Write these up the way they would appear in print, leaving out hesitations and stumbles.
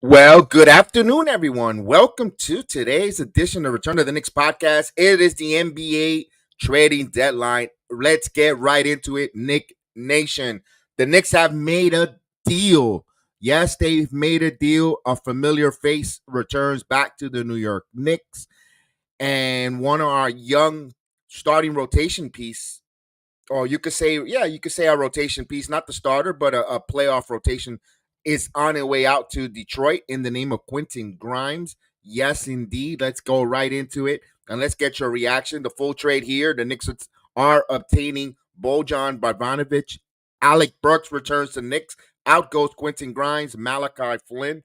Well, good afternoon, everyone. Welcome to today's edition of Return to the Knicks podcast. It is the NBA trading deadline. Let's get right into it, Nick Nation. The Knicks have made a deal. Yes, they've made a deal. A familiar face returns back to the New York Knicks, and one of our young starting rotation piece, or you could say, yeah, you could say our rotation piece, not the starter, but a playoff rotation, is on its way out to Detroit in the name of Quentin Grimes. Yes, indeed. Let's go right into it and let's get your reaction. The full trade here. The Knicks are obtaining Bojan Bogdanovic. Alec Burks returns to Knicks. Out goes Quentin Grimes, Malachi Flynn,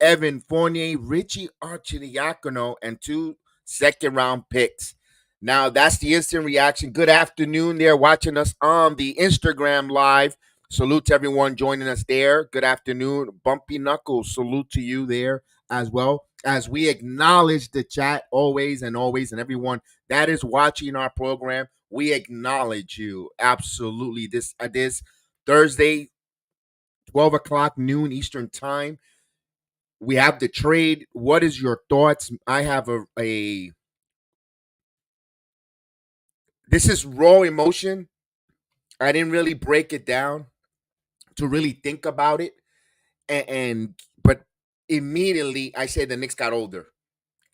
Evan Fournier, Richie Archidiakono, and 2 second-round picks. Now, that's the instant reaction. Good afternoon there, watching us on the Instagram Live. Salute to everyone joining us there. Good afternoon. Bumpy Knuckles, salute to you there as well. As we acknowledge the chat always, and everyone that is watching our program, we acknowledge you. Absolutely. This Thursday, 12 o'clock noon Eastern time. We have the trade. What is your thoughts? I have a this is raw emotion. I didn't really break it down to really think about it, and but immediately I say the Knicks got older.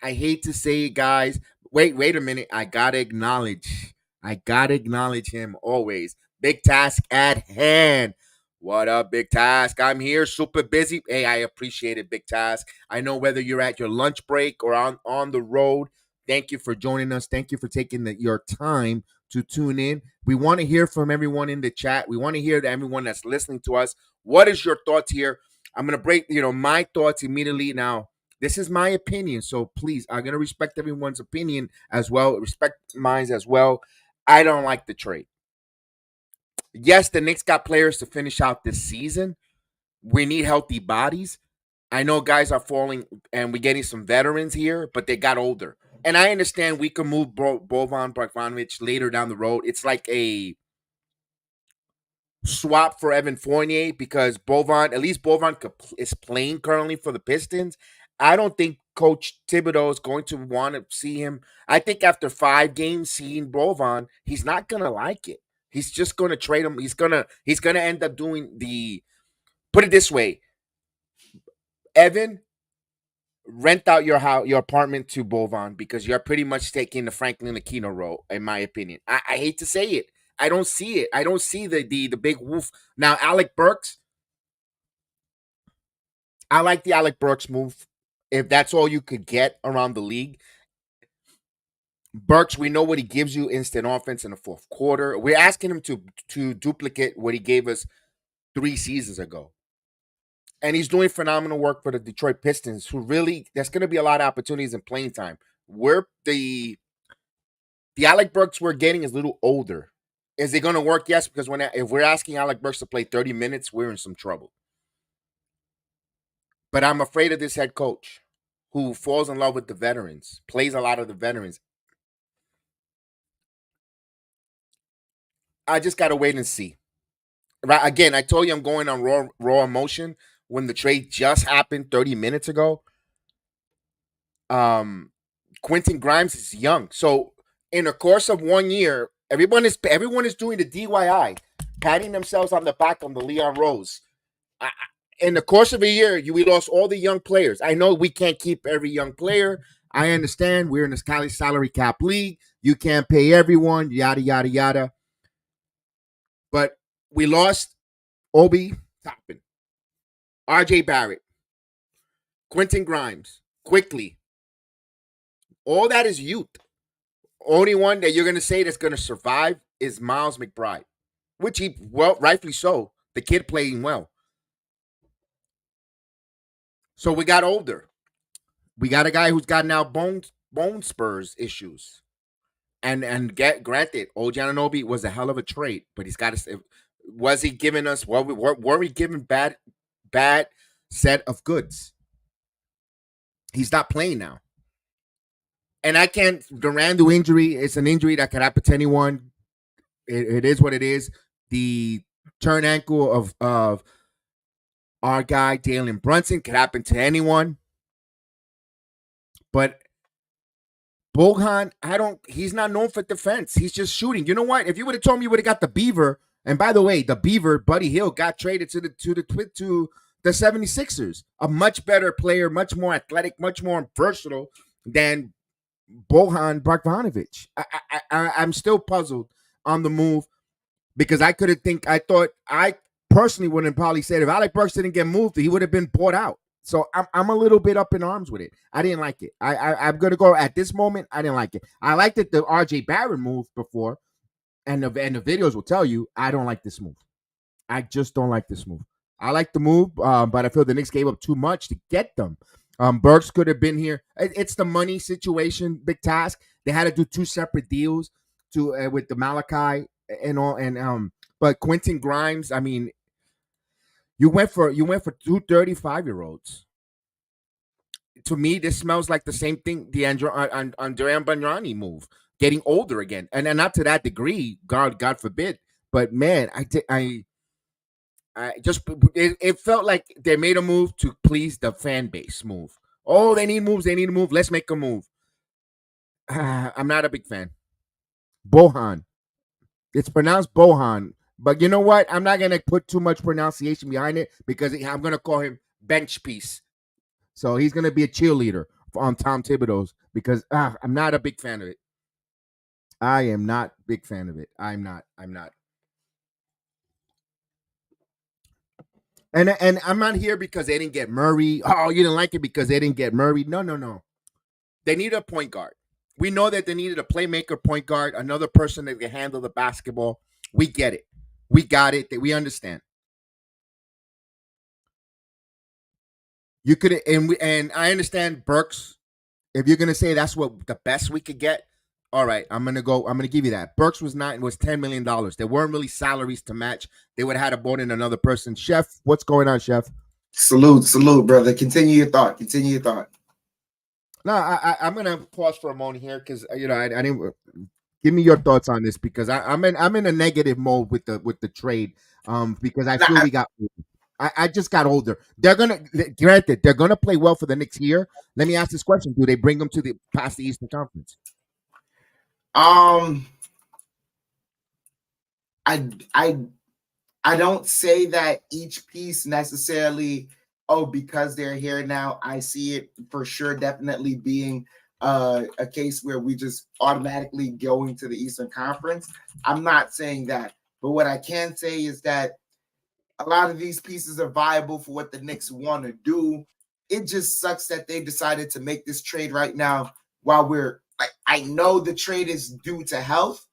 I hate to say it, guys. Wait a minute. I gotta acknowledge. I gotta acknowledge him always. Big task at hand. What up, Big Task? I'm here, super busy. Hey, I appreciate it, Big Task. I know whether you're at your lunch break or on the road. Thank you for joining us. Thank you for taking your time to tune in. We want to hear from everyone in the chat. We want to hear to everyone that's listening to us. What is your thoughts here? I'm gonna break, my thoughts immediately now. This is my opinion, so please, I'm gonna respect everyone's opinion as well. Respect mine as well. I don't like the trade. Yes, the Knicks got players to finish out this season. We need healthy bodies. I know guys are falling, and we're getting some veterans here, but they got older. And I understand we can move Bovan Bogdanovic later down the road. It's like a swap for Evan Fournier because at least Bovan is playing currently for the Pistons. I don't think Coach Thibodeau is going to want to see him. I think after 5 games seeing Bovan, he's not gonna like it. He's just gonna trade him. He's gonna end up doing the. Put it this way, Evan, rent out your apartment to Bovan because you're pretty much taking the Franklin Aquino role, in my opinion. I hate to say it. I don't see it. I don't see the big wolf. Now, Alec Burks, I like the Alec Burks move. If that's all you could get around the league, Burks, we know what he gives you: instant offense in the fourth quarter. We're asking him to duplicate what he gave us 3 seasons ago. And he's doing phenomenal work for the Detroit Pistons, who really there's going to be a lot of opportunities in playing time. We're the Alec Burks we're getting is a little older. Is it going to work? Yes, because if we're asking Alec Burks to play 30 minutes, we're in some trouble. But I'm afraid of this head coach who falls in love with the veterans, plays a lot of the veterans. I just got to wait and see. Right? Again, I told you I'm going on raw emotion when the trade just happened 30 minutes ago. Quentin Grimes is young. So in the course of 1 year, everyone is doing the DIY, patting themselves on the back on the Leon Rose. In the course of a year, we lost all the young players. I know we can't keep every young player. I understand we're in a salary cap league. You can't pay everyone, yada, yada, yada. But we lost Obi Toppin, RJ Barrett, Quentin Grimes, quickly. All that is youth. Only one that you're going to say that's going to survive is Miles McBride, which rightfully so. The kid playing well. So we got older. We got a guy who's got now bone spurs issues. And granted, OG Anunoby was a hell of a trade, but he's got to. Was he giving us? Were we given bad set of goods? He's not playing now, and I can't. The Randall injury is an injury that can happen to anyone. It is what it is. The turn ankle of Our guy Jalen Brunson could happen to anyone, but Bohan, I don't. He's not known for defense. He's just shooting. You know what? If you would have told me you would have got the Beaver, and by the way, the Beaver, Buddy Hill, got traded to the 76ers. A much better player, much more athletic, much more versatile than Bohan Bogdanovic. I'm still puzzled on the move because I thought I personally wouldn't probably said if Alec Burks didn't get moved, he would have been bought out. So I'm a little bit up in arms with it. I didn't like it. I'm gonna go at this moment. I didn't like it. I liked it the RJ Barrett move before, and the videos will tell you I don't like this move. I just don't like this move. I like the move, but I feel the Knicks gave up too much to get them. Burks could have been here. It's the money situation, big task. They had to do two separate deals to with the Malachi and all, and but Quentin Grimes. I mean, you went for 2 35-year-olds. To me, this smells like the same thing the Andrea Bagnani move, getting older again, and then not to that degree. God forbid. But man, I just it felt like they made a move to please the fan base. Move. Oh, they need moves. They need a move. Let's make a move. I'm not a big fan. Bohan. It's pronounced Bohan, but you know what? I'm not gonna put too much pronunciation behind it because I'm gonna call him bench piece. So he's gonna be a cheerleader on Tom Thibodeau's because I'm not a big fan of it. I am not a big fan of it. I'm not. I'm not. And I'm not here because they didn't get Murray. Oh, you didn't like it because they didn't get Murray. No, no, no. They need a point guard. We know that they needed a playmaker point guard, another person that can handle the basketball. We get it. We got it. That we understand. You could and I understand Burks. If you're gonna say that's what the best we could get, all right, I'm gonna go. I'm gonna give you that. Burks was $10 million. There weren't really salaries to match. They would have had to brought in another person. Chef, what's going on, Chef? Salute, salute, brother. Continue your thought. Continue your thought. No, I'm gonna pause for a moment here because I didn't give me your thoughts on this because I'm in a negative mode with the trade because I feel Nah, we got I just got older. They're gonna granted they're gonna play well for the next year. Let me ask this question: do they bring them to the past the Eastern Conference? um, I, I, I don't say that each piece necessarily. Oh, because they're here now, I see it for sure. Definitely being a case where we just automatically going to the Eastern Conference. I'm not saying that, but what I can say is that a lot of these pieces are viable for what the Knicks want to do. It just sucks that they decided to make this trade right now while we're like, I know the trade is due to health,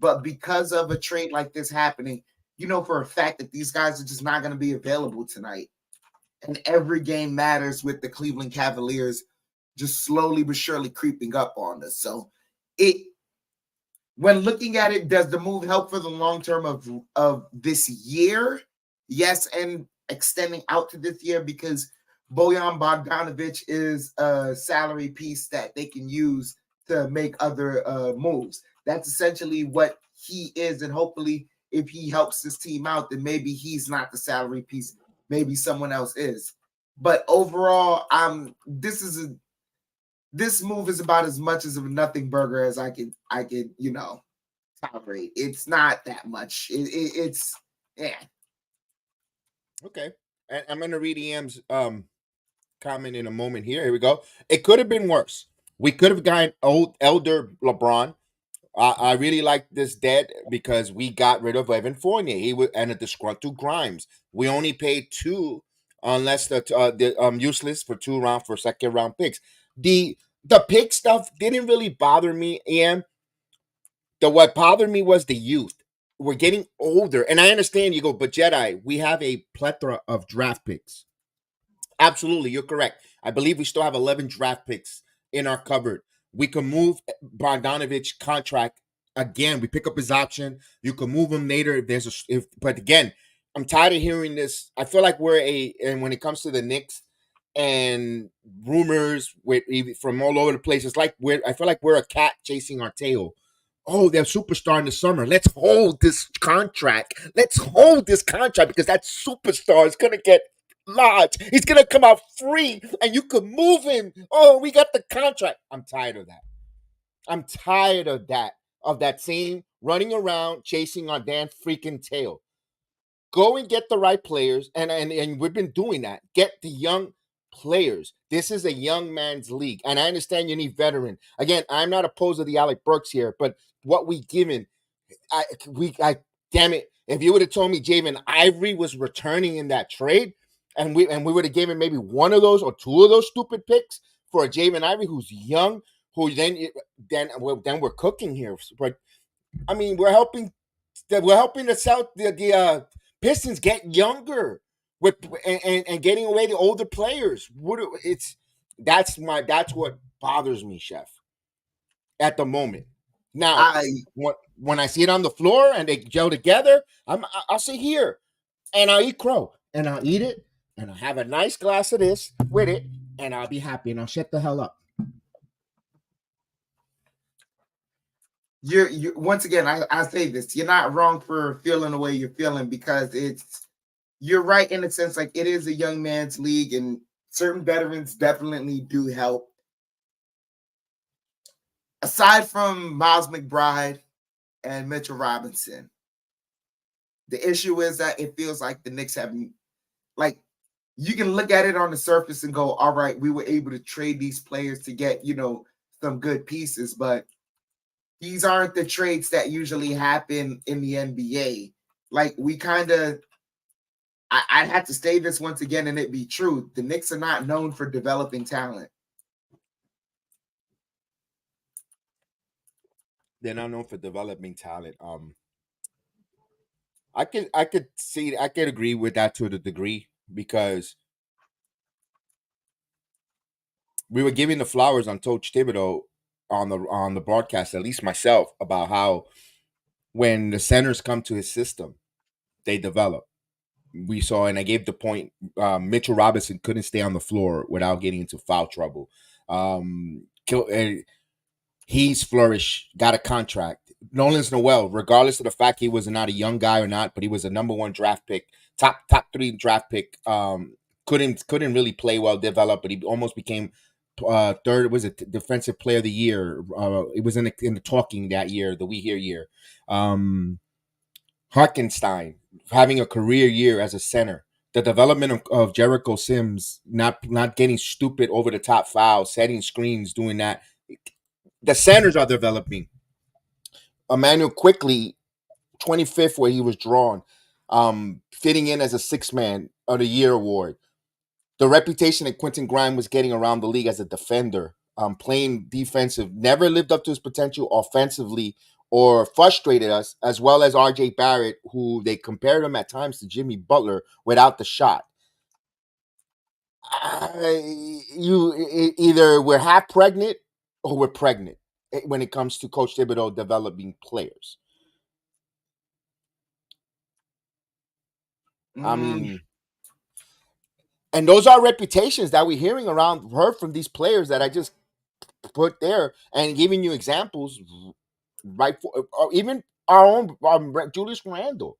but because of a trade like this happening, you know for a fact that these guys are just not going to be available tonight. And every game matters with the Cleveland Cavaliers just slowly but surely creeping up on us. So it when looking at it, does the move help for the long term of this year? Yes, and extending out to this year because Bojan Bogdanovic is a salary piece that they can use to make other moves. That's essentially what he is, and hopefully, if he helps this team out, then maybe he's not the salary piece. Maybe someone else is. But overall, this move is about as much as a nothing burger as I could tolerate. It's not that much. It's yeah. Okay, and I'm gonna read EM's comment in a moment. Here we go. It could have been worse. We could have gotten old elder LeBron. I really like this dead because we got rid of Evan Fournier. He was and a disgruntled Grimes. We only paid two, unless the useless for 2 round for second round picks. The pick stuff didn't really bother me. And the what bothered me was the youth. We're getting older, and I understand you go, but Jedi, we have a plethora of draft picks. Absolutely, you're correct. I believe we still have 11 draft picks in our cupboard. We can move Bogdanovich contract again. We pick up his option. You can move him later if there's but again, I'm tired of hearing this. I feel like and when it comes to the Knicks and rumors from all over the place, it's like I feel like we're a cat chasing our tail. Oh, they're a superstar in the summer. Let's hold this contract. Let's hold this contract because that superstar is gonna get. Lodge. He's gonna come out free, and you could move him. Oh, we got the contract. I'm tired of that. I'm tired of that. Of that same running around chasing our damn freaking tail. Go and get the right players, and we've been doing that. Get the young players. This is a young man's league, and I understand you need veteran. Again, I'm not opposed to the Alec Burks here, but what we given, I damn it. If you would have told me Javen Ivory was returning in that trade, and we would have given maybe one of those or two of those stupid picks for a Javen Ivory who's young, who then we're cooking here. But I mean, we're helping the South the Pistons get younger with and getting away the older players. That's what bothers me, Chef, at the moment. Now, I when I see it on the floor and they gel together, I'll sit here and I'll eat crow and I'll eat it and I'll have a nice glass of this with it and I'll be happy and I'll shut the hell up. you're once again, I say this, you're not wrong for feeling the way you're feeling, because you're right in a sense, like it is a young man's league and certain veterans definitely do help. Aside from Miles McBride and Mitchell Robinson, the issue is that it feels like the Knicks have, like, you can look at it on the surface and go, all right, we were able to trade these players to get, some good pieces, but these aren't the trades that usually happen in the NBA. Like, we kind of, I had to say this once again and it be true. The Knicks are not known for developing talent. They're not known for developing talent. I could agree with that to the degree because we were giving the flowers on Coach Thibodeau on the broadcast, at least myself, about how when the centers come to his system, they develop. We saw, and I gave the point. Mitchell Robinson couldn't stay on the floor without getting into foul trouble. He's flourished, got a contract. Nolan's Noel, regardless of the fact he was not a young guy or not, but he was a number one draft pick, top three draft pick. Couldn't really play well, develop, but he almost became third. Was it defensive player of the year? It was in the talking that year, the We Hear year. Harkenstein having a career year as a center. The development of Jericho Sims not getting stupid over the top fouls, setting screens, doing that. The centers are developing. Emmanuel Quickly, 25th where he was drawn, fitting in as a six man of the year award. The reputation that Quentin Grimes was getting around the league as a defender, playing defensive, never lived up to his potential offensively or frustrated us, as well as RJ Barrett, who they compared him at times to Jimmy Butler without the shot. Either we're half pregnant or we're pregnant when it comes to Coach Thibodeau developing players. I Mm, mean, and those are reputations that we're hearing around heard from these players that I just put there and giving you examples, right? Or even our own Julius Randle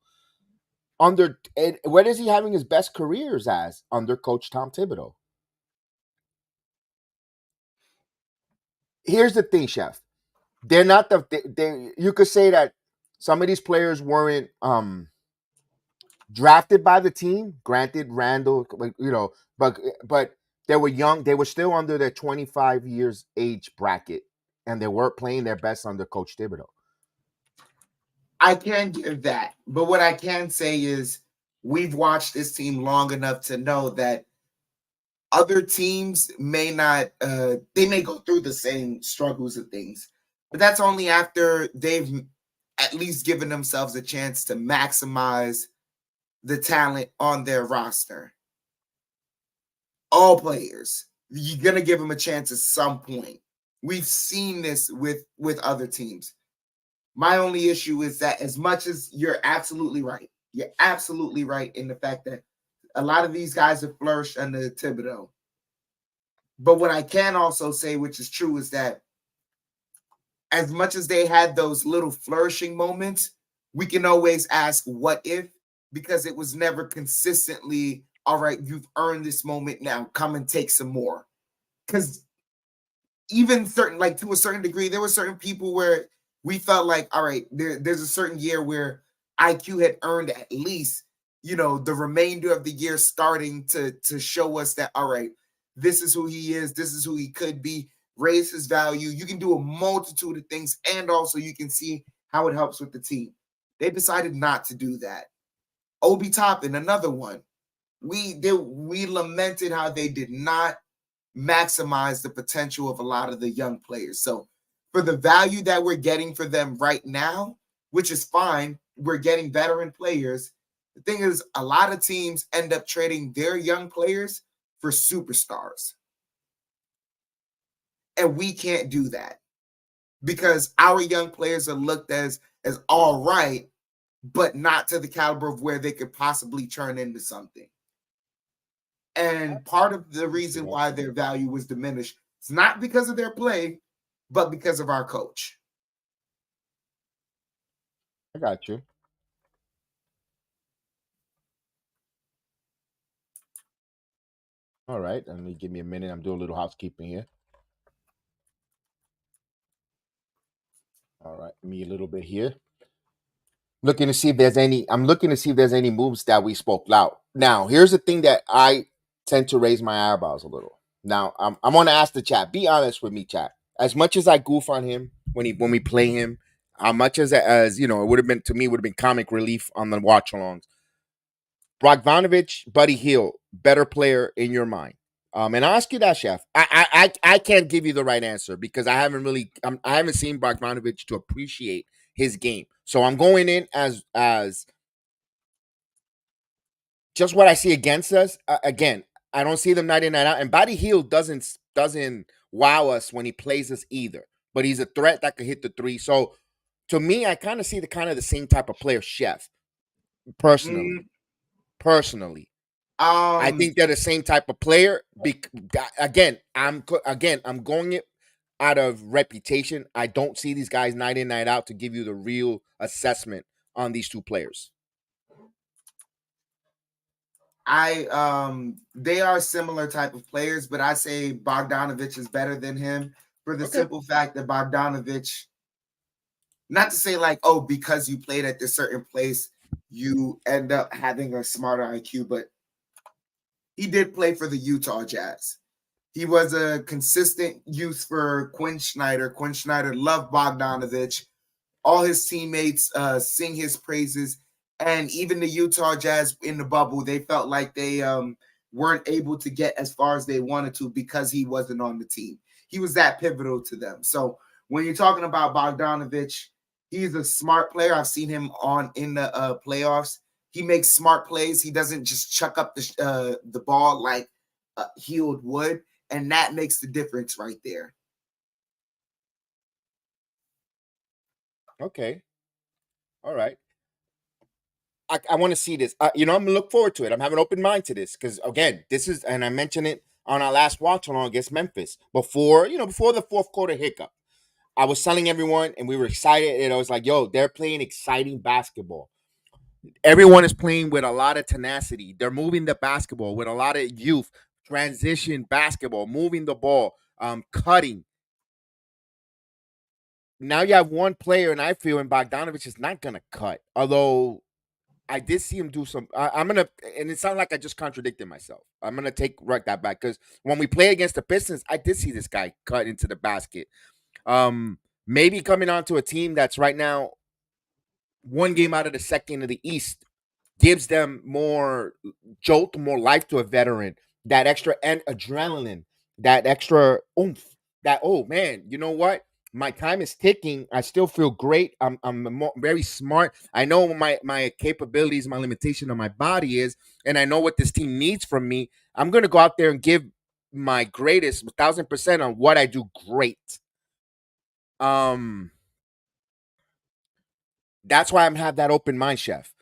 under where is he having his best careers as under Coach Tom Thibodeau? Here's the thing, Chef. They're not you could say that some of these players weren't drafted by the team. Granted, Randall, but they were young. They were still under their 25 years age bracket, and they weren't playing their best under Coach Thibodeau. I can give that. But what I can say is we've watched this team long enough to know that other teams may not, they may go through the same struggles and things, but that's only after they've at least given themselves a chance to maximize the talent on their roster. All players, you're going to give them a chance at some point. We've seen this with other teams. My only issue is that as much as you're absolutely right in the fact that a lot of these guys have flourished under Thibodeau. But what I can also say, which is true, is that as much as they had those little flourishing moments, we can always ask what if, because it was never consistently all right, you've earned this moment now. Come and take some more. Because even certain, like to a certain degree, there were certain people where we felt like, all right, there's a certain year where IQ had earned at least, the remainder of the year starting to show us that, all right, this is who he is, this is who he could be, raise his value. You can do a multitude of things, and also you can see how it helps with the team. They decided not to do that. Obi Toppin, another one. We lamented how they did not maximize the potential of a lot of the young players. So for the value that we're getting for them right now, which is fine, we're getting veteran players. The thing is, a lot of teams end up trading their young players for superstars. And we can't do that because our young players are looked as all right, but not to the caliber of where they could possibly turn into something. And part of the reason why their value was diminished is not because of their play, but because of our coach. I got you. All right. Let me give me a minute. I'm doing a little housekeeping here. All right. Me a little bit here. Looking to see if there's any. I'm looking to see if there's any moves that we spoke out. Now, here's the thing that I tend to raise my eyebrows a little. Now, I'm gonna ask the chat. Be honest with me, chat. As much as I goof on him when we play him, how much as it would have been to me would have been comic relief on the watch alongs. Bogdanovich, Buddy Hield, better player in your mind? And I'll ask you that, Chef. I can't give you the right answer because I haven't seen Bogdanovich to appreciate his game. So I'm going in as just what I see against us. Again, I don't see them night in night out. And Buddy Hield doesn't wow us when he plays us either. But he's a threat that could hit the three. So to me, I kind of see the same type of player, Chef. Personally, Mm, personally. I um, think they're the same type of player. I'm going it out of reputation. I don't see these guys night in night out to give you the real assessment on these two players. they are similar type of players, but I say Bogdanovich is better than him for the Okay. simple fact that Bogdanovich, not to say like, oh, because you played at this certain place, you end up having a smarter IQ, but he did play for the Utah Jazz. He was a consistent use for Quinn Snyder. Quinn Snyder loved Bogdanovich. All his teammates sing his praises. And even the Utah Jazz in the bubble, they felt like they weren't able to get as far as they wanted to because he wasn't on the team. He was that pivotal to them. So when you're talking about Bogdanovich, he's a smart player. I've seen him on in the playoffs. He makes smart plays. He doesn't just chuck up the ball like Hield would, and that makes the difference right there. Okay. All right. I want to see this. I'm gonna look forward to it. I'm having an open mind to this because again, this is, and I mentioned it on our last watch along against Memphis before the fourth quarter hiccup. I was telling everyone, and we were excited. And I was like, "Yo, they're playing exciting basketball. Everyone is playing with a lot of tenacity. They're moving the basketball with a lot of youth, transition basketball, moving the ball, cutting. Now you have one player, and I feel, and Bogdanovich is not gonna cut. Although I did see him do some. I'm gonna, and it sounds like I just contradicted myself. I'm gonna take right that back because when we play against the Pistons, I did see this guy cut into the basket. Maybe coming onto a team that's right now one game out of the second of the East gives them more jolt, more life to a veteran. That extra and adrenaline, that extra oomph. That, oh man, you know what? My time is ticking. I still feel great. I'm very smart. I know what my capabilities, my limitation on my body is, and I know what this team needs from me. I'm gonna go out there and give my greatest 1,000% on what I do great. Um, That's why I'm have that open mind, Chef.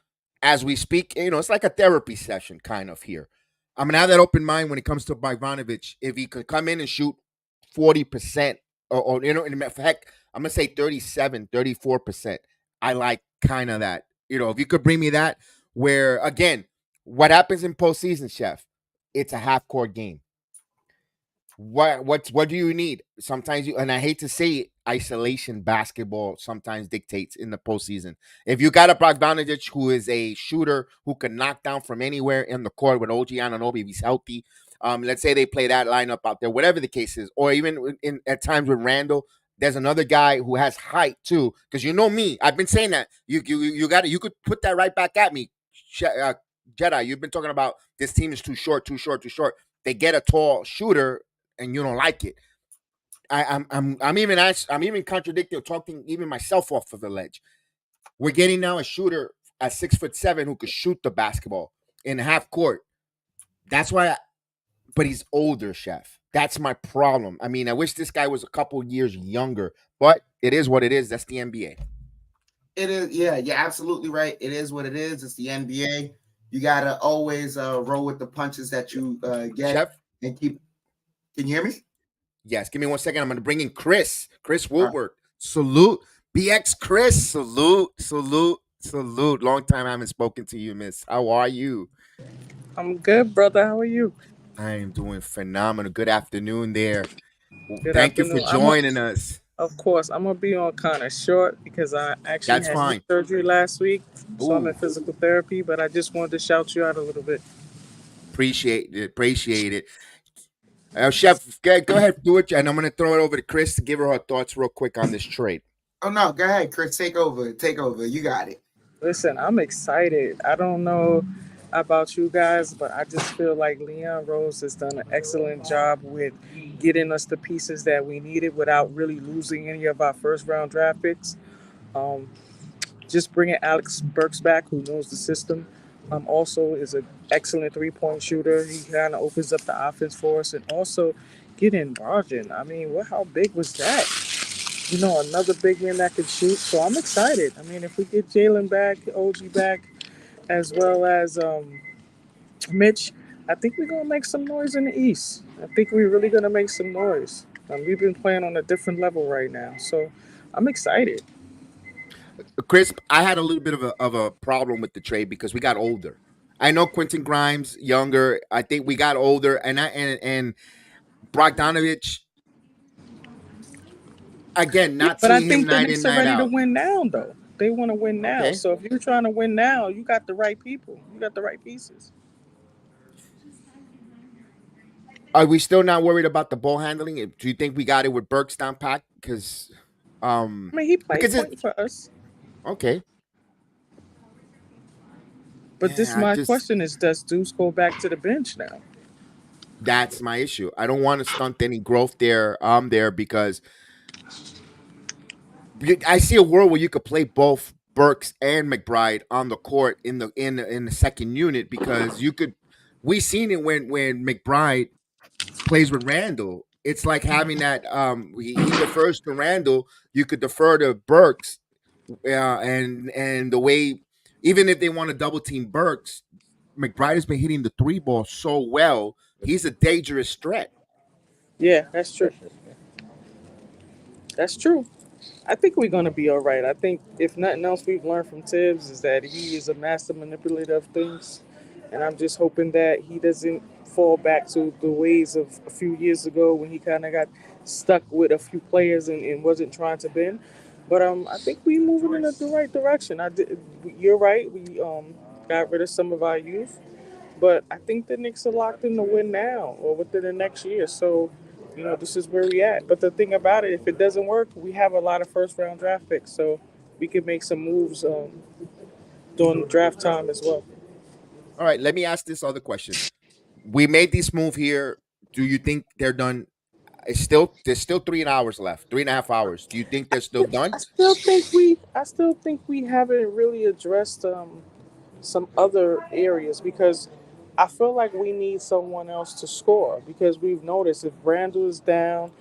As we speak, it's like a therapy session kind of here. I'm gonna have that open mind when it comes to Bogdanovich. If he could come in and shoot 40%, or in fact, I'm gonna say 37, 34%. I like kind of that. If you could bring me that, where again, What happens in postseason, Chef? It's a half court game. What do you need? Sometimes you, and I hate to say it, isolation basketball sometimes dictates in the postseason. If you got a Bogdanovich who is a shooter who can knock down from anywhere in the court with OG Anunoby if he's healthy, let's say they play that lineup out there, whatever the case is, or even in at times with Randall, there's another guy who has height too. Because you know me, I've been saying that you got you could put that right back at me, Jedi. You've been talking about this team is too short, too short, too short. They get a tall shooter and you don't like it. I'm even contradicting, talking even myself off of the ledge. We're getting now a shooter at 6'7" who could shoot the basketball in half court. That's why, but he's older, Chef. That's my problem. I mean, I wish this guy was a couple years younger, but it is what it is. That's the NBA. It is, yeah, you're absolutely right. It is what it is. It's the NBA. You gotta always roll with the punches that you get Chef, and keep. Can you hear me? yes. Give me 1 second. I'm going to bring in Chris All right. Woodward. Salute, BX Chris. Salute, salute, salute. Long time I haven't spoken to you, Miss. How are you? I'm good, brother. How are you? I am doing phenomenal. Good afternoon there. Good Thank you for afternoon. joining us. Of course, I'm gonna be on kind of short because I actually That's had knee fine. surgery last week, so I'm in Ooh, physical therapy. But I just wanted to shout you out a little bit. appreciate it. Appreciate it. Chef, go ahead, do it. And I'm going to throw it over to Chris to give her her thoughts real quick on this trade. Oh no, go ahead, Chris. Take over. Take over. You got it. Listen, I'm excited. I don't know about you guys, but I just feel like Leon Rose has done an excellent job with getting us the pieces that we needed without really losing any of our first round draft picks. Um, just bringing Alex Burks back, who knows the system. Also is an excellent 3-point shooter. He kind of opens up the offense for us, and also getting Bargain. I mean, how big was that? Another big man that could shoot. So I'm excited. I mean, if we get Jalen back, OG back, as well as Mitch, I think we're gonna make some noise in the East. I think we're really gonna make some noise. We've been playing on a different level right now, so I'm excited. Chris, I had a little bit of a problem with the trade because we got older. I know Quentin Grimes younger. I think we got older, and Bogdanovich again. Yeah, Not but I seeing him think the night in Knicks are night ready to out. win now, though. They want to win now. Okay, So if you're trying to win now, you got the right people. You got the right pieces. are we still not worried about the ball handling? Do you think we got it with Burks down pack? I mean, he played Because it point for us. okay. But this Yeah, I my just question is: does Deuce go back to the bench now? that's my issue. I don't want to stunt any growth there. There because I see a world where you could play both Burks and McBride on the court in the second unit because you could. We seen it when McBride plays with Randall. It's like having that. He defers to Randall. You could defer to Burks, and the way even if they want to double team Burks, McBride has been hitting the three ball so well. He's a dangerous threat. Yeah, that's true. That's true. I think we're gonna be all right. I think if nothing else we've learned from Tibbs is that he is a master manipulator of things, and I'm just hoping that he doesn't fall back to the ways of a few years ago when he kind of got stuck with a few players and wasn't trying to bend. But I think we moving in the right direction. You're right. We got rid of some of our youth, but I think the Knicks are locked in to win now or within the next year. So, this is where we at. But the thing about it, if it doesn't work, we have a lot of first round draft picks, so we can make some moves during draft time as well. All right, let me ask this other question. We made this move here. Do you think they're done? It's still there's still 3 hours left, 3.5 hours. Do you think they're still done? I still think we haven't really addressed some other areas because I feel like we need someone else to score because we've noticed if Randall is down,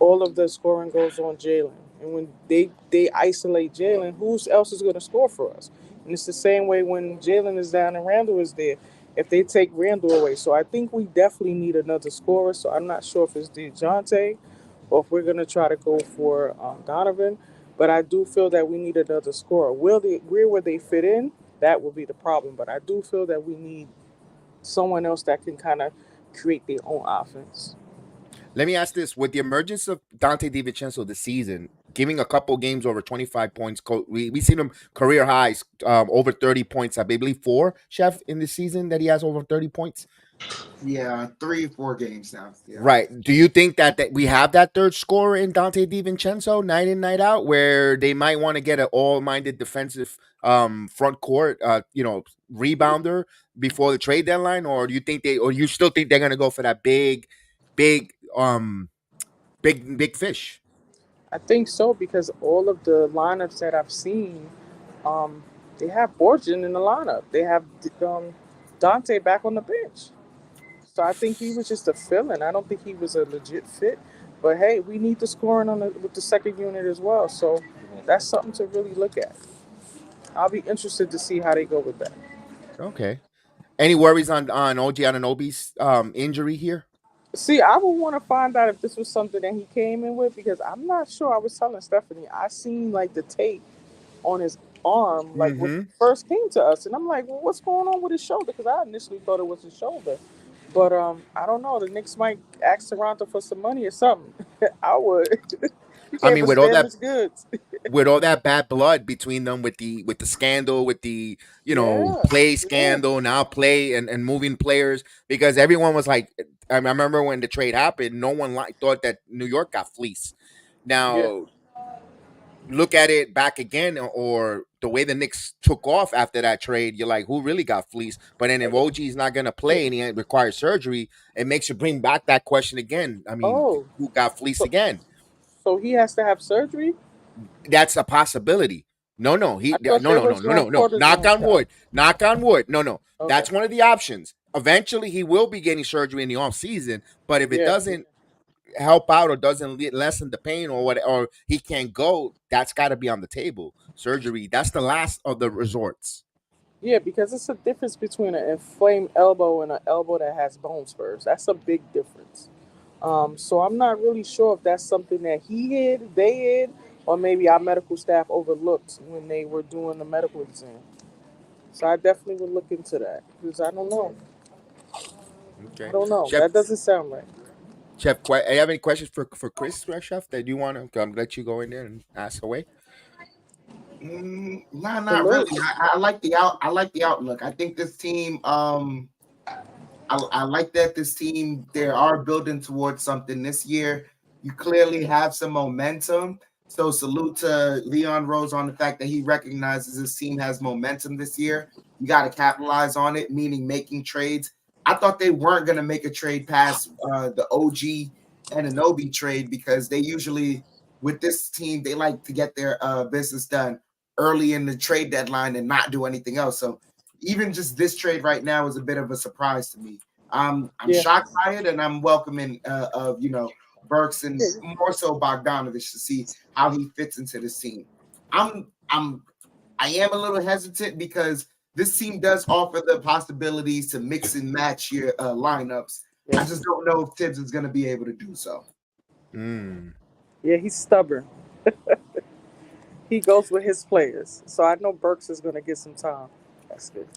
all of the scoring goes on Jalen. And when they isolate Jalen, who else is going to score for us? And it's the same way when Jalen is down and Randall is there. If they take Randall away, so I think we definitely need another scorer. So I'm not sure if it's DeJounte or if we're going to try to go for Donovan. But I do feel that we need another scorer. Where will they fit in? that would be the problem. But I do feel that we need someone else that can kind of create their own offense. Let me ask this: with the emergence of Dante DiVincenzo this season, giving a couple games over 25 points, we seen him career highs over 30 points. I believe four chef in this season that he has over 30 points. Yeah, 3 or 4 games now. Yeah. Right. Do you think that we have that third scorer in Dante DiVincenzo night in night out, where they might want to get an all-minded defensive front court, rebounder before the trade deadline, or do you think or you still think they're gonna go for that big, big fish? I think so because all of the lineups that I've seen, um, they have Borgen in the lineup. They have Dante back on the bench. So I think he was just a fill-in. I don't think he was a legit fit. But hey, we need the scoring with the second unit as well. So that's something to really look at. I'll be interested to see how they go with that. Okay. Any worries on OG Anunoby's injury here? See, I would want to find out if this was something that he came in with because I'm not sure. I was telling Stephanie, I seen like the tape on his arm, like when Mm-hmm. he first came to us, and I'm like, well, what's going on with his shoulder? Because I initially thought it was his shoulder, but I don't know. The Knicks might ask Toronto for some money or something. I would. You I gave mean, us damaged goods. with all that bad blood between them, with the scandal, with the Yeah, play yeah, scandal, now play and moving players, because everyone was like, I remember when the trade happened, no one thought that New York got fleeced. yeah. Now look at it back again, or the way the Knicks took off after that trade, you're like, who really got fleeced? But then if OG is not gonna play and he requires surgery, it makes you bring back that question again. I mean, Oh, who got fleeced so again? so he has to have surgery. That's a possibility. No, no, I he thought no they no no was no doing no no. Knock cortisone on shots. wood. Knock on wood. No, no. Okay. That's one of the options. Eventually he will be getting surgery in the off season, but if it Yeah. doesn't help out or doesn't lessen the pain or what, or he can't go, that's got to be on the table. Surgery, that's the last of the resorts. Yeah, because it's a difference between an inflamed elbow and an elbow that has bone spurs. That's a big difference. So I'm not really sure if that's something that he hid, they hid, or maybe our medical staff overlooked when they were doing the medical exam. So I definitely would look into that because I don't know. I Okay. don't know. Chef, That doesn't sound right. you have any questions for Chris, Chef, that you want to let you go in there and ask away? Nah, not really. Salute. I like the I like the outlook. I think this team. I like that this team they are building towards something this year. You clearly have some momentum. So salute to Leon Rose on the fact that he recognizes his team has momentum this year. You got to capitalize on it, meaning making trades. I thought they weren't going to make a trade past the OG and Anobi trade because they usually, with this team, they like to get their business done early in the trade deadline and not do anything else. So even just this trade right now is a bit of a surprise to me. I'm Yeah. shocked by it, and I'm welcoming of Burks Yeah. and more so Bogdanovich to see how he fits into this team. I'm I am a little hesitant because this team does offer the possibilities to mix and match your lineups. I Yeah. just don't know if Tibbs is going to be able to do so. Mm. Yeah. He's stubborn. He goes with his players. So I know Burks is going to get some time. That's good.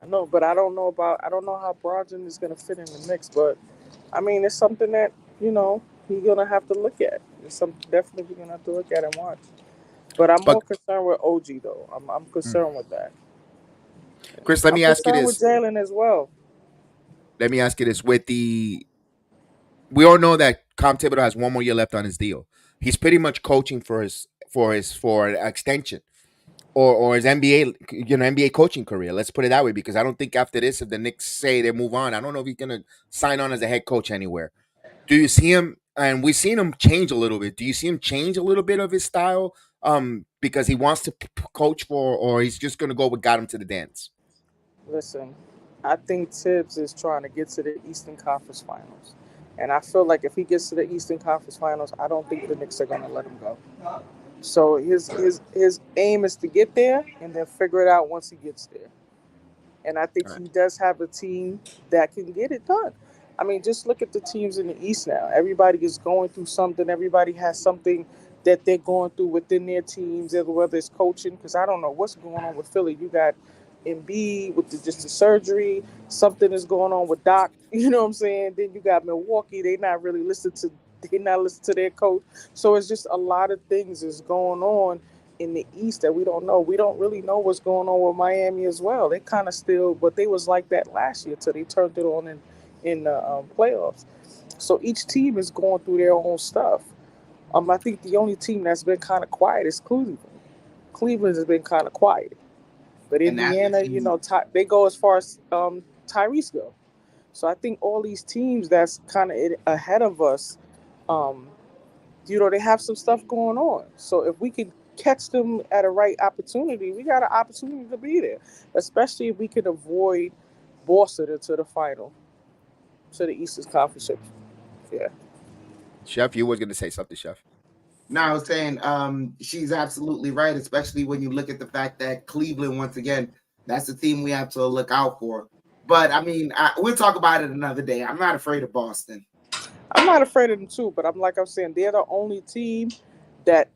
I know, but I don't know how Brogdon is going to fit in the mix. But I mean, it's something that he's going to have to look at. It's something definitely we're going to have to look at and watch. But I'm more But concerned with OG though. I'm mm. concerned with that. Chris, let I'm me ask you concerned with this. Jalen as well. Let me ask you this. We all know that Com Thibodeau has one more year left on his deal. He's pretty much coaching for an extension, or his NBA NBA coaching career. Let's put it that way, because I don't think after this, if the Knicks say they move on, I don't know if he's gonna sign on as a head coach anywhere. Do you see him? And we've seen him change a little bit. Do you see him change a little bit of his style? Because he wants to coach for, or he's just gonna go with got him to the dance. Listen, I think Tibbs is trying to get to the Eastern Conference Finals. And I feel like if he gets to the Eastern Conference Finals, I don't think the Knicks are going to let him go. So his aim is to get there and then figure it out once he gets there. And I think All right. he does have a team that can get it done. I mean, just look at the teams in the East now. Everybody is going through something. Everybody has something that they're going through within their teams, whether it's coaching. Because I don't know what's going on with Philly. You got Embiid with just the surgery. Something is going on with Doc. You know what I'm saying? Then you got Milwaukee. They not listen to their coach. So it's just a lot of things is going on in the East that we don't know. We don't really know what's going on with Miami as well. They kind of still, but they was like that last year till they turned it on in the playoffs. So each team is going through their own stuff. I think the only team that's been kind of quiet is Cleveland. Cleveland has been kind of quiet, but And that's the Indiana, team. they go as far as Tyrese go. So I think all these teams that's kind of ahead of us, um, they have some stuff going on. So if we can catch them at a right opportunity, we got an opportunity to be there. Especially if we can avoid Boston into the final, to the Eastern Conference. Yeah. Chef, you was going to say something, Chef. No, I was saying she's absolutely right, especially when you look at the fact that Cleveland, once again, that's the team we have to look out for. But I mean, we'll talk about it another day. I'm not afraid of Boston. I'm not afraid of them too, but I'm saying they're the only team that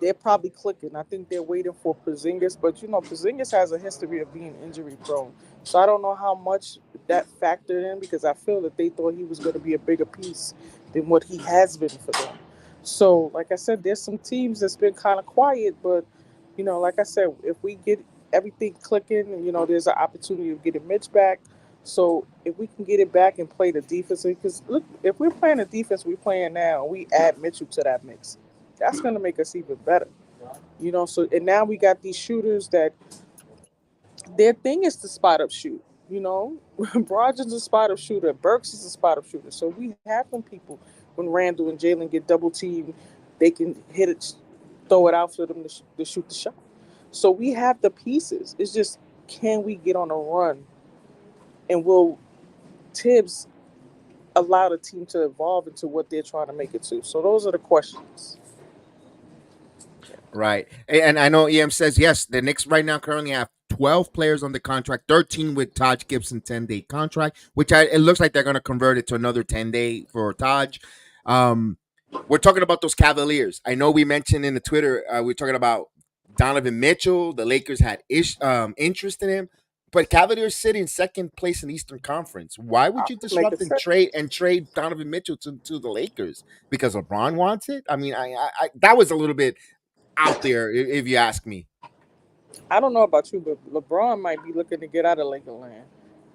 they're probably clicking. I think they're waiting for Porzingis, but Porzingis has a history of being injury prone. So I don't know how much that factored in because I feel that they thought he was going to be a bigger piece than what he has been for them. So, like I said, there's some teams that's been kind of quiet, but like I said, if we get everything clicking, and there's an opportunity of getting Mitch back. So if we can get it back and play the defense, because look, if we're playing the defense we're playing now, we add Mitchell to that mix, that's going to make us even better. So and now we got these shooters that their thing is to spot up shoot. Brogdon's a spot up shooter. Burks is a spot up shooter. So we have them people when Randall and Jalen get double teamed, they can hit it, throw it out for them to shoot the shot. So we have the pieces. It's just, can we get on a run, and will Tibbs allow the team to evolve into what they're trying to make it to? So those are the questions. Right. And I know EM says, yes, the Knicks right now currently have 12 players on the contract, 13 with Taj Gibson 10-day contract, which it looks like they're going to convert it to another 10-day for Taj. Um, we're talking about those Cavaliers. I know we mentioned in the Twitter, we're talking about Donovan Mitchell. The Lakers had interest in him, but Cavaliers sit in second place in Eastern Conference. Why would I'll you make disrupt it and fit. trade Donovan Mitchell to the Lakers because LeBron wants it? I mean, I that was a little bit out there, if you ask me. I don't know about you, but LeBron might be looking to get out of Lakerland.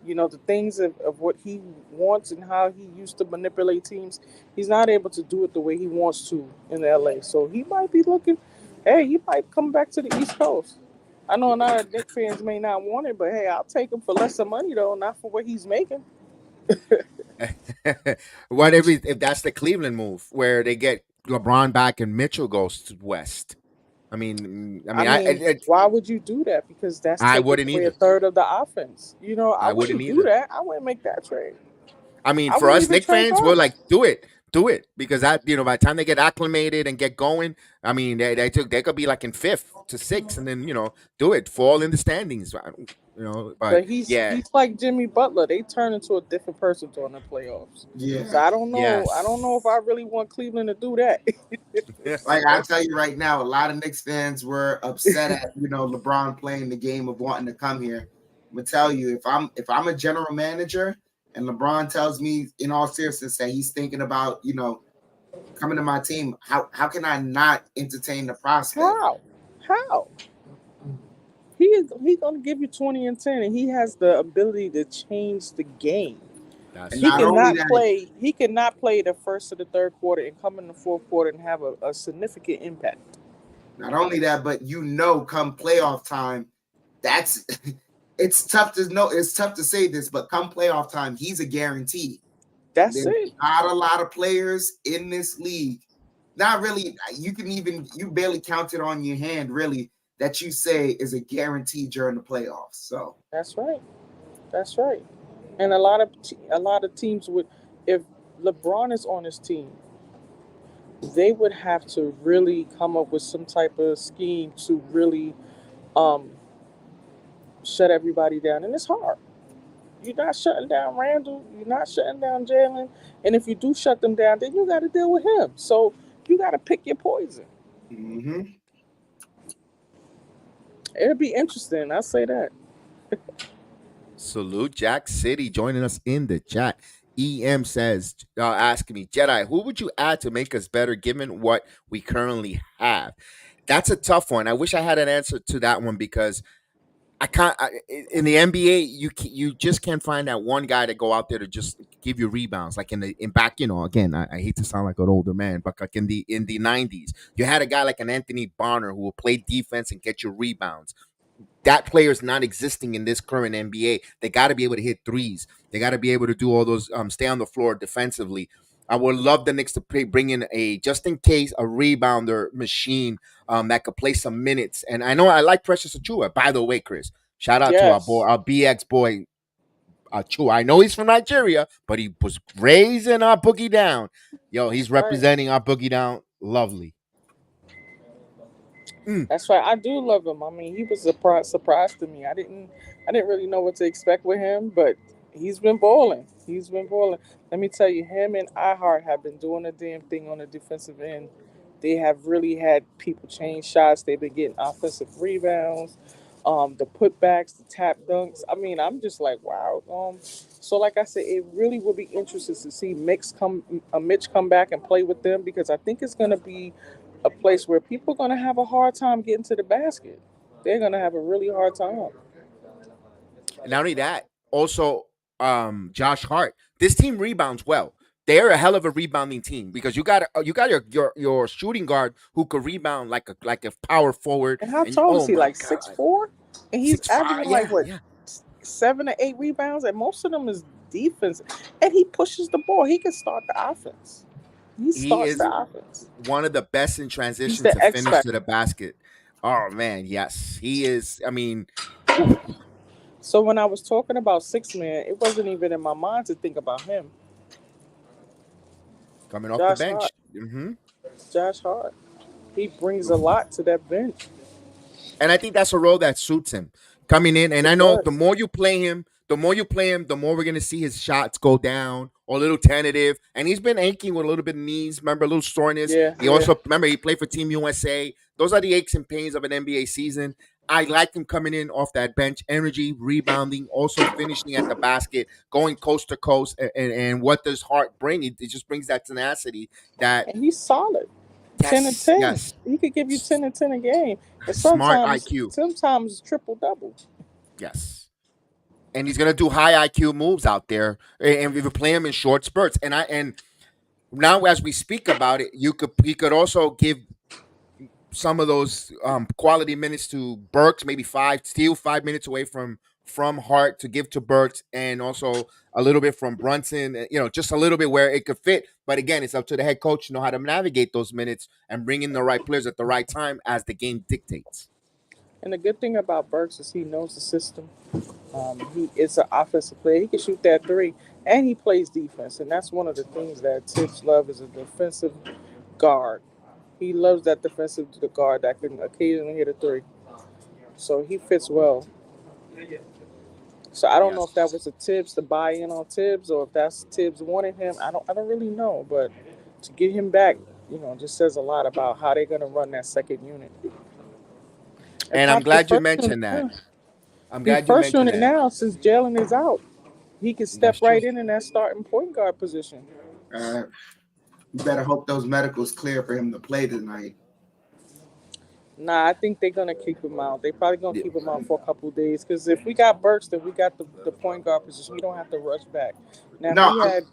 The things of what he wants and how he used to manipulate teams, he's not able to do it the way he wants to in LA. So he might be looking, hey, he might come back to the East Coast. I know a lot of Knicks fans may not want it, but hey, I'll take him for less of money though, not for what he's making. What if that's the Cleveland move where they get LeBron back and Mitchell goes to West? I I mean, I mean, I, why would you do that? Because that's I taking wouldn't away a either. third of the offense. I I wouldn't wouldn't do either. that. I wouldn't make that trade. I mean, I for wouldn't us even Nick trade fans, we're like, Burks. do it, because that by the time they get acclimated and get going, I mean, they could be like in fifth to sixth, and then do it, fall in the standings, But But he's yeah, he's like Jimmy Butler. They turn into a different person during the playoffs. So Yeah. I don't know. I don't know if I yes, really want Cleveland to do that. Like I tell you right now, a lot of Knicks fans were upset at LeBron playing the game of wanting to come here. I'm gonna tell you, if I'm a general manager and LeBron tells me in all seriousness that he's thinking about coming to my team, how can I not entertain the prospect? How? How? He's gonna give you 20 and 10, and he has the ability to change the game. that's And He not true. only cannot that, play. He cannot play the first or the third quarter and come in the fourth quarter and have a significant impact. but come playoff time, that's it's tough to know. It's tough to say this, but come playoff time, he's a guarantee. That's There's it. not a lot of players in this league. Not really. You barely count it on your hand, really, that you say is a guarantee during the playoffs. So That's right. That's right. And a lot of teams would, if LeBron is on his team, they would have to really come up with some type of scheme to really um, shut everybody down. And it's hard. You're not shutting down Randall. You're not shutting down Jalen. And if you do shut them down, then you got to deal with him. So you got to pick your poison. mm-hmm. It'll be interesting. I say that. Salute Jack City joining us in the chat. EM says, asking me, Jedi, who would you add to make us better given what we currently have? That's a tough one. I wish I had an answer to that one because I can't. In the NBA, you just can't find that one guy to go out there to just give you rebounds. Like in back, again, I hate to sound like an older man, but like in the '90s, you had a guy like an Anthony Bonner who will play defense and get you rebounds. That player is not existing in this current NBA. They got to be able to hit threes. They got to be able to do all those, stay on the floor defensively. I would love the Knicks to bring in a just in case a rebounder machine that could play some minutes. And I know I like Precious Achua. By the way, Chris, shout out to our boy, Yes, our BX boy Achua. I know he's from Nigeria, but he was raising our boogie down. Yo, he's that's right. representing our boogie down. Lovely. Mm. That's right. I do love him. I mean, he was a surprise to me. I didn't really know what to expect with him, but he's been balling. He's been balling. Let me tell you, him and iHeart have been doing a damn thing on the defensive end. They have really had people change shots. They've been getting offensive rebounds, the putbacks, the tap dunks. I mean, I'm just like, wow. So like I said, it really will be interesting to see Mitch come back and play with them because I think it's gonna be a place where people are gonna have a hard time getting to the basket. They're gonna have a really hard time. And not only that, also Josh Hart. This team rebounds well. They're a hell of a rebounding team because you got your shooting guard who could rebound like a power forward. And how And tall is oh he? my Like six god, four, and he's 6'5". averaging like Yeah, what yeah. 7 to 8 rebounds, and most of them is defense. And he pushes the ball. He can start the offense. He He starts is the offense. one of the best in He's transition the to X finish to factor. the basket. Oh man, yes, he is. I mean, whew, So when I was talking about six man, it wasn't even in my mind to think about him. coming off the Josh Hart. bench. Hmm. Josh Hart. He brings a lot to that bench. And I think that's a role that suits him coming in. And I It know the does. more you play him, the more we're gonna see his shots go down or a little tentative. And he's been aching with a little bit of knees. Remember, a little soreness. Yeah, He yeah. also remember he played for Team USA. Those are the aches and pains of an NBA season. I like him coming in off that bench, energy, rebounding, also finishing at the basket, going coast to coast. And what does Hart bring? It just brings that tenacity. That And he's solid. 10 and 10. yes, He could give you 10 and 10 a game. And smart sometimes IQ. sometimes triple double. Yes. And he's gonna do high IQ moves out there, and we will play him in short spurts. And now as we speak about it, he could also give some of those quality minutes to Burks, maybe steal 5 minutes away from Hart to give to Burks, and also a little bit from Brunson. Just a little bit where it could fit. But again, it's up to the head coach to know how to navigate those minutes and bring in the right players at the right time as the game dictates. And the good thing about Burks is he knows the system. He is an offensive player. He can shoot that three, and he plays defense. And that's one of the things that Tips love is a defensive guard. He loves that defensive guard that can occasionally hit a three. So he fits well. So I don't know Yes. if that was a Tibbs to buy in on Tibbs or if that's Tibbs wanting him. I don't really know, but to get him back, just says a lot about how they're gonna run that second unit. And And I'm probably the glad you first unit, mentioned that. yeah. I'm The glad you first mentioned unit that. now since Jalen is out, he can step That's true. right in that starting point guard position. Uh, you better hope those medicals clear for him to play tonight. Nah, I think they're gonna keep him out. They probably gonna keep him out for a couple of days because if we got Burks, then we got the point guard position. We don't have to rush back. Now, if No, we had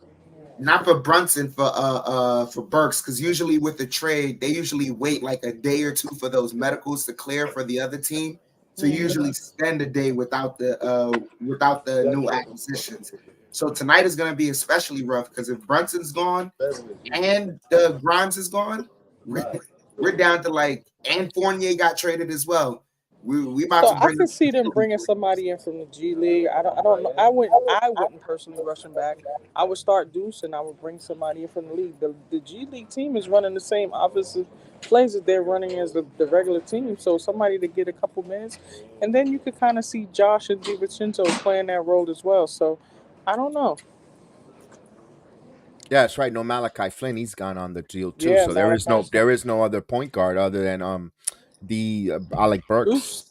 not for Brunson, for Burks, because usually with the trade, they usually wait like a day or two for those medicals to clear for the other team. So you Mhm. usually spend a day without the new acquisitions. So tonight is going to be especially rough because if Brunson's gone and Grimes is gone, we're, we're down to like and Fournier got traded as well. We about So to I bring can up see them bringing somebody in from the G League. I don't know. I wouldn't personally rush him back. I would start Deuce and I would bring somebody in from the league. The G League team is running the same offensive plays that they're running as the regular team. So somebody to get a couple minutes, and then you could kind of see Josh and DiVincenzo playing that role as well. So I don't know. Yeah, that's right. No Malachi Flynn, he's gone on the deal too. Yeah, So there is no Malachi's there is no other point guard other than the Alec Burks. Deuce.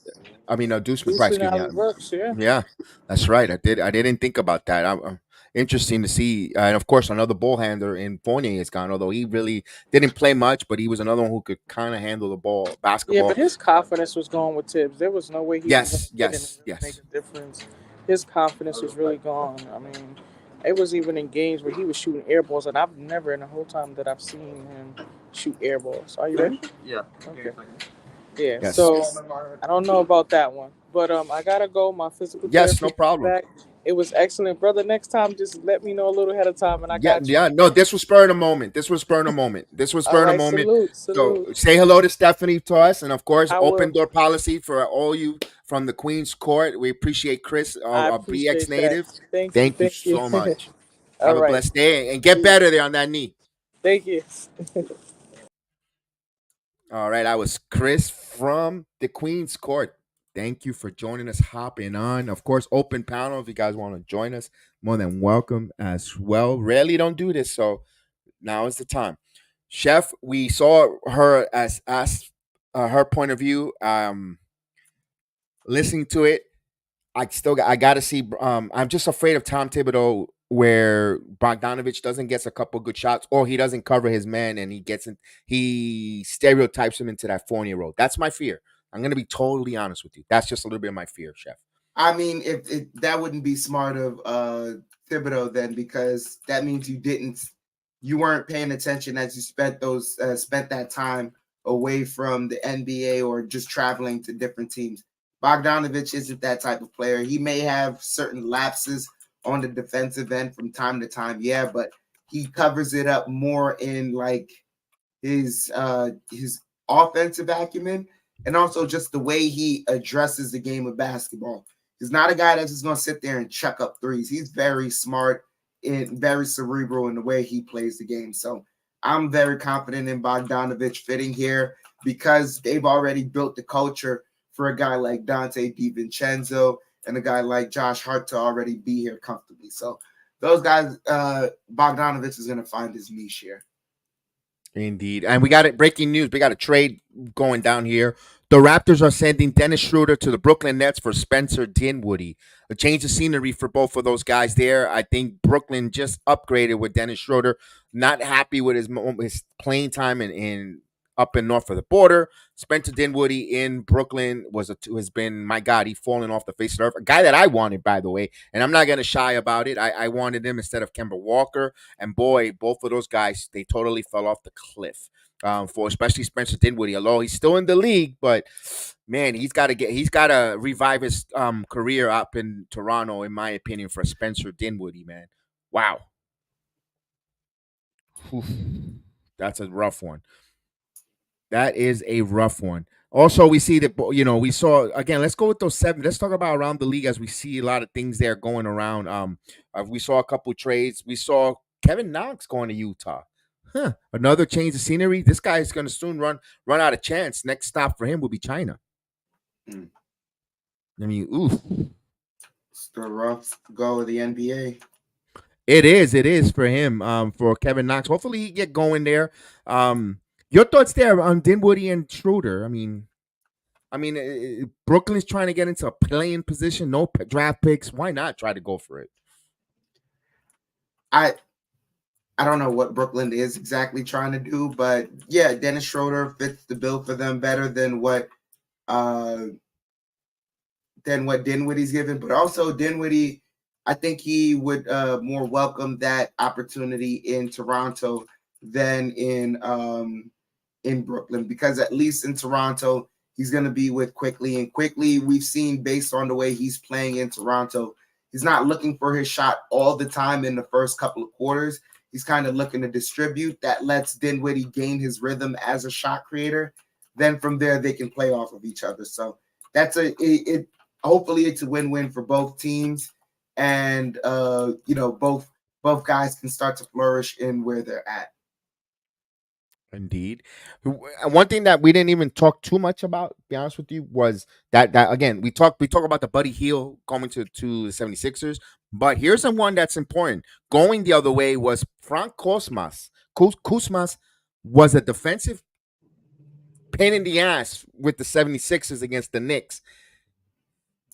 I mean, Deuceman Price. Houston Excuse me. Allen Brooks, yeah. Yeah, that's right. I didn't think about that. Interesting to see, and of course, another ball handler in Fournier is gone. Although he really didn't play much, but he was another one who could kind of handle the ball, Yeah, basketball. but his confidence was gone with Tibbs. There was no way he was going to Yes, fit in and yes, really make yes. a difference. His confidence was really gone. I mean, it was even in games where he was shooting air balls, and I've never in the whole time that I've seen him shoot air balls. Are you ready? Yeah. Okay. Yeah. Yes. So I don't know about that one, but I gotta go. My physical Yes, no therapist is problem. back. It was excellent, brother. Next time, just let me know a little ahead of time, and I Yeah, got you. yeah. No, this was spurring a moment. This was spurring a moment. This was All spurring a right. moment. Salute. So Salute. say hello to Stephanie to us, and of course, I open will. door policy for all you from the Queen's Court. We appreciate Chris, I a BX appreciate that. native. Thank you. Thank you Thank you. so much. All Have a right. blessed day and get better there on that knee. Thank you. All right, I was Chris from the Queen's Court. Thank you for joining us, hopping on. Of course, open panel. If you guys want to join us, more than welcome as well. Rarely don't do this, so now is the time. Chef, we saw her as her point of view. Listening to it, I gotta see. I'm just afraid of Tom Thibodeau, where Bogdanovich doesn't get a couple good shots, or he doesn't cover his man, and he stereotypes him into that Fournier role. That's my fear. I'm gonna be totally honest with you. That's just a little bit of my fear, Chef. I mean, if that wouldn't be smart of Thibodeau then, because that means you weren't paying attention as you spent that time away from the NBA or just traveling to different teams. Bogdanovich isn't that type of player. He may have certain lapses on the defensive end from time to time, yeah, but he covers it up more in like his offensive acumen and also just the way he addresses the game of basketball. He's not a guy that's just going to sit there and chuck up threes. He's very smart and very cerebral in the way he plays the game. So I'm very confident in Bogdanovich fitting here because they've already built the culture for a guy like Dante DiVincenzo and a guy like Josh Hart to already be here comfortably. So those guys, Bogdanovich is going to find his niche here. Indeed. And we got it. Breaking news. We got a trade going down here. The Raptors are sending Dennis Schroeder to the Brooklyn Nets for Spencer Dinwiddie. A change of scenery for both of those guys there. I think Brooklyn just upgraded with Dennis Schroeder. Not happy with his playing time in up in north of the border. Spencer Dinwiddie in Brooklyn has been, my God, he's fallen off the face of the earth. A guy that I wanted, by the way, and I'm not going to shy about it. I wanted him instead of Kemba Walker. And boy, both of those guys, they totally fell off the cliff. For especially Spencer Dinwiddie, although he's still in the league, but man, he's got to revive his career up in Toronto, in my opinion, for Spencer Dinwiddie, man. Wow, Oof. That's a rough one. That is a rough one. Also, we see that we saw again. Let's go with those seven. Let's talk about around the league as we see a lot of things there going around. We saw a couple trades. We saw Kevin Knox going to Utah. Huh. Another change of scenery. This guy is going to soon run out of chance. Next stop for him will be China. Mm. I mean, oof. It's the rough go of the NBA. It is. It is for him. For Kevin Knox. Hopefully he get going there. Your thoughts there on Dinwiddie and Schroeder? Brooklyn's trying to get into a playing position. No draft picks. Why not try to go for it? I I don't know what Brooklyn is exactly trying to do, but yeah, Dennis Schroeder fits the bill for them better uh than what Dinwiddie's given. But also Dinwiddie, I think he would more welcome that opportunity in Toronto than in Brooklyn, because at least in Toronto, he's going to be with Quickly. And Quickly, we've seen based on the way he's playing in Toronto, he's not looking for his shot all the time in the first couple of quarters. He's kind of looking to distribute. That lets Dinwiddie gain his rhythm as a shot creator. Then from there, they can play off of each other. So that's it. Hopefully, it's a win-win for both teams, and both guys can start to flourish in where they're at. Indeed. One thing that we didn't even talk too much about, to be honest with you, was that again, we talk about the Buddy Hield coming to the 76ers, but here's the one that's important. Going the other way was Frank Kosmas. Kuzmas was a defensive pain in the ass with the 76ers against the Knicks.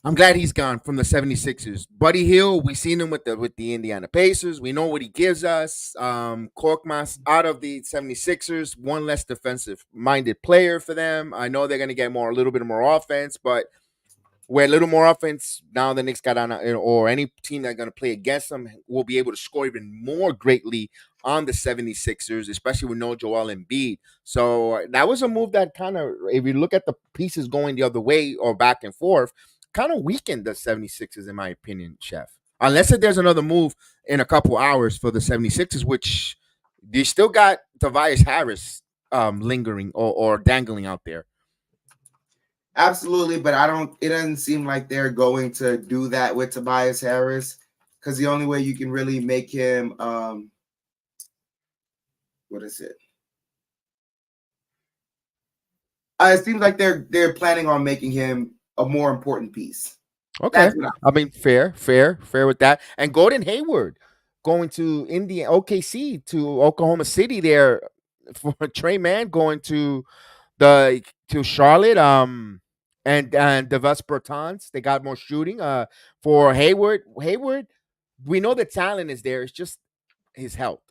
I'm glad he's gone from the 76ers. Buddy Hield, we seen him with the Indiana Pacers. We know what he gives us. Korkmaz out of the 76ers, one less defensive minded player for them. I know they're going to get a little bit more offense, but where a little more offense now the Knicks got on, or any team that's going to play against them will be able to score even more greatly on the 76ers, especially with no Joel Embiid. So that was a move that kind of, if you look at the pieces going the other way or back and forth, kind of weakened the 76ers, in my opinion, Chef. Unless there's another move in a couple hours for the 76ers, which they still got Tobias Harris lingering or dangling out there. Absolutely, but I don't. It doesn't seem like they're going to do that with Tobias Harris, because the only way you can really make him, what is it? It seems like they're planning on making him a more important piece. Okay. That's what I mean, fair with that. And Gordon Hayward going to India, OKC to Oklahoma City there for Trey Mann going to Charlotte. And Devas Bertans, they got more shooting. For Hayward, we know the talent is there. It's just his health.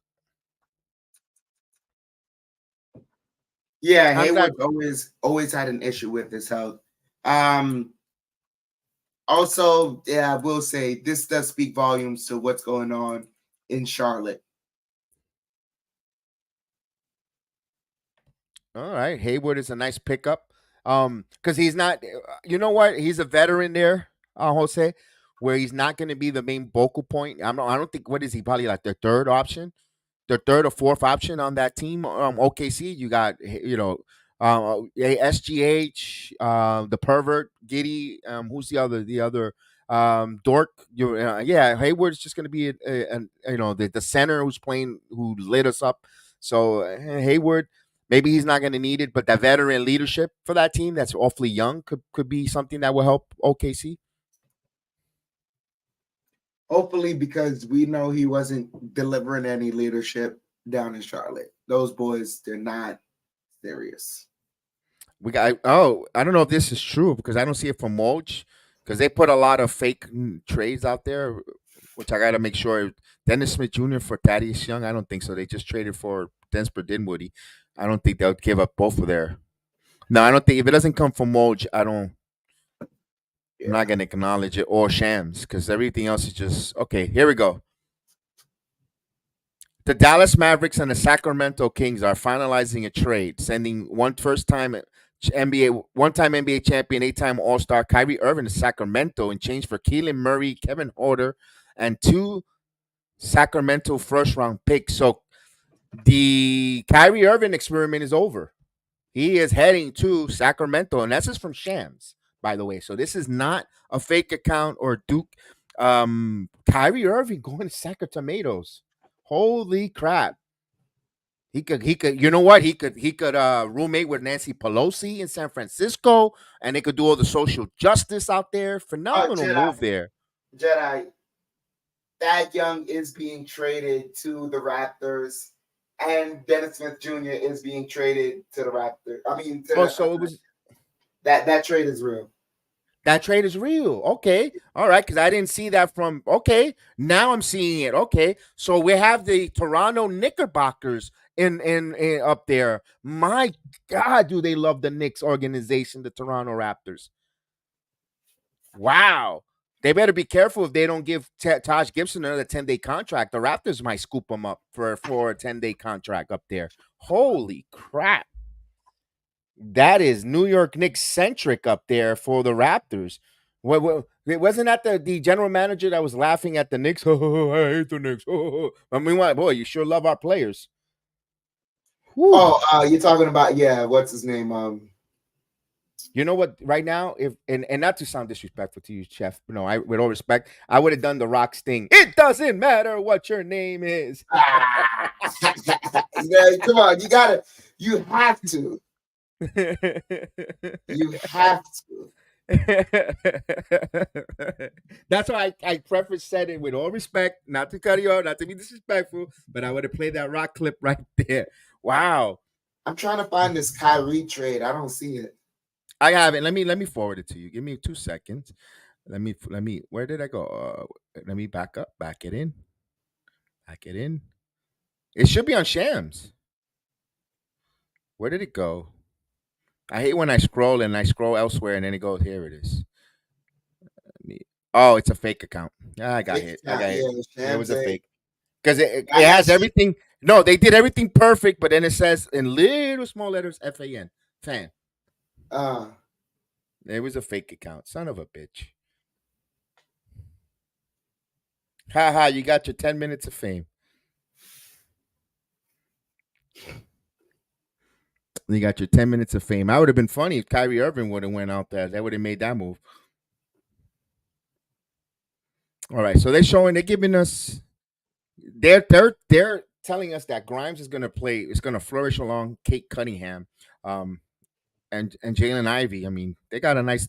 Yeah, How did that? Hayward's always had an issue with his health. Um, Also, yeah, I will say this does speak volumes to what's going on in Charlotte. All right, Hayward is a nice pickup. Because he's not. You know what? He's a veteran there, Jose, where he's not going to be the main focal point. I don't think. What is he? Probably like their third option, their third or fourth option on that team. OKC, you got SGH, the pervert, Giddy. Who's the other dork? Yeah, Hayward's just going to be the center who's playing, who lit us up. So Hayward. Maybe he's not going to need it, but that veteran leadership for that team that's awfully young could be something that will help OKC. Hopefully, because we know he wasn't delivering any leadership down in Charlotte. Those boys, they're not serious. I don't know if this is true because I don't see it from Woj because they put a lot of fake trades out there, which I got to make sure. Dennis Smith Jr. for Thaddeus Young, I don't think so. They just traded for Denver Dinwiddie. I don't think they'll give up both of their. No, I don't think if it doesn't come from Woj, I don't. I'm not gonna acknowledge it or Shams because everything else is just okay. Here we go. The Dallas Mavericks and the Sacramento Kings are finalizing a trade, sending one-time NBA champion, 8-time All-Star Kyrie Irving to Sacramento in exchange for Keelan Murray, Kevin Huerter, and 2 Sacramento first-round picks. So the Kyrie Irving experiment is over. He is heading to Sacramento, and that's just from Shams, by the way. So this is not a fake account or Duke. Kyrie Irving going to Sacramento's. Holy crap! He could. You know what? He could roommate with Nancy Pelosi in San Francisco, and they could do all the social justice out there. Phenomenal move there. Jedi, Thad Young is being traded to the Raptors, and Dennis Smith Jr. is being traded to the Raptors. I mean, So it was that trade is real. that trade is real. Okay. All right. Because I didn't see that from. Okay. Now I'm seeing it. Okay. So we have the Toronto Knickerbockers in up there. My God, do they love the Knicks organization, the Toronto Raptors? Wow. They better be careful if they don't give Taj Gibson another 10-day contract. The Raptors might scoop him up for a 10-day contract up there. Holy crap. That is New York Knicks centric up there for the Raptors. Wasn't that the general manager that was laughing at the Knicks? Oh, I hate the Knicks. I mean, boy, you sure love our players. Whew. Oh, you're talking about what's his name? You know what? Right now, if and not to sound disrespectful to you, Chef, no, I with all respect, I would have done the Rock's thing. It doesn't matter what your name is. Come on, you have to. You have to. That's why I preface said it with all respect, not to cut you out, not to be disrespectful, but I would have played that Rock clip right there. Wow. I'm trying to find this Kyrie trade. I don't see it. I have it. Let me forward it to you. Give me 2 seconds. Let me. Where did I go? Let me back up. Back it in. Back it in. It should be on Shams. Where did it go? I hate when I scroll and I scroll elsewhere and then it goes, here it is. Me- Oh, it's a fake account. Ah, I got Fake hit. I account, got hit. yeah, It was a Shamse. fake because I it got has shit. everything. No, they did everything perfect, but then it says in little small letters FAN fan. Uh, It was a fake account. Son of a bitch. Ha ha! You got your 10 minutes of fame. You got your 10 minutes of fame. I would have been funny if Kyrie Irving would have went out there. They would have made that move. All right, so they're giving us they're telling us that Grimes is gonna play, is gonna flourish along Kate Cunningham, um, and Jalen Ivey. I mean, they got a nice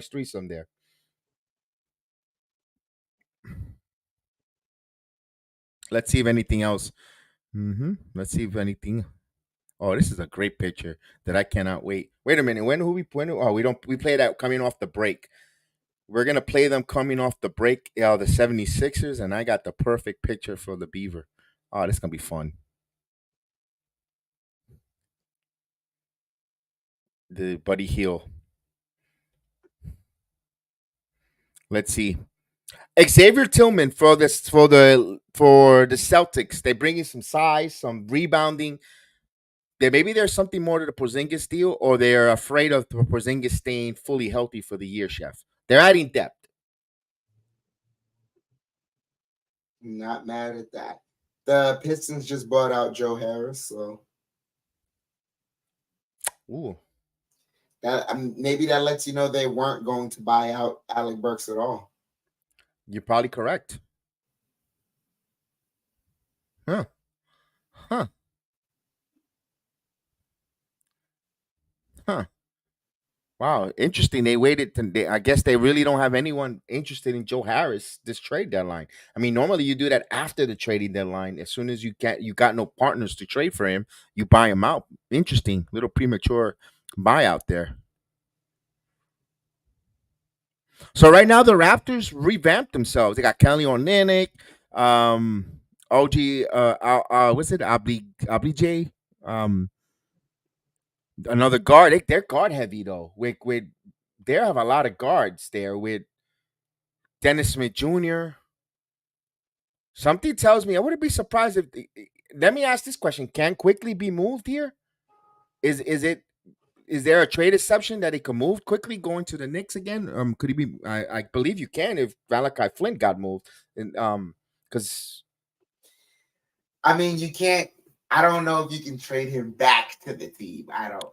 threesome there. Let's see if anything else. Let's see if anything. Oh, this is a great picture that I cannot wait. Wait a minute. Oh, we play that coming off the break. We're gonna play them coming off the break, the 76ers, and I got the perfect picture for the Beaver. Oh, this is gonna be fun. The Buddy Heel. Let's see. Xavier Tillman for the Celtics. They bring in some size, some rebounding. Maybe there's something more to the Porzingis deal, or they're afraid of Porzingis staying fully healthy for the year, Chef. They're adding depth. not mad at that. The Pistons just bought out Joe Harris, so Ooh, that maybe that lets you know they weren't going to buy out Alec Burks at all. you're probably correct. Huh? Huh? Huh? Wow, interesting. They waited. I guess they really don't have anyone interested in Joe Harris this trade deadline. I mean, normally you do that after the trading deadline. As soon as you got no partners to trade for him, you buy him out. Interesting, little premature buyout there. So right now the Raptors revamped themselves. They got Kelly Olynyk, OG, what's it, Oblige, um, another guard. They're guard heavy though. With they have a lot of guards there with Dennis Smith Jr. Something tells me I wouldn't be surprised if. Let me ask this question: Can quickly be moved here? Is it is there a trade exception that he can move quickly going to the Knicks again? Could he be? I believe you can if Valakai Flint got moved, and because I mean, you can't. I don't know if you can trade him back to the team. I don't.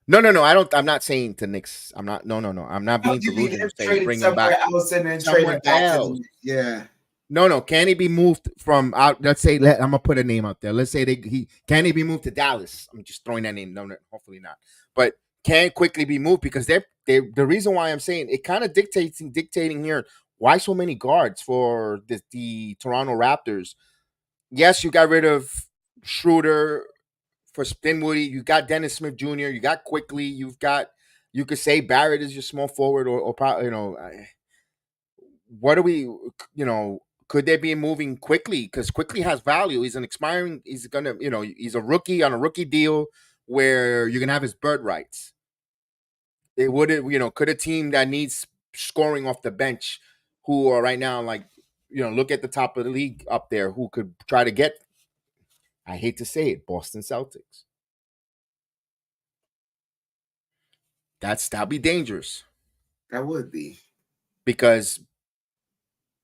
no, I don't. I'm not saying to Knicks. I'm not. No. I'm not Oh, being you mean delusional. him Saying traded bring him back somewhere else and then trade somewhere him back to the else. Knicks? Yeah. No. Can he be moved from out? Let's say I'm gonna put a name out there. Let's say he can he be moved to Dallas? I'm just throwing that name. No, hopefully not. But can quickly be moved because they the reason why I'm saying it kind of dictating here why so many guards for the Toronto Raptors. Yes, you got rid of Schroeder for Dinwiddie. You got Dennis Smith Jr. You got quickly. You could say Barrett is your small forward or probably what do we could they be moving quickly because quickly has value. He's an expiring. He's gonna he's a rookie on a rookie deal where you're gonna have his bird rights. It would could a team that needs scoring off the bench who are right now like look at the top of the league up there who could try to get, I hate to say it, Boston Celtics. That'd be dangerous That would be. because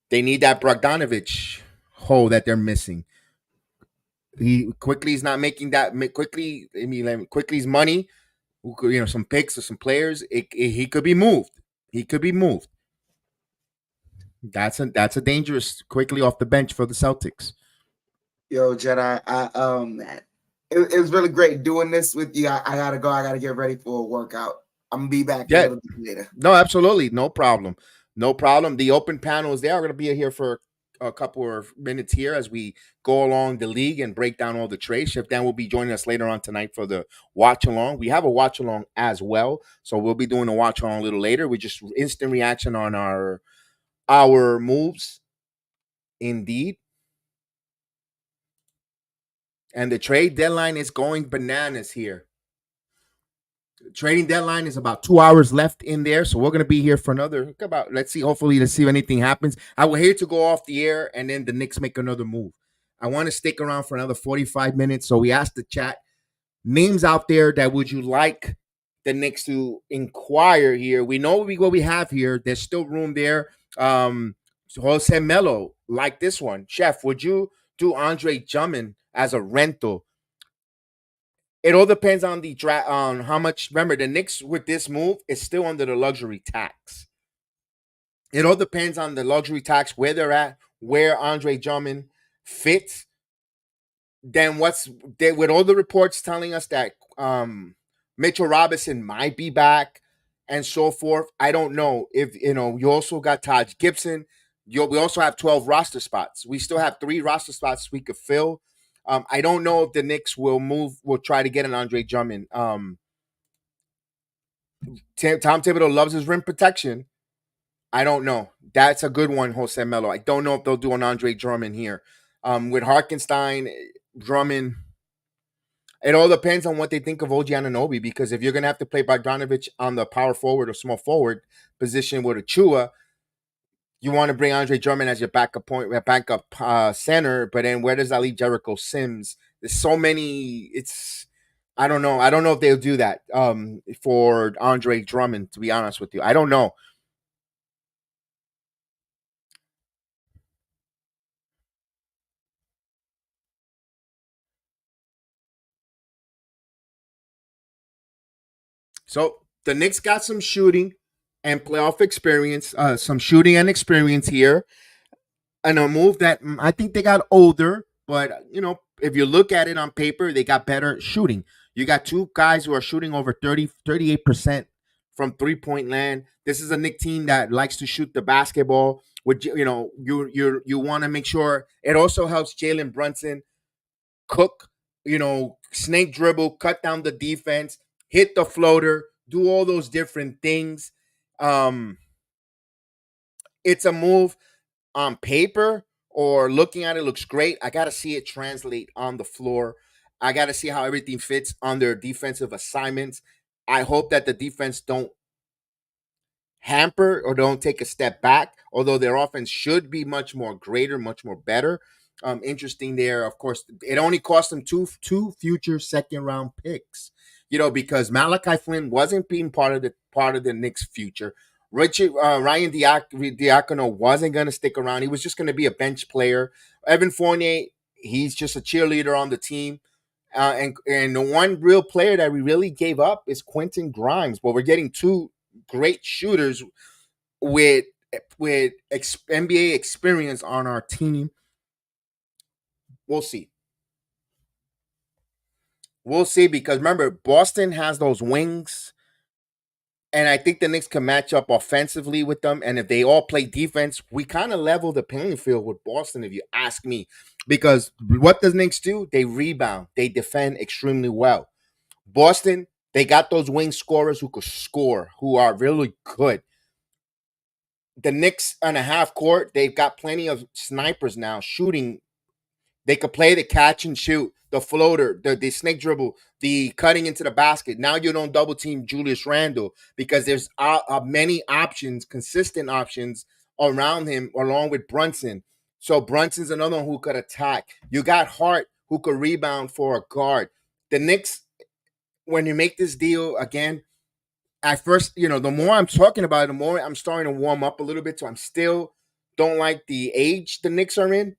they need that Bogdanovich hole that they're missing. He quickly's not making that quickly. I mean, like, quickly's money. Who could, some picks or some players. He could be moved. He could be moved. That's a dangerous quickly off the bench for the Celtics. Yo, Jedi, man, it was really great doing this with you. I gotta go. I gotta get ready for a workout. I'm gonna be back a Yeah, little bit later. no, absolutely, no problem, no problem. The open panels they are going to be here for a couple of minutes here as we go along the league and break down all the trades. Chef Dan will be joining us later on tonight for the watch along. We have a watch along as well, so we'll be doing a watch along a little later. We just instant reaction on our our moves indeed. And the trade deadline is going bananas here. Trading deadline is about 2 hours left in there, so we're gonna be here for another about. Let's see. Hopefully, let's see if anything happens. I will hate to go off the air and then the Knicks make another move. I want to stick around for another 45 minutes. So we asked the chat names out there that would you like the Knicks to inquire here. We know what we have here. There's still room there. Jose Melo, like this one. Chef, would you do Andre Drummond as a rental? It all depends on the draft, on how much. Remember, the Knicks with this move is still under the luxury tax. It all depends on the luxury tax, where they're at, where Andre Drummond fits. Then what's they, with all the reports telling us that Mitchell Robinson might be back and so forth. I don't know if you also got Taj Gibson. We also have 12 roster spots. We still have 3 roster spots we could fill. I don't know if the Knicks will try to get an Andre Drummond. Tom Thibodeau loves his rim protection. I don't know. That's a good one, Jose Melo. I don't know if they'll do an Andre Drummond here. With Harkenstein, Drummond, it all depends on what they think of OG Anunoby, because if you're going to have to play Bogdanovich on the power forward or small forward position with Achua, you want to bring Andre Drummond as your backup center. But then where does that leave Jericho Sims? There's so many. I don't know. I don't know if they'll do that for Andre Drummond. To be honest with you, I don't know. So the Knicks got some shooting and playoff experience, some shooting and experience here, and a move that I think they got older, but if you look at it on paper, they got better shooting. You got 2 guys who are shooting over 38% from 3-point land. This is a Knick team that likes to shoot the basketball. With you want to make sure it also helps Jalen Brunson cook, snake dribble, cut down the defense, hit the floater, do all those different things. Um, it's a move on paper or looking at it looks great. I got to see it translate on the floor. I got to see how everything fits on their defensive assignments. I hope that the defense don't hamper or don't take a step back, although their offense should be much more greater, much more better. Interesting there. Of course, it only cost them two future second round picks, because Malachi Flynn wasn't being part of the Knicks' future. Ryan Diacono wasn't going to stick around. He was just going to be a bench player. Evan Fournier, he's just a cheerleader on the team. And the one real player that we really gave up is Quentin Grimes. But we're getting 2 great shooters with NBA experience on our team. We'll see. We'll see, because remember, Boston has those wings, and I think the Knicks can match up offensively with them. And if they all play defense, we kind of level the playing field with Boston, if you ask me. Because what does Knicks do? They rebound, they defend extremely well. Boston, they got those wing scorers who could score, who are really good. The Knicks on a half court, they've got plenty of snipers now shooting. They could play the catch and shoot, the floater, the snake dribble, the cutting into the basket. Now you don't double team Julius Randle, because there's many options, consistent options around him, along with Brunson. So Brunson's another one who could attack. You got Hart, who could rebound for a guard. The Knicks, when you make this deal again, at first, the more I'm talking about it, the more I'm starting to warm up a little bit. So I'm still don't like the age the Knicks are in,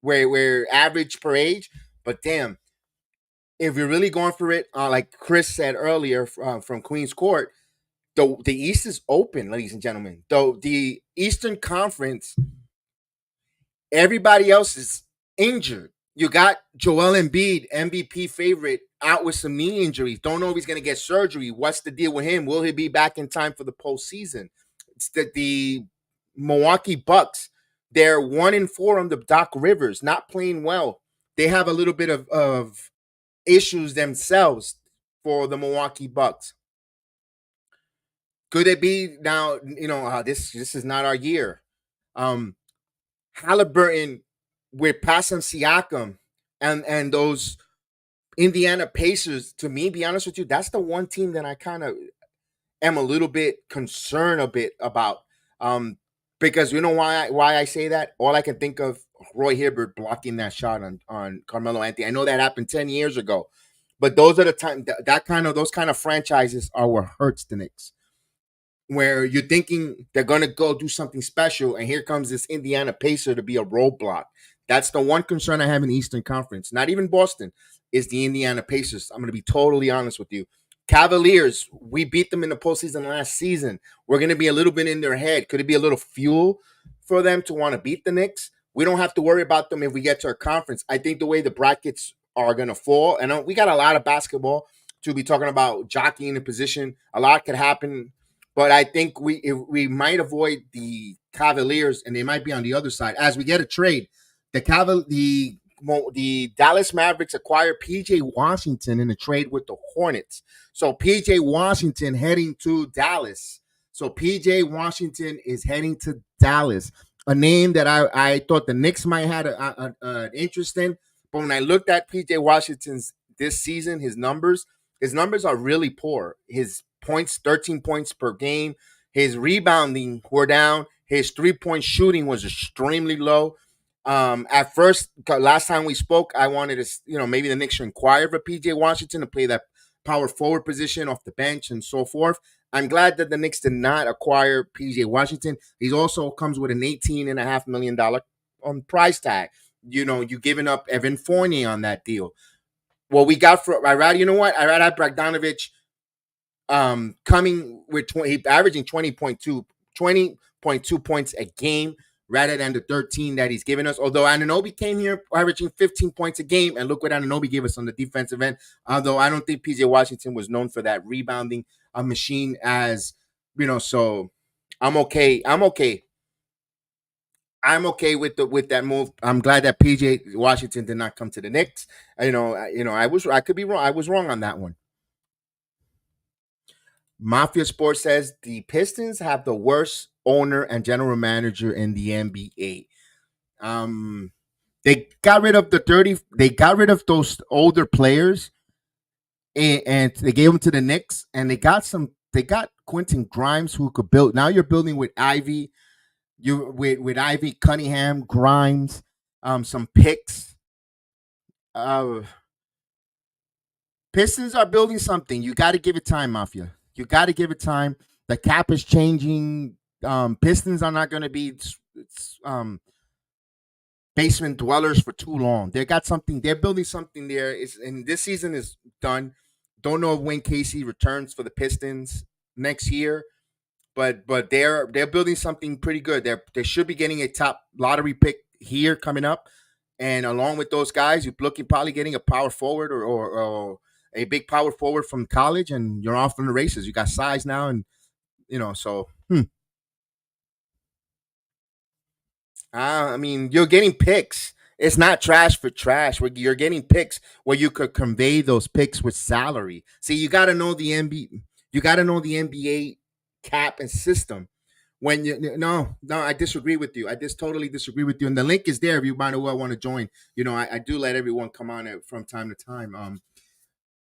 where we're average per age. But damn, if you're really going for it, like Chris said earlier from Queens Court, the East is open, ladies and gentlemen. Though the Eastern Conference, everybody else is injured. You got Joel Embiid, MVP favorite, out with some knee injuries. Don't know if he's going to get surgery. What's the deal with him? Will he be back in time for the postseason? It's the Milwaukee Bucks. They're 1-4 on the Doc Rivers, not playing well. They have a little bit of issues themselves for the Milwaukee Bucks. Could it be now? This is not our year. Um, Halliburton with passing Siakam and those Indiana Pacers. To me, be honest with you, that's the one team that I kind of am a little bit concerned a bit about. Um, because you know why I say that? All I can think of Roy Hibbert blocking that shot on Carmelo Anthony. I know that happened 10 years ago, but those are the time that kind of those kind of franchises are what hurts the Knicks, where you're thinking they're going to go do something special, and here comes this Indiana Pacer to be a roadblock. That's the one concern I have in the Eastern Conference. Not even Boston is the Indiana Pacers. I'm going to be totally honest with you. Cavaliers, we beat them in the postseason last season. We're going to be a little bit in their head. Could it be a little fuel for them to want to beat the Knicks? We don't have to worry about them if we get to our conference. I think the way the brackets are going to fall, and we got a lot of basketball to be talking about jockeying the position. A lot could happen, but I think we might avoid the Cavaliers, and they might be on the other side as we get a trade. The Dallas Mavericks acquire PJ Washington in a trade with the Hornets. So PJ Washington heading to Dallas. So PJ Washington is heading to Dallas, a name that I thought the Knicks might have an interest in. But when I looked at PJ Washington's this season, his numbers are really poor. His points, 13 points per game. His rebounding were down. His 3-point shooting was extremely low. At first, last time we spoke, I wanted to, maybe the Knicks should inquire for PJ Washington to play that power forward position off the bench and so forth. I'm glad that the Knicks did not acquire PJ Washington. He also comes with an $18.5 million price tag. You giving up Evan Fournier on that deal. What we got for I rather, you know what? I rather have Bogdanovich coming with averaging 20.2 points a game rather than the 13 that he's given us. Although Anunoby came here averaging 15 points a game, and look what Anunoby gave us on the defensive end. Although I don't think PJ Washington was known for that rebounding machine, as so I'm okay. I'm okay with that move. I'm glad that PJ Washington did not come to the Knicks. I could be wrong. I was wrong on that one. Mafia Sports says the Pistons have the worst owner and general manager in the NBA. They got rid of They got rid of those older players, and they gave them to the Knicks, and they got some. They got Quentin Grimes, who could build. Now you're building with Ivy, with Ivy Cunningham, Grimes, some picks. Uh, Pistons are building something. You got to give it time, Mafia. You got to give it time. The cap is changing. Pistons are not going to be um, basement dwellers for too long. They got something. They're building something there. And this season is done. Don't know when Casey returns for the Pistons next year, but they're building something pretty good. They should be getting a top lottery pick here coming up, and along with those guys, you're looking probably getting a power forward or a big power forward from college, and you're off in the races. You got size now, and so. I mean, you're getting picks. It's not trash for trash. You're getting picks where you could convey those picks with salary. See, you got to know the NBA. You got to know the NBA cap and system. When you no, I disagree with you. I just totally disagree with you. And the link is there if you might well want to join. I do let everyone come on it from time to time.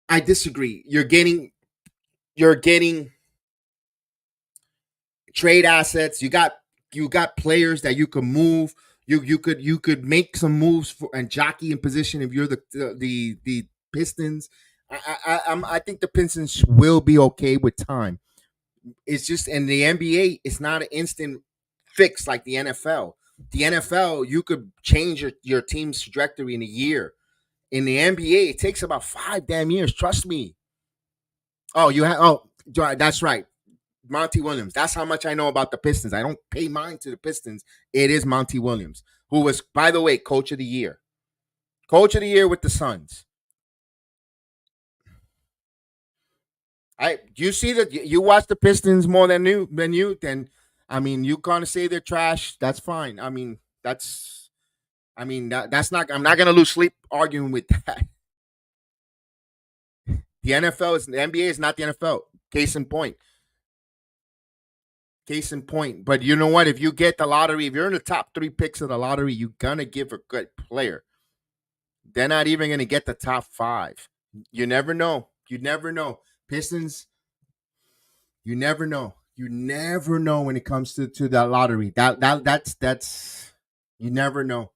I disagree. You're getting trade assets. You got players that you could move. You could make some moves for and jockey in position if you're the Pistons. I think the Pistons will be okay with time. It's just in the NBA, it's not an instant fix like the NFL. The NFL, you could change your team's trajectory in a year. In the NBA, it takes about 5 damn years. Trust me. Oh, you have. Oh, that's right. Monty Williams. That's how much I know about the Pistons. I don't pay mine to the Pistons. It is Monty Williams, who was, by the way, coach of the year. Coach of the year with the Suns. You see that you watch the Pistons more than I mean, you gonna say they're trash. That's fine. That's not. I'm not gonna lose sleep arguing with that. The NBA is not the NFL. Case in point. Case in point. But you know what? If you get the lottery, if you're in the top 3 picks of the lottery, you're gonna give a good player. They're not even gonna get the top 5. You never know. You never know. Pistons. You never know. You never know when it comes to that lottery. That's you never know.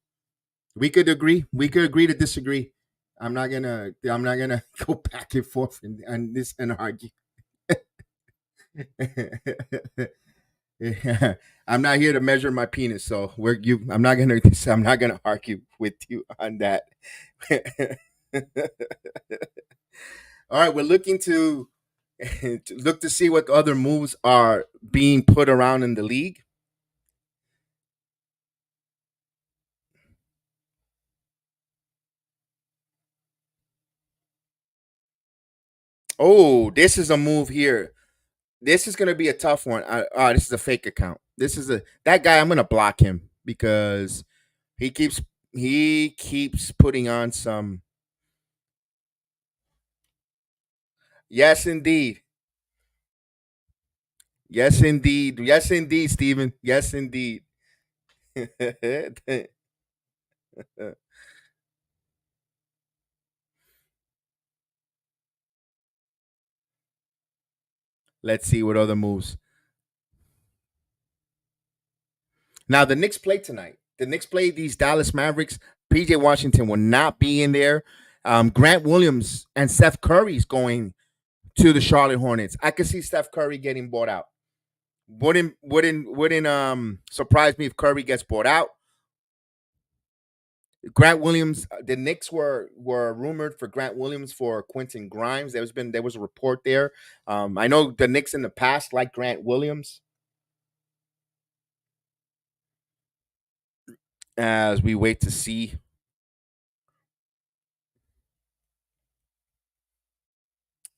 We could agree. We could agree to disagree. I'm not gonna go back and forth and this and argue. Yeah. I'm not here to measure my penis, so I'm not gonna I'm not gonna argue with you on that. All right, we're looking to look to see what other moves are being put around in the league. Oh, this is a move here. This is gonna be a tough one. This is a fake account. This is a that guy. I'm gonna block him because he keeps he keeps putting on some. Yes, indeed. Yes, indeed. Yes, indeed, Stephen. Yes, indeed. Let's see what other moves. Now the Knicks play tonight. The Knicks play these Dallas Mavericks. PJ Washington will not be in there. Grant Williams and Steph Curry's going to the Charlotte Hornets. I could see Steph Curry getting bought out. Wouldn't surprise me if Curry gets bought out. Grant Williams, the Knicks were rumored for Grant Williams for Quentin Grimes. There was a report there. I know the Knicks in the past like Grant Williams. As we wait to see,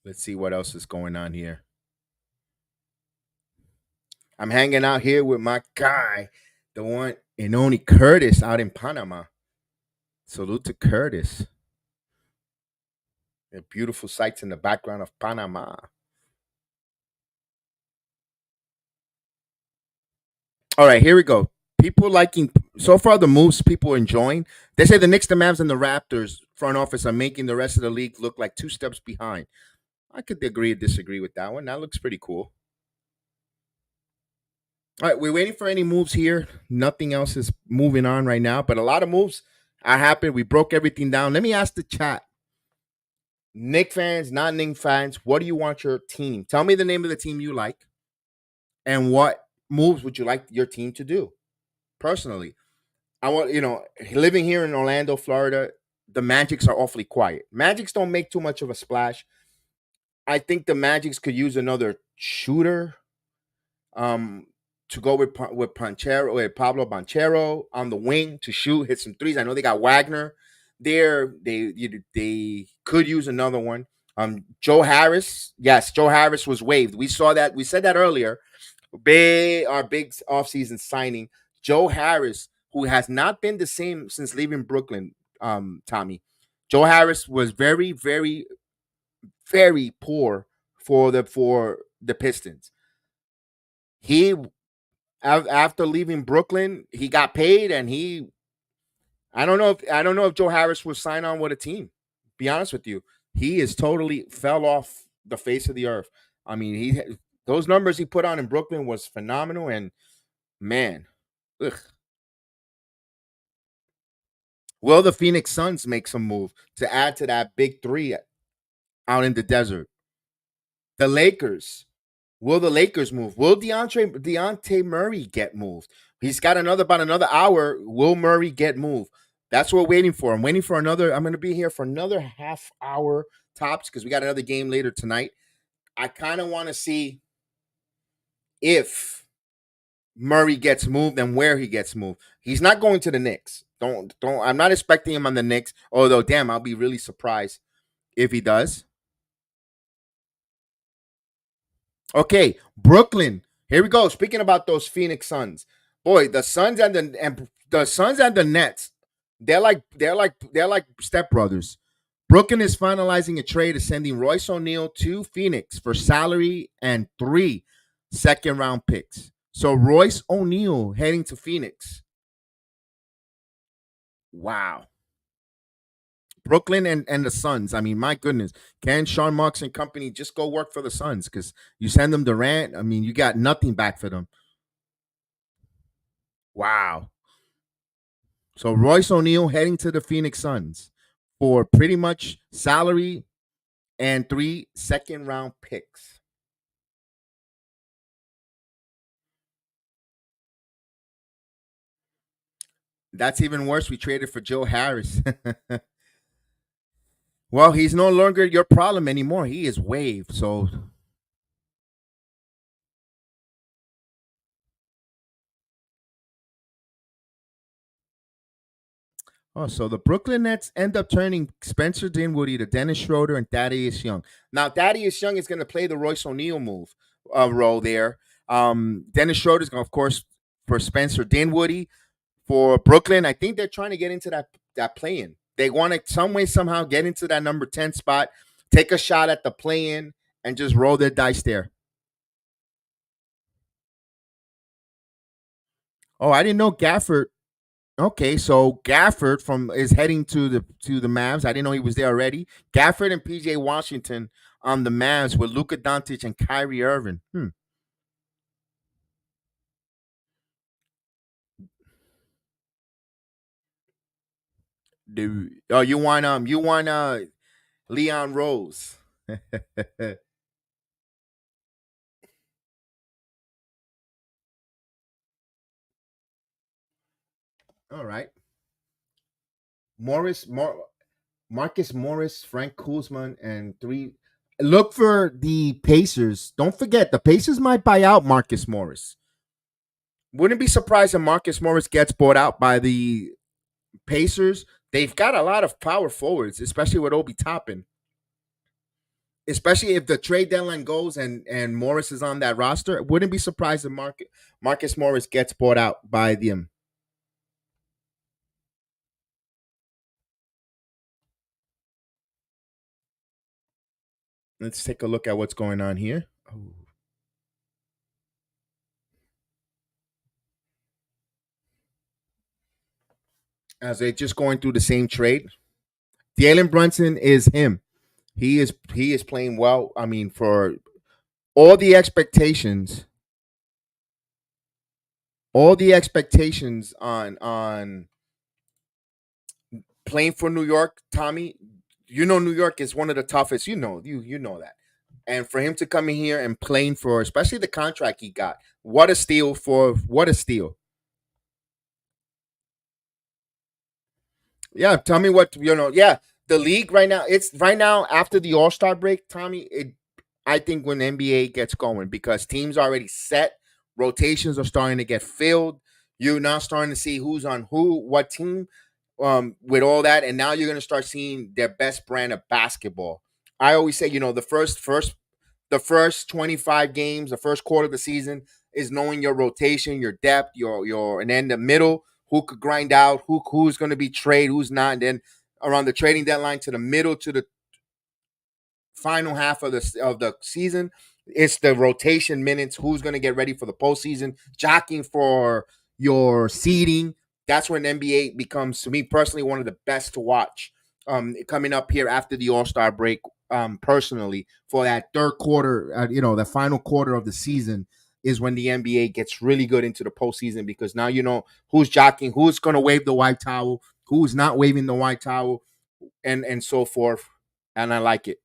let's see what else is going on here. I'm hanging out here with my guy, the one and only Curtis out in Panama. Salute to Curtis. The beautiful sights in the background of Panama. All right, here we go. People liking so far the moves people are enjoying. They say the Knicks, the Mavs, and the Raptors front office are making the rest of the league look like 2 steps behind. I could agree or disagree with that one. That looks pretty cool. All right, we're waiting for any moves here. Nothing else is moving on right now, but a lot of moves are happening. We broke everything down. Let me ask the chat. Knick fans, not Knick fans, what do you want your team? Tell me the name of the team you like and what moves would you like your team to do personally. I want, living here in Orlando, Florida, the Magics are awfully quiet. Magics don't make too much of a splash. I think the Magics could use another shooter um, to go with Panchero, with Pablo Banchero on the wing to shoot, hit some threes. I know they got Wagner there. They could use another one. Joe Harris, yes, Joe Harris was waived. We saw that. We said that earlier. Our big offseason signing, Joe Harris, who has not been the same since leaving Brooklyn. Tommy, Joe Harris was very, very, very poor for the Pistons. He after leaving Brooklyn, he got paid, and I don't know if Joe Harris will sign on with a team. Be honest with you, he is totally fell off the face of the earth. I mean, those numbers he put on in Brooklyn was phenomenal, and man, ugh. Will the Phoenix Suns make some move to add to that big three out in the desert? The Lakers. Will the Lakers move? Will Deontay Murray get moved? He's got about another hour. Will Murray get moved? That's what we're waiting for. I'm waiting for another. I'm going to be here for another half hour tops because we got another game later tonight. I kind of want to see if Murray gets moved and where he gets moved. He's not going to the Knicks. Don't. I'm not expecting him on the Knicks. Although, damn, I'll be really surprised if he does. Okay, Brooklyn. Here we go. Speaking about those Phoenix Suns, boy, the Suns and the Nets, they're like stepbrothers. Brooklyn is finalizing a trade of sending Royce O'Neal to Phoenix for salary and 3 second round picks. So Royce O'Neal heading to Phoenix. Wow. Brooklyn and the Suns. I mean, my goodness, can Sean Marks and company just go work for the Suns? Because you send them Durant, I mean, you got nothing back for them. Wow. So Royce O'Neal heading to the Phoenix Suns for pretty much salary and 3 second-round picks. That's even worse. We traded for Joe Harris. Well, he's no longer your problem anymore. He is waived. So, so the Brooklyn Nets end up turning Spencer Dinwiddie to Dennis Schroeder and Thaddeus Young. Now, Thaddeus Young is going to play the Royce O'Neal role there. Dennis Schroeder is going, of course, for Spencer Dinwiddie. For Brooklyn, I think they're trying to get into that play-in. They want to some way somehow get into that number 10 spot, take a shot at the play-in, and just roll their dice there. Oh, I didn't know Gafford. Okay, so Gafford from is heading to the Mavs. I didn't know he was there already. Gafford and PJ Washington on the Mavs with Luka Doncic and Kyrie Irving. Dude. Oh, you want Leon Rose. All right. Morris, Marcus Morris, Frank Kuzman, and three. Look for the Pacers. Don't forget, the Pacers might buy out Marcus Morris. Wouldn't be surprised if Marcus Morris gets bought out by the Pacers. They've got a lot of power forwards, especially with Obi Toppin. Especially if the trade deadline goes and Morris is on that roster, wouldn't be surprised if Marcus Morris gets bought out by them. Let's take a look at what's going on here. Oh. As they're just going through the same trade, Jalen Brunson is him. He is playing well. I mean, for all the expectations, on playing for New York, Tommy. You know New York is one of the toughest. You know that. And for him to come in here and playing for, especially the contract he got, what a steal for what a steal. Yeah, tell me what you know. Yeah, the league right now. It's right now after the All Star break, Tommy. I think when NBA gets going because teams are already set, rotations are starting to get filled. You're now starting to see who's on who, what team, with all that, and now you're going to start seeing their best brand of basketball. I always say, the first 25 games, the first quarter of the season is knowing your rotation, your depth, and then the middle, who could grind out, who's going to be trade, who's not, and then around the trading deadline to the middle to the final half of the season, it's the rotation minutes. Who's going to get ready for the postseason? Jockeying for your seeding. That's when NBA becomes, to me personally, one of the best to watch. Coming up here after the All Star break, personally, for that third quarter, the final quarter of the season is when the NBA gets really good into the postseason because now you know who's jockeying, who's going to wave the white towel, who's not waving the white towel, and so forth. And I like it.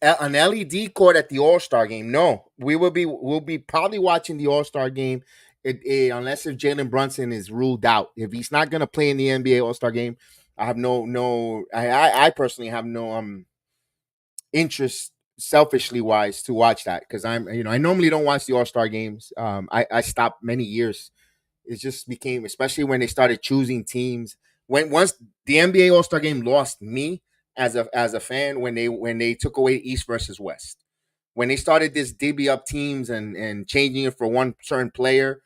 An LED court at the All Star game. No, we'll be probably watching the All Star game, unless if Jalen Brunson is ruled out. If he's not going to play in the NBA All Star game, I have I personally have no interest, selfishly wise, to watch that because I normally don't watch the All Star games. I stopped many years. It just became, especially when they started choosing teams. When once the NBA All Star Game lost me as a fan when they took away East versus West. When they started this DB up teams and changing it for one certain player,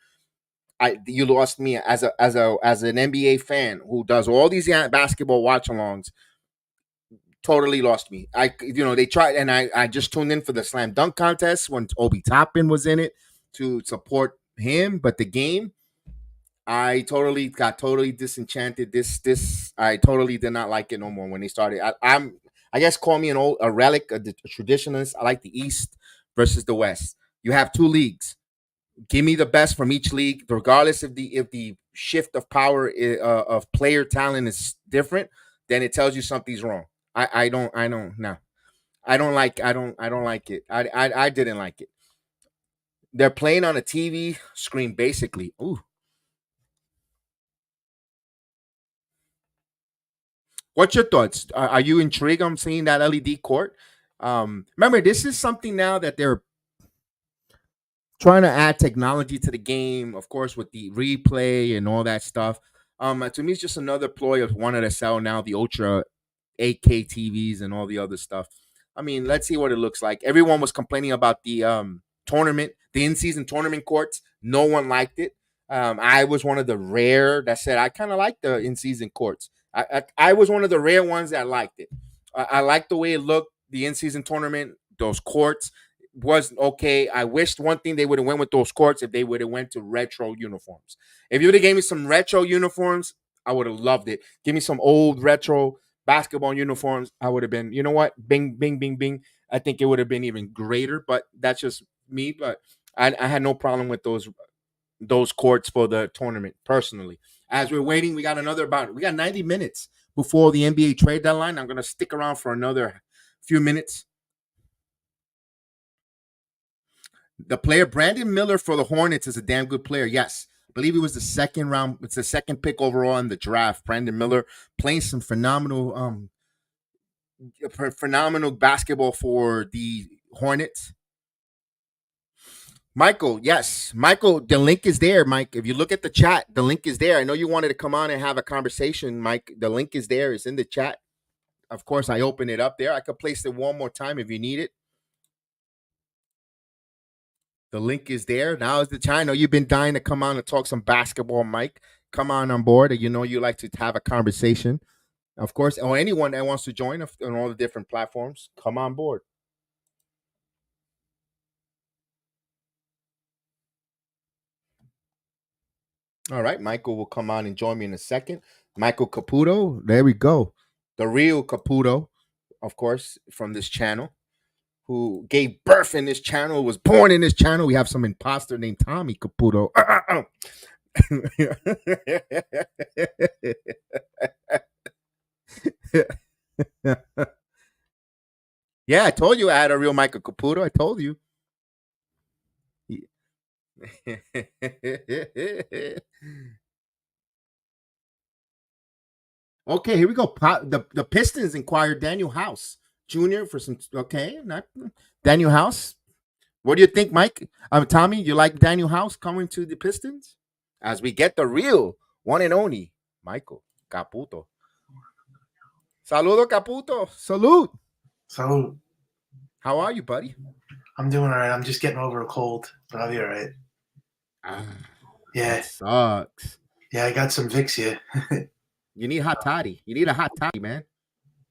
you lost me as an NBA fan who does all these basketball watch alongs. totally lost me. They tried, and I just tuned in for the slam dunk contest when Obi Toppin was in it to support him, but the game, I totally got totally disenchanted. This I totally did not like it no more when they started. I guess call me a relic, a traditionalist. I like the East versus the West. You have two leagues. Give me the best from each league, regardless if the shift of power of player talent is different. Then it tells you something's wrong. I don't no. I don't like it. I didn't like it. They're playing on a TV screen basically. Ooh. What's your thoughts? Are you intrigued on seeing that LED court? Remember, this is something now that they're trying to add technology to the game, of course, with the replay and all that stuff. To me, it's just another ploy of wanting to sell now the Ultra 8K TVs and all the other stuff. I mean, let's see what it looks like. Everyone was complaining about the tournament, the in-season tournament courts. No one liked it. I was one of the rare that said I kind of like the in-season courts. I was one of the rare ones that liked it. I liked the way it looked. The in-season tournament, those courts was okay. I wished one thing they would have went with those courts if they would have went to retro uniforms. If you would have gave me some retro uniforms, I would have loved it. Give me some old retro basketball uniforms. I would have been, you know what? Bing, bing, bing, bing. I think it would have been even greater, but that's just me. But I had no problem with those courts for the tournament personally. As we're waiting, we got 90 minutes before the NBA trade deadline. I'm gonna stick around for another few minutes. The player Brandon Miller for the Hornets is a damn good player. Yes. I believe he was the second round. It's the second pick overall in the draft. Brandon Miller playing some phenomenal basketball for the Hornets. Michael, yes. Michael, the link is there, Mike. If you look at the chat, the link is there. I know you wanted to come on and have a conversation, Mike. The link is there. It's in the chat. Of course, I open it up there. I could place it one more time if you need it. The link is there. Now is the time. I know you've been dying to come on and talk some basketball, Mike. Come on board. You know you like to have a conversation. Of course, or anyone that wants to join on all the different platforms, come on board. All right, Michael will come on and join me in a second. Michael Caputo, there we go. The real Caputo, of course, from this channel, who gave birth in this channel, was born in this channel. We have some imposter named Tommy Caputo. Yeah, I told you I had a real Michael Caputo. I told you. Okay, here we go. The Pistons inquired Daniel House Jr. for some. Okay, not Daniel House. What do you think, Mike? Tommy, you like Daniel House coming to the Pistons? As we get the real one and only Michael Caputo. Saludo, Caputo. Salute. So How are you, buddy? I'm doing all right. I'm just getting over a cold, but I'll be all right. Yeah, That sucks. yeah. I got some Vicks here. You need hot toddy. You need a hot toddy, man.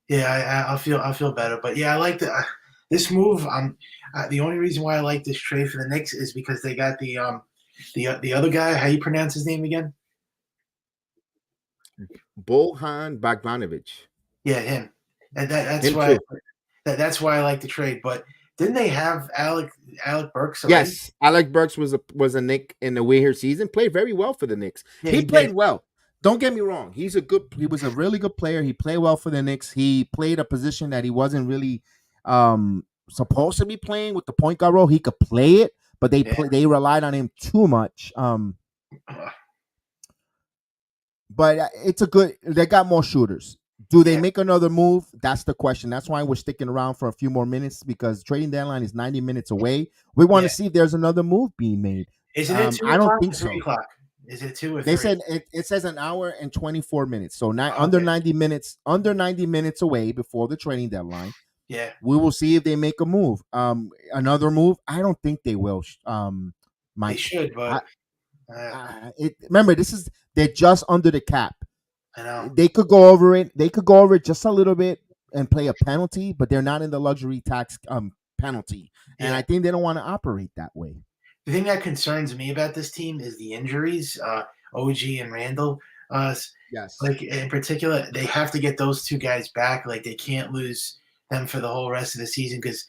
Yeah, I'll feel better. But yeah, I like this move. The only reason why I like this trade for the Knicks is because they got the other guy. How you pronounce his name again? Bohan Bogdanovic. Yeah, him. And that's Him why too. that's why I like the trade. But didn't they have Alec Burks already? Yes, Alec Burks was a Knick in the Weir season. Played very well for the Knicks. Yeah, He he played did. well. Don't get me wrong. He was a really good player. He played well for the Knicks. He played a position that he wasn't really supposed to be playing with the point guard role. He could play it, but they relied on him too much. But it's a good. They got more shooters. Do they make another move? That's the question. That's why we're sticking around for a few more minutes because trading deadline is 90 minutes away. We want to see if there's another move being made. Isn't it 2 I don't o'clock think or so. 3 o'clock? Is it 2 or 3? They said it says an hour and 24 minutes. So under 90 minutes away before the trading deadline. Yeah. We will see if they make a move. Another move. I don't think they will. Mike. They should, but remember, they're just under the cap. I know. They could go over it. They could go over it just a little bit. and play a penalty, but they're not in the luxury tax penalty. And I Yeah. think they don't want to operate that way. The thing that concerns me about this team is the injuries. OG and Randall. Uh, Yes. like in particular, they have to get those two guys back. Like they can't lose them for the whole rest of the season because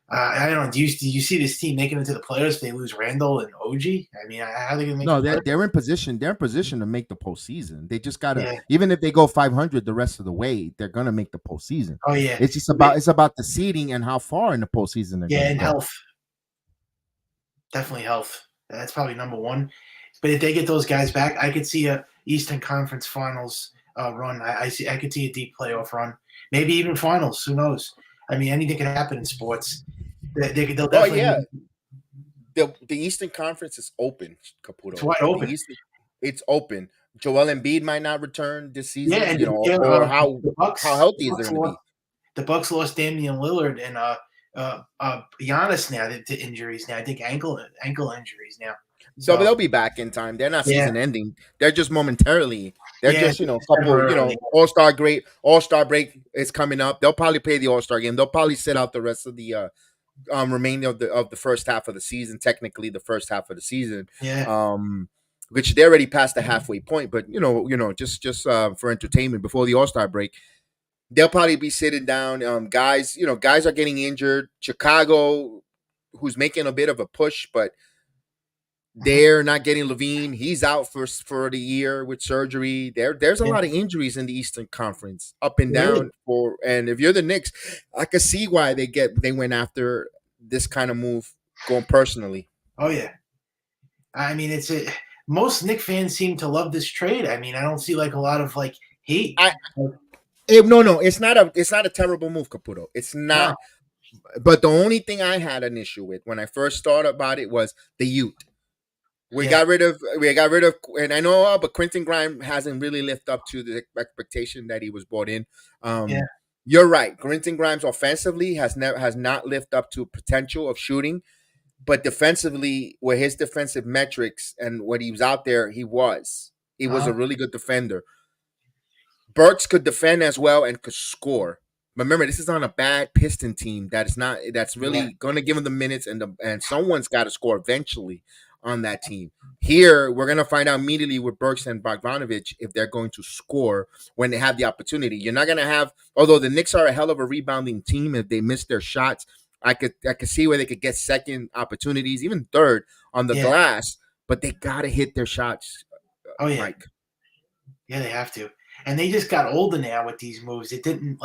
I don't know. Do you see this team making it to the playoffs if they lose Randall and OG? I mean, how are they gonna make the No, they're playoffs? they're in position. They're in position to make the postseason. They just gotta, Yeah. even if they go 500 the rest of the way, they're gonna make the postseason. Oh yeah. It's about the seeding and how far in the postseason they're Yeah, gonna and go. health. Definitely health. That's probably number one. But if they get those guys back, I could see a Eastern Conference Finals run. I could see a deep playoff run. Maybe even finals. Who knows? I mean, anything can happen in sports. They'll Oh definitely. yeah, the Eastern Conference is open, It's Caputo. wide The open. Eastern, it's open. Joel Embiid might not return this Yeah, season, and or how the how Bucks. healthy is there going to be? The Bucks lost Damian Lillard and Giannis now to injuries now. I think ankle injuries now. So So they'll be back in time. They're not yeah, season ending. They're just momentarily. They're yeah, just a couple. temporarily. All Star break is coming up. They'll probably play the All Star game. They'll probably sit out the rest of the remaining of the first half of the season. Technically, the first half of the season. Yeah, Which they already passed the halfway point. But just for entertainment before the All Star break, they'll probably be sitting down. Guys are getting injured. Chicago, who's making a bit of a push, but they're not getting Levine. He's out for the year with surgery. There's a yeah, lot of injuries in the Eastern Conference, up and really. down. And if you're the Knicks, I can see why they went after this kind of move, going personally. Oh yeah. I mean, most Knick fans seem to love this trade. I mean, I don't see like a lot of like hate. I no, it's not a terrible move, Caputo. It's not. No, But the only thing I had an issue with when I first thought about it was the youth. yeah, We got rid of, and I know, but Quentin Grimes hasn't really lived up to the expectation that he was brought in. yeah, You're right. Quentin Grimes offensively has not lived up to potential of shooting, but defensively, with his defensive metrics and when he was out there, he was uh, a really good defender. Burks could defend as well and could score. But remember, this is on a bad Piston team that's yeah, really going to give him the minutes, and someone's got to score eventually on that team. Here, we're going to find out immediately with Burks and Bogdanovich if they're going to score when they have the opportunity. You're not going to have, although the Knicks are a hell of a rebounding team, if they miss their shots, I could see where they could get second opportunities, even third on the yeah. glass, but they got to hit their shots, Oh yeah, Mike. yeah. They have to, and they just got older now with these moves. It didn't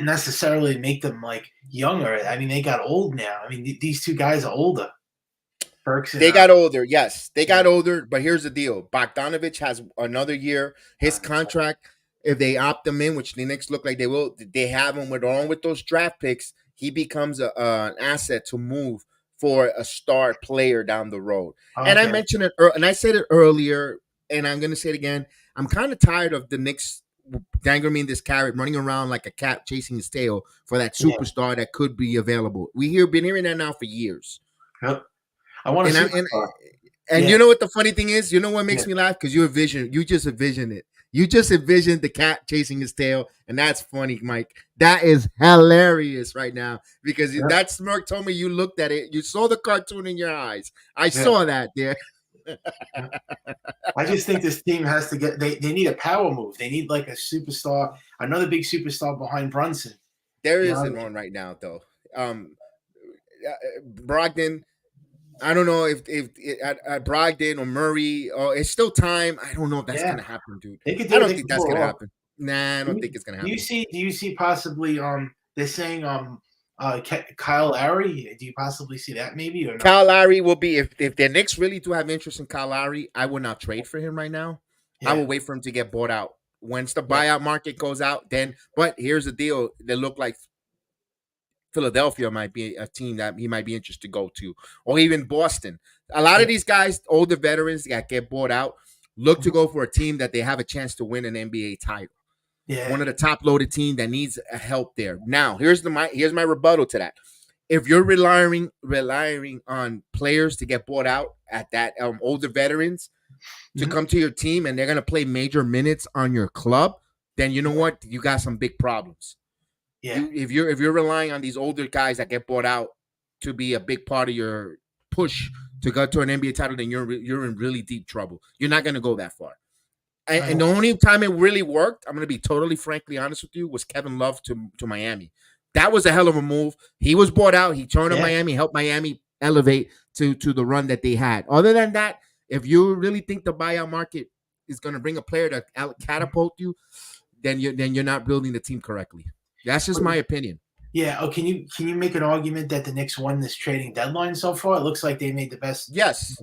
necessarily make them like younger. I mean, they got old now. I mean, these two guys are older. Burks and They got older, yes. They yeah, got older, but here's the deal. Bogdanovich has another year. His contract, if they opt him in, which the Knicks look like they will, they have him along with those draft picks, he becomes an asset to move for a star player down the road. And I okay, mentioned it, and I said it earlier, and I'm going to say it again. I'm kind of tired of the Knicks dangling me this carrot, running around like a cat chasing his tail for that yeah, superstar that could be available. Been hearing that now for years. yep. I want a And I and superstar. and Yeah, you know what the funny thing is? You know what yeah, makes me laugh? Because you just envision it. You just envisioned the cat chasing his tail, and that's funny, Mike. That is hilarious right now because yep, that smirk told me you looked at it. You saw the cartoon in your eyes. I yeah. saw that there. I just think this team has to get. They need a power move. They need like a superstar, another big superstar behind Brunson. There You isn't know? one right now, though. Brogdon. I don't know if at Brogdon or Murray. Oh, it's still time. I don't know if that's Yeah, gonna happen, dude. they could I do it. don't They think could that's pull it gonna off. happen. Nah, I don't think it's gonna Do you happen. see? Do you see possibly? They're saying Kyle Lowry. Do you possibly see that maybe or no? Kyle Lowry will be if the Knicks really do have interest in Kyle Lowry, I would not trade for him right now. I Yeah, will wait for him to get bought out. Once the yeah, buyout market goes out, then. But here's the deal: they look like Philadelphia might be a team that he might be interested to go to, or even Boston. A lot yeah, of these guys, older veterans that get bought out, look to go for a team that they have a chance to win an NBA title. yeah. One of the top loaded team that needs help there. Now, here's my rebuttal to that. If you're relying on players to get bought out at that older veterans to Mhm. come to your team and they're gonna play major minutes on your club, then you know what? You got some big problems. Yeah. If you're relying on these older guys that get bought out to be a big part of your push to go to an NBA title, then you're in really deep trouble. You're not going to go that far. And the only time it really worked, I'm going to be totally frankly honest with you, was Kevin Love to Miami. That was a hell of a move. He was bought out. He turned to Miami, helped Miami elevate to the run that they had. Other than that, if you really think the buyout market is going to bring a player to catapult you, then you're not building the team correctly. That's just my opinion. Yeah. Oh, can you make an argument that the Knicks won this trading deadline so far? It looks like they made the best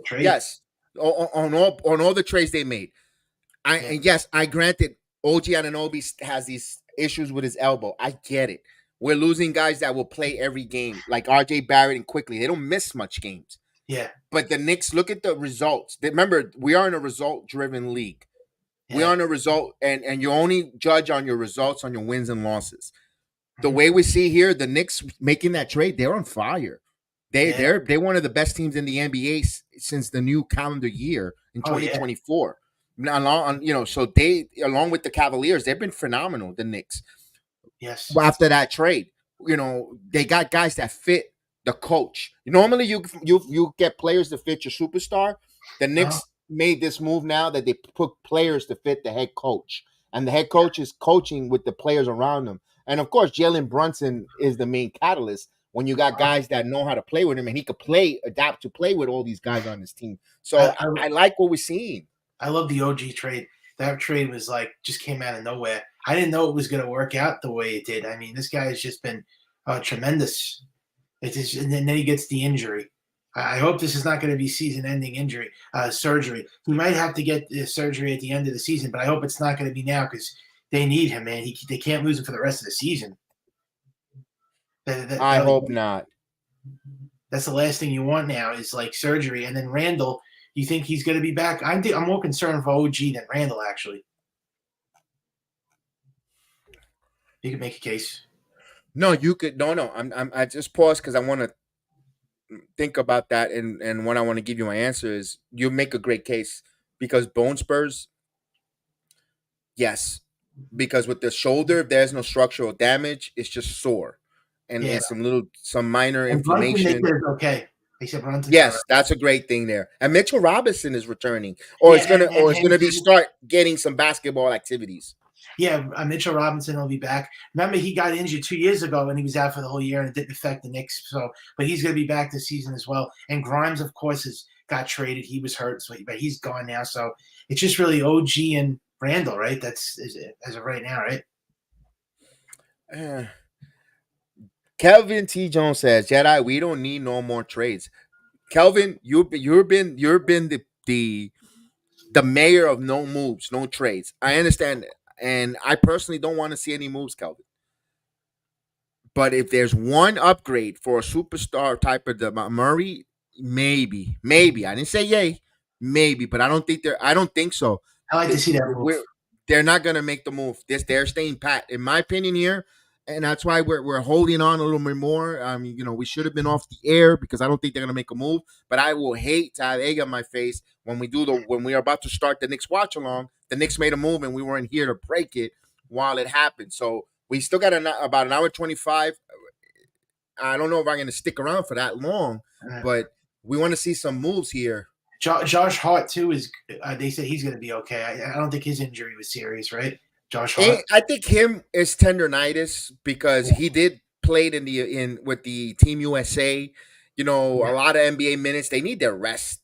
trade. Yes. On all the trades they made. And yes, I granted OG Anunoby has these issues with his elbow. I get it. We're losing guys that will play every game, like RJ Barrett and Quickly. They don't miss much games. Yeah. But the Knicks, look at the results. Remember, we are in a result-driven league. Yeah. We are in a result, and you only judge on your results, on your wins and losses. The way we see here, the Knicks making that trade, they're on fire. They're one of the best teams in the NBA since the new calendar year in 2024. So they, along with the Cavaliers, they've been phenomenal. The Knicks. Yes. After that trade, they got guys that fit the coach. Normally, you get players to fit your superstar. The Knicks made this move now that they put players to fit the head coach, and the head coach is coaching with the players around him. And of course, Jalen Brunson is the main catalyst when you got guys that know how to play with him, and he could adapt to play with all these guys on his team. So I like what we're seeing. I love the OG trade. That trade was just came out of nowhere. I didn't know it was going to work out the way it did. I mean, this guy has just been tremendous. And then he gets the injury. I hope this is not going to be season-ending injury surgery. He might have to get the surgery at the end of the season, but I hope it's not going to be now because they need him, man. They can't lose him for the rest of the season. I hope not. That's the last thing you want now is surgery. And then Randall, you think he's going to be back? I'm more concerned for OG than Randall, actually. You could make a case. No, you could. No. I just paused because I want to think about that, and what I want to give you my answer is you make a great case because bone spurs. Yes, because with the shoulder, if there's no structural damage, it's just sore, and some minor inflammation. Okay. Yes, that's a great thing there. And Mitchell Robinson is returning, or it's gonna be start getting some basketball activities. Yeah, Mitchell Robinson will be back. Remember, he got injured 2 years ago and he was out for the whole year, and it didn't affect the Knicks. But he's going to be back this season as well. And Grimes, of course, got traded. He was hurt, but he's gone now. So it's just really OG and Randall, right? That's as of right now, right? Kelvin T. Jones says, "Jedi, we don't need no more trades." Kelvin, you've been the mayor of no moves, no trades. I understand that. And I personally don't want to see any moves, Kelvin. But if there's one upgrade for a superstar type of Murray, maybe. I didn't say yay, maybe, but I don't think so. I like to see that move. They're not gonna make the move. They're staying pat, in my opinion here, and that's why we're holding on a little bit more. We should have been off the air because I don't think they're gonna make a move. But I will hate to have egg on my face when we are about to start the Knicks watch along. The Knicks made a move and we weren't here to break it while it happened. So we still got about an hour 25. I don't know if I'm going to stick around for that long, but we want to see some moves here. Josh Hart too is. They said he's going to be okay. I don't think his injury was serious, right? Josh Hart. I think him is tendonitis because he did played with the Team USA. A lot of NBA minutes. They need their rest.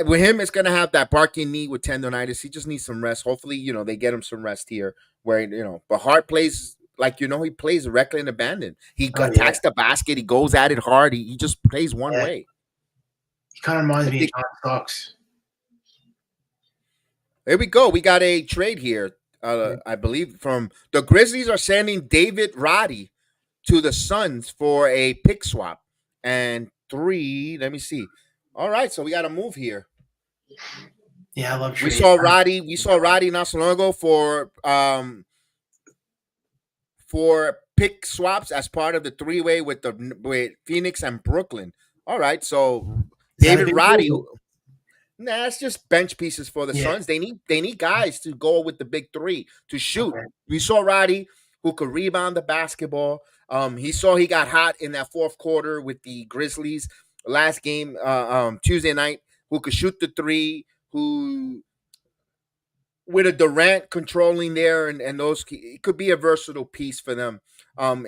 With him, it's gonna have that barking knee with tendonitis. He just needs some rest. Hopefully, they get him some rest here. Where but Hart plays he plays reckless and abandoned. He attacks the basket. He goes at it hard. He just plays one way. He kind of reminds me of John Starks. Here we go. We got a trade here. I believe from the Grizzlies are sending David Roddy to the Suns for a pick swap and 3. Let me see. All right, so we got to move here. Yeah, I love trade. We saw Roddy not so long ago for pick swaps as part of the 3-way with Phoenix and Brooklyn. All right, so David Roddy. Nah, it's just bench pieces for the Suns. They need guys to go with the big 3 to shoot. Okay. We saw Roddy. who could rebound the basketball. He saw he got hot in that fourth quarter with the Grizzlies last game, Tuesday night, who could shoot the three, who with a Durant controlling there, and those, it could be a versatile piece for them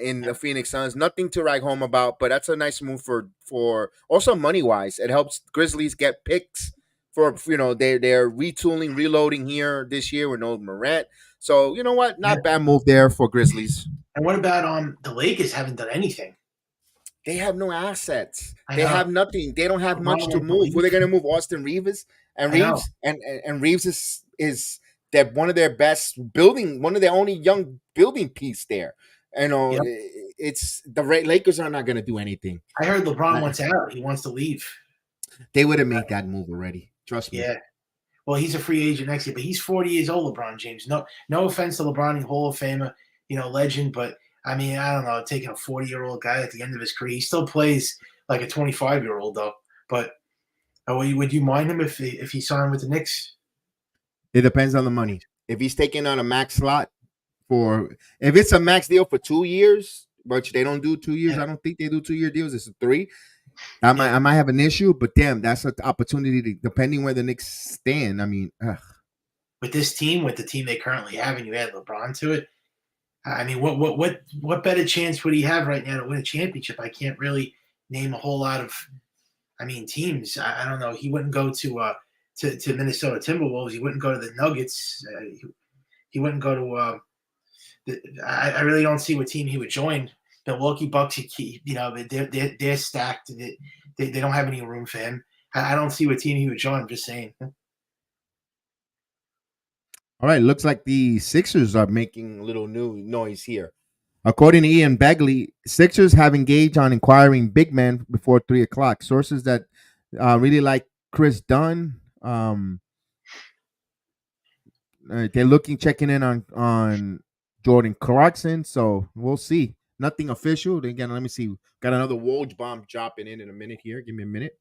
in the Phoenix Suns. Nothing to write home about, but that's a nice move for also money wise. It helps Grizzlies get picks for, they're retooling, reloading here this year with no Morant. So you know what, Yeah. not bad move there for Grizzlies. And what about the Lakers? Haven't done anything. They have no assets. I They know. have nothing. They don't have LeBron much to won't move. Who are they believe. going to move? Austin Reeves and I know. Reeves and Reeves is that one of their best building, one of their only young building piece there. Yep. It's the Lakers are not going to do anything. I heard LeBron wants out. He wants to leave. They would have made that move already. Trust me. Yeah. Well, he's a free agent next year, but he's 40 years old, LeBron James. No offense to LeBron, he's Hall of Famer, legend, but I mean, I don't know, taking a 40-year-old guy at the end of his career, he still plays like a 25-year-old though. But would you mind him if he signed with the Knicks? It depends on the money. If he's taking on a max slot if it's a max deal for 2 years, which they don't do 2 years, Yeah. I don't think they do 2-year deals. It's a 3. I might have an issue, but damn, that's an opportunity to, depending where the Knicks stand. I mean, With this team, with the team they currently have, and you add LeBron to it, I mean, what better chance would he have right now to win a championship? I can't really name a whole lot of, teams. I don't know. He wouldn't go to Minnesota Timberwolves. He wouldn't go to the Nuggets. He wouldn't go to. I really don't see what team he would join. Milwaukee Bucks, they're stacked. They don't have any room for him. I don't see what team he would join. I'm just saying. all right. Looks like the Sixers are making a little new noise here. According to Ian Begley, Sixers have engaged on inquiring big men before 3 o'clock. Sources that really like Chris Dunn. They're checking in on Jordan Clarkson. So we'll see. Nothing official. Again, let me see. Got another Woj bomb dropping in a minute here. Give me a minute.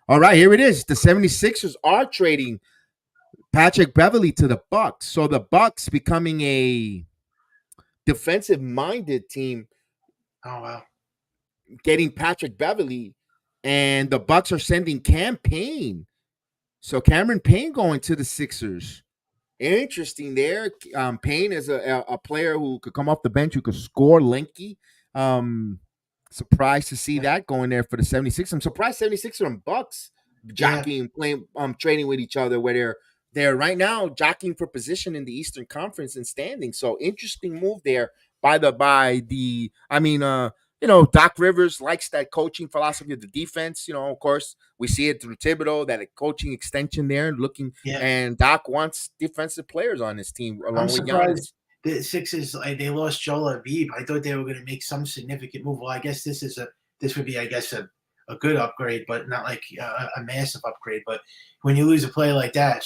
All right, here it is. The 76ers are trading Patrick Beverley to the Bucks. So the Bucks becoming a defensive-minded team. Oh wow. Getting Patrick Beverley, and the Bucks are sending Cam Payne. So Cameron Payne going to the Sixers. Interesting there. Payne is a player who could come off the bench, who could score, lanky. Surprised to see that going there for the 76ers. I'm surprised 76ers and Bucks jockeying, playing, trading with each other, where they're right now jockeying for position in the Eastern Conference and standing. So interesting move there by the. I mean, Doc Rivers likes that coaching philosophy of the defense. Of course, we see it through Thibodeau, that a coaching extension there, and Doc wants defensive players on his team along I'm with surprised Giannis. the Sixers, they lost Joel Embiid. I thought they were going to make some significant move. Well, I guess this would be, I guess, a good upgrade, but not like a massive upgrade. But when you lose a player like that,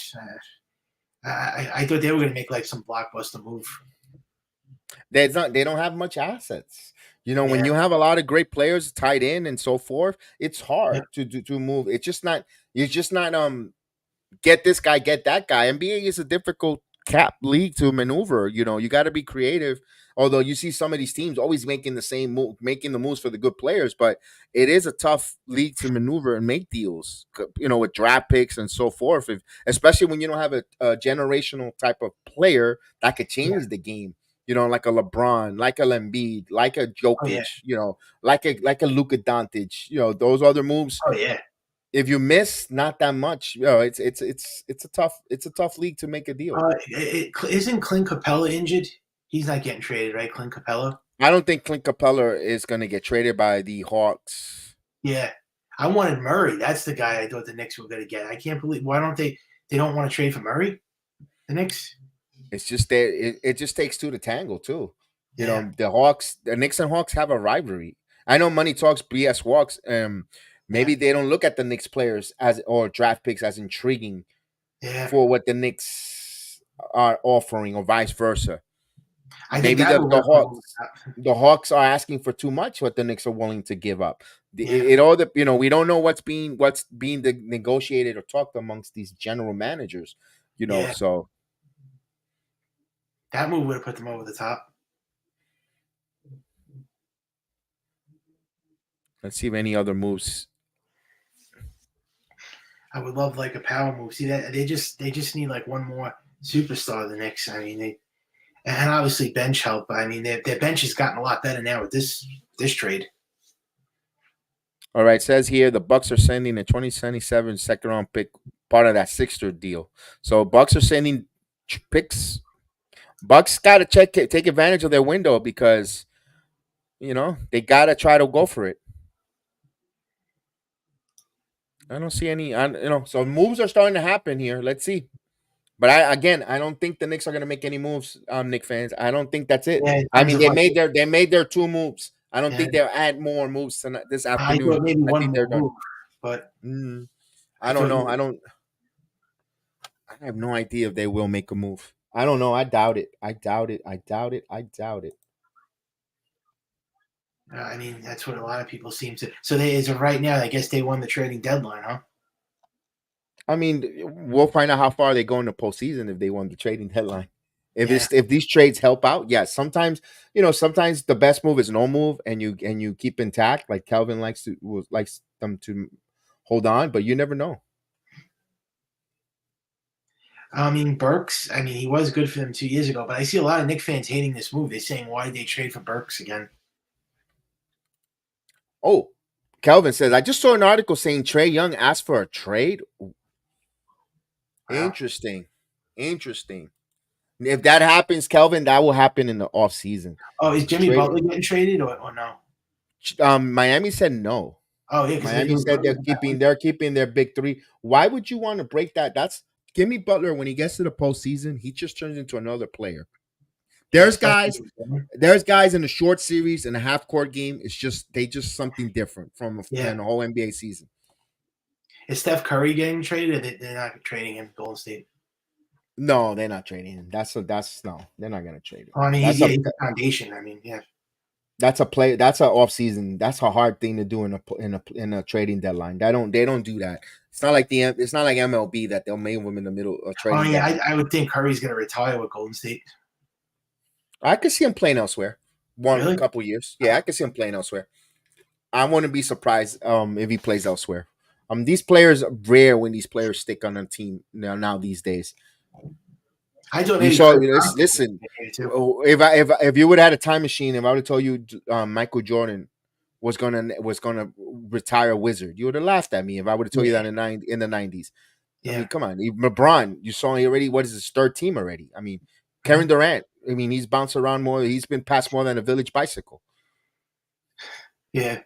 I thought they were going to make like some blockbuster move. They don't have much assets. When you have a lot of great players tied in and so forth, it's hard to move. It's just not. You're just not get this guy, get that guy. NBA is a difficult cap league to maneuver. You got to be creative. Although you see some of these teams always making the same move, making the moves for the good players, but it is a tough league to maneuver and make deals. With draft picks and so forth. Especially when you don't have a generational type of player that could change the game. Like a LeBron, like a Embiid, like a Jokic, like a Luka Doncic. Those other moves. Oh yeah. If you miss, not that much. It's a tough league to make a deal. Isn't Clint Capella injured? He's not getting traded, right? Clint Capella. I don't think Clint Capella is going to get traded by the Hawks. Yeah, I wanted Murray. That's the guy I thought the Knicks were going to get. I can't believe why don't they don't want to trade for Murray? The Knicks. It's just that it just takes two to tangle too. The Knicks and Hawks have a rivalry. I know money talks, BS walks. Maybe they don't look at the Knicks players or draft picks as intriguing for what the Knicks are offering, or vice versa. Maybe the Hawks are asking for too much, what the Knicks are willing to give up. We don't know what's being negotiated or talked amongst these general managers. So that move would have put them over the top. Let's see if any other moves. I would love like a power move. See that they just need like one more superstar. The Knicks. I mean, and obviously bench help. I mean, their bench has gotten a lot better now with this trade. All right, says here the Bucks are sending a 2027 second round pick, part of that Sixer deal. So Bucks are sending picks. Bucks got to take advantage of their window because they got to try to go for it. I don't see any. So moves are starting to happen here. Let's see. But I don't think the Knicks are going to make any moves. Knick fans, I don't think that's it. Yeah, in I terms mean, of like, they made their two moves. I don't yeah, think they'll add more moves tonight, this I afternoon. thought maybe I one think more they're done. move, but I I don't thought know. you. I have no idea if they will make a move. I don't know. I doubt it. I doubt it. I doubt it. I doubt it. I mean, that's what a lot of people seem to. So they, as of right now, I guess they won the trading deadline, huh? I mean, we'll find out how far they go in the postseason if they won the trading deadline. Yeah. If these trades help out, yeah. Sometimes the best move is no move, and you keep intact. Like Calvin likes them to hold on, but you never know. I mean, Burks. I mean, he was good for them 2 years ago, but I see a lot of Knicks fans hating this move. They're saying, "Why did they trade for Burks again?" Oh, Calvin says, I just saw an article saying Trey Young asked for a trade. Wow. Interesting. Interesting. If that happens, Kelvin, that will happen in the off season. Oh, is Jimmy Trade. Butler getting traded or no? Miami said no. Oh yeah, because Miami said they're keeping their big three. Why would you want to break that? That's Jimmy Butler. When he gets to the postseason, he just turns into another player. yeah, There's especially guys. There's guys in the short series and a half court game. It's just something different from yeah. than the whole NBA season. Is Steph Curry getting traded? Or they're not trading him. Golden State. No, they're not trading him. No, they're not gonna trade him. Oh, I mean, That's he's a foundation. I mean, yeah. that's a play. That's a off season. That's a hard thing to do in a trading deadline. They don't do that. It's not like MLB that they'll make them in the middle of Oh trading yeah, deadline. I would think Curry's gonna retire with Golden State. I could see him playing elsewhere. One Really? couple years. Yeah, I could see him playing elsewhere. I wouldn't be surprised if he plays elsewhere. These players are rare when these players stick on a team now these days. I thought You maybe saw Klay this. Thompson Listen, was getting too. if you would have had a time machine, if I would have told you Michael Jordan was gonna retire a Wizard, you would have laughed at me if I would have told you Yeah, that in the 90s. I yeah. mean, come on, LeBron, you saw he already. What is his third team already? I mean, Mhm. Kevin Durant. I mean, he's bounced around more. He's been passed more than a village bicycle. Yeah.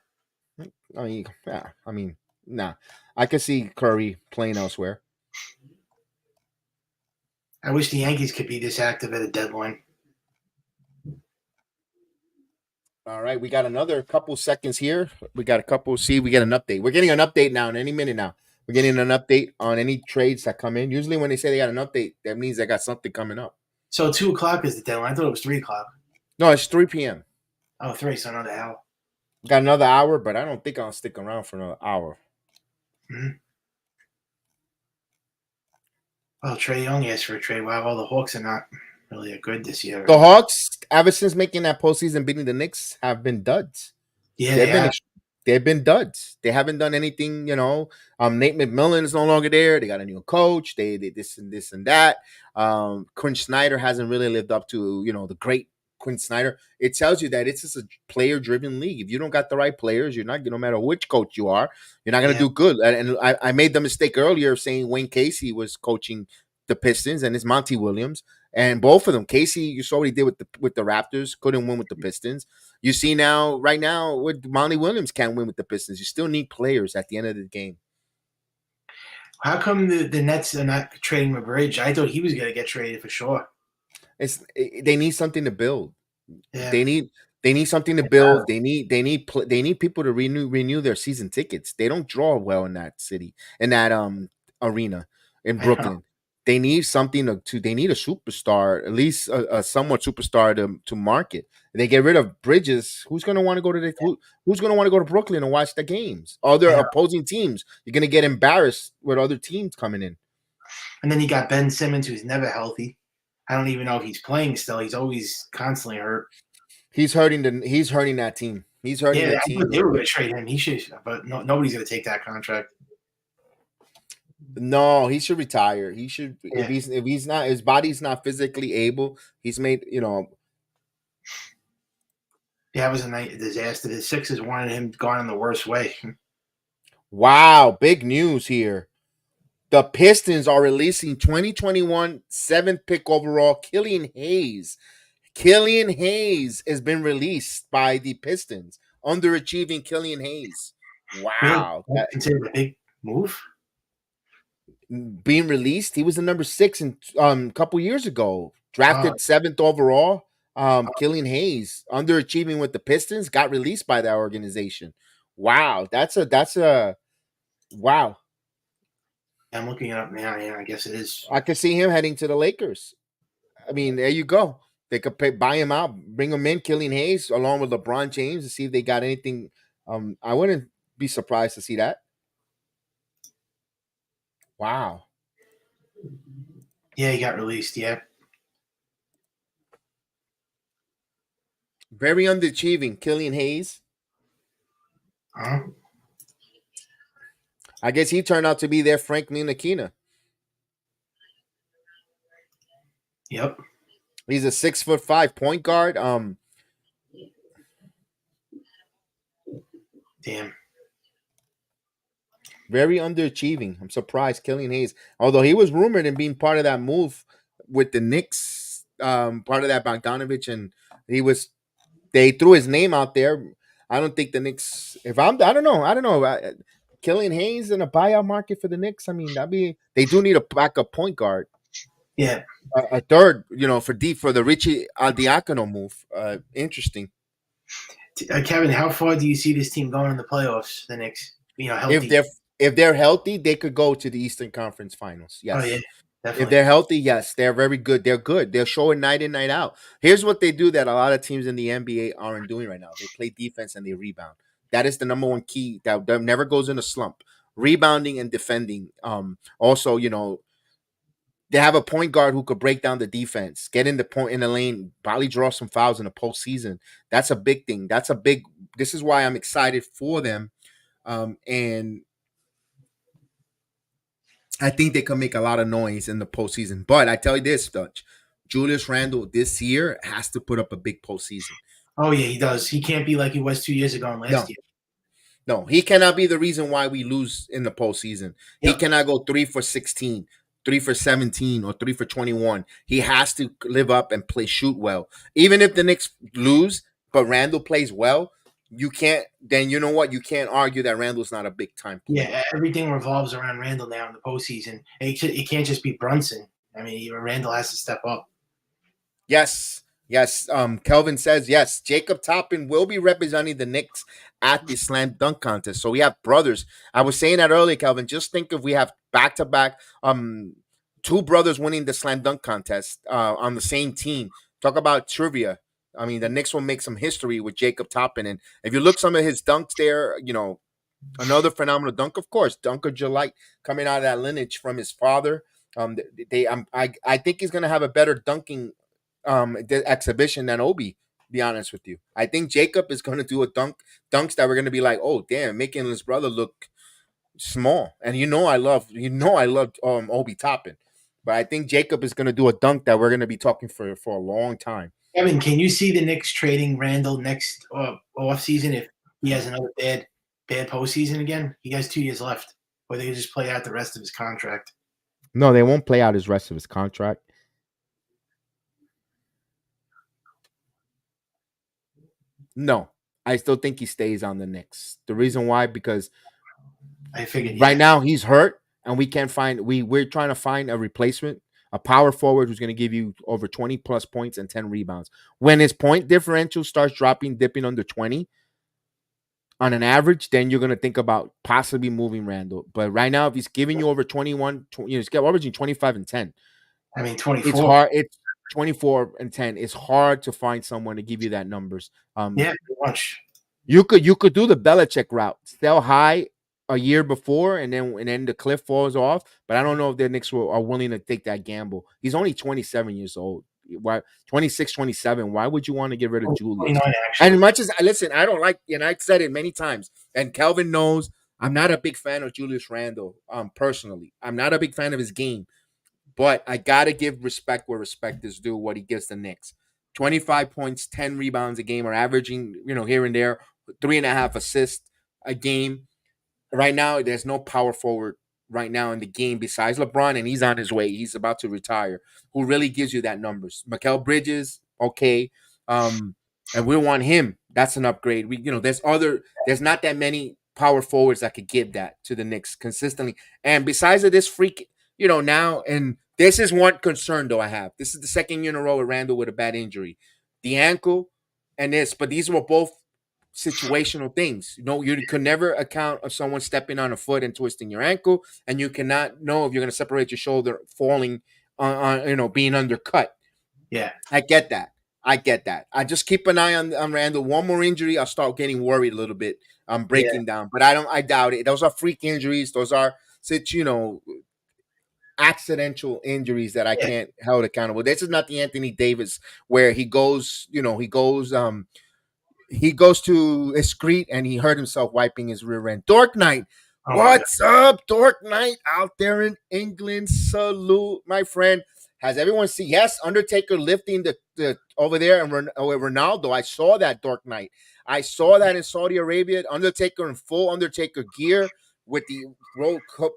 I mean, yeah. I mean, nah. I could see Curry playing elsewhere. I wish the Yankees could be this active at a deadline. All right, we got another couple seconds here. We got a couple. See, we get an update. We're getting an update now. In any minute now, we're getting an update on any trades that come in. Usually, when they say they got an update, that means they got something coming up. So 2 o'clock is the deadline. I thought it was 3 o'clock. No, it's 3 p.m. Oh, three. So another hour. Got another hour, but I don't think I'll stick around for another hour. Mm-hmm. Well, Trey Young asked for a trade. Wow, all the Hawks are not really good this year. The Hawks, ever since making that postseason beating the Knicks, have been duds. Yeah, They've they been are. they've been duds. They haven't done anything. Nate McMillan is no longer there. They got a new coach. They this and that. Quinn Snyder hasn't really lived up to the great Quinn Snyder. It tells you that it's just a player driven league. If you don't got the right players, you're not. No matter which coach you are, you're not going to Yeah. do good. And I made the mistake earlier of saying Wayne Casey was coaching the Pistons and it's Monty Williams. And both of them, Casey, you saw what he did with the Raptors, couldn't win with the Pistons. You see right now, with Monty Williams can't win with the Pistons. You still need players at the end of the game. How come the Nets are not trading Bridge? I thought he was going to get traded for sure. They need something to build. Yeah. They need something to build. They need people to renew their season tickets. They don't draw well in that city, in that arena in I know. Brooklyn. They need something they need a superstar, at least a somewhat superstar to market. They get rid of Bridges. Who's going to want to go to who's going to want to go to Brooklyn and watch the games? Other I know. opposing teams. You're going to get embarrassed with other teams coming in. And then you got Ben Simmons, who's never healthy. I don't even know if he's playing still. He's always constantly hurt. He's hurting that team. He's hurting Yeah, the I thought team. they were going to trade him. He should, but nobody's going to take that contract. No, he should retire. He should Yeah. if he's not his body's not physically able. He's made That was a disaster. The Sixers wanted him gone in the worst way. Wow, big news here. The Pistons are releasing 2021 seventh pick overall Killian Hayes. Killian Hayes has been released by the Pistons. Underachieving Killian Hayes. Really? Wow. That's considered a big move? Being released, he was the number 6 in a couple years ago. Drafted 7th overall. Killian Hayes, underachieving with the Pistons, got released by that organization. Wow. That's a wow. I'm looking it up now. Yeah, I guess it is. I could see him heading to the Lakers. I mean, there you go. They could buy him out, bring him in, Killian Hayes, along with LeBron James, to see if they got anything. I wouldn't be surprised to see that. Wow. Yeah, he got released. Yeah. Very underachieving, Killian Hayes. Huh? I guess he turned out to be their Frank Ntilikina. Yep. He's a 6'5" point guard. Damn. Very underachieving. I'm surprised, Killian Hayes. Although he was rumored in being part of that move with the Knicks, part of that Bogdanovich, and they threw his name out there. I don't think the Knicks. I don't know. Killian Hayes in a buyout market for the Knicks. I mean, they do need a backup point guard. Yeah. A third, for the Richie Diacono move. Interesting. Kevin, how far do you see this team going in the playoffs? The Knicks, healthy. If they're healthy, they could go to the Eastern Conference Finals. Yes. Oh yeah, definitely. If they're healthy, yes, they're very good. They're good. They're showing night in, night out. Here's what they do that a lot of teams in the NBA aren't doing right now. They play defense and they rebound. That is the number one key that never goes in a slump. Rebounding and defending. Also, they have a point guard who could break down the defense, get in the lane, probably draw some fouls in the postseason. That's a big thing. This is why I'm excited for them. And I think they can make a lot of noise in the postseason. But I tell you this, Dutch, Julius Randle this year has to put up a big postseason. Oh yeah, he does. He can't be like he was 2 years ago and last year. No, he cannot be the reason why we lose in the postseason. Yep. He cannot go 3 for 16, 3 for 17, or 3 for 21. He has to live up and shoot well. Even if the Knicks lose, but Randle plays well, you can't. Then you know what? You can't argue that Randle's not a big time player. Yeah, everything revolves around Randle now in the postseason. It can't just be Brunson. I mean, Randle has to step up. Yes. Kelvin says yes. Jacob Toppin will be representing the Knicks at the slam dunk contest. So we have brothers. I was saying that earlier, Kelvin. Just think if we have back-to-back two brothers winning the slam dunk contest on the same team. Talk about trivia. I mean, the Knicks will make some history with Jacob Toppin. And if you look some of his dunks there, another phenomenal dunk, of course, Dunker Jalite coming out of that lineage from his father. I think he's gonna have a better dunking the exhibition than Obi. Be honest with you, I think Jacob is going to do dunks that we're going to be like, oh damn, making his brother look small. And I love Obi Toppin, but I think Jacob is going to do a dunk that we're going to be talking for a long time. Kevin, can you see the Knicks trading Randle next off season if he has another bad postseason again? He has 2 years left, or they just play out the rest of his contract. No, they won't play out his rest of his contract. No, I still think he stays on the Knicks. The reason why, because I figured right now he's hurt, and we can't find. We're trying to find a replacement, a power forward who's going to give you over 20 plus points and 10 rebounds. When his point differential starts dipping under 20 on an average, then you're going to think about possibly moving Randle. But right now, if he's giving you over 21, he's averaging 25 and 10. I mean, 24. It's hard. It's 24 and 10. It's hard to find someone to give you that numbers. Yeah, pretty much. You could do the Belichick route, sell high a year before, and then the cliff falls off. But I don't know if the Knicks are willing to take that gamble. He's only 27 years old. Why 26, 27? Why would you want to get rid of Julius? 29 And actually. as much as listen, I don't like, and I said it many times, and Kelvin knows I'm not a big fan of Julius Randle. Personally, I'm not a big fan of his game, but I gotta give respect where respect is due. What he gives the Knicks: 25 points, 10 rebounds a game, or averaging, here and there, 3.5 assists a game. Right now, there's no power forward right now in the game besides LeBron, and he's on his way. He's about to retire. Who really gives you that numbers? Mikal Bridges, okay, um, and we want him. That's an upgrade. There's not that many power forwards that could give that to the Knicks consistently. And besides of this freak, now, and this is one concern though I have. This is the second year in a row with Randall with a bad injury, the ankle, and this. But these were both situational things. You could never account of someone stepping on a foot and twisting your ankle, and you cannot know if you're going to separate your shoulder falling on being undercut. Yeah. I get that. I just keep an eye on Randall. One more injury, I'll start getting worried a little bit. I'm breaking down, but I doubt it. Those are freak injuries. Those are such, accidental injuries that I Yeah. can't hold accountable. This is not the Anthony Davis where he goes to excrete and he hurt himself wiping his rear end. Dork Knight, Oh my what's up, Dork Knight out there in England? Salute, my friend. Has everyone seen? Yes, Undertaker lifting the over there and Ronaldo. I saw that, Dork Knight. I saw that in Saudi Arabia. Undertaker in full Undertaker gear with the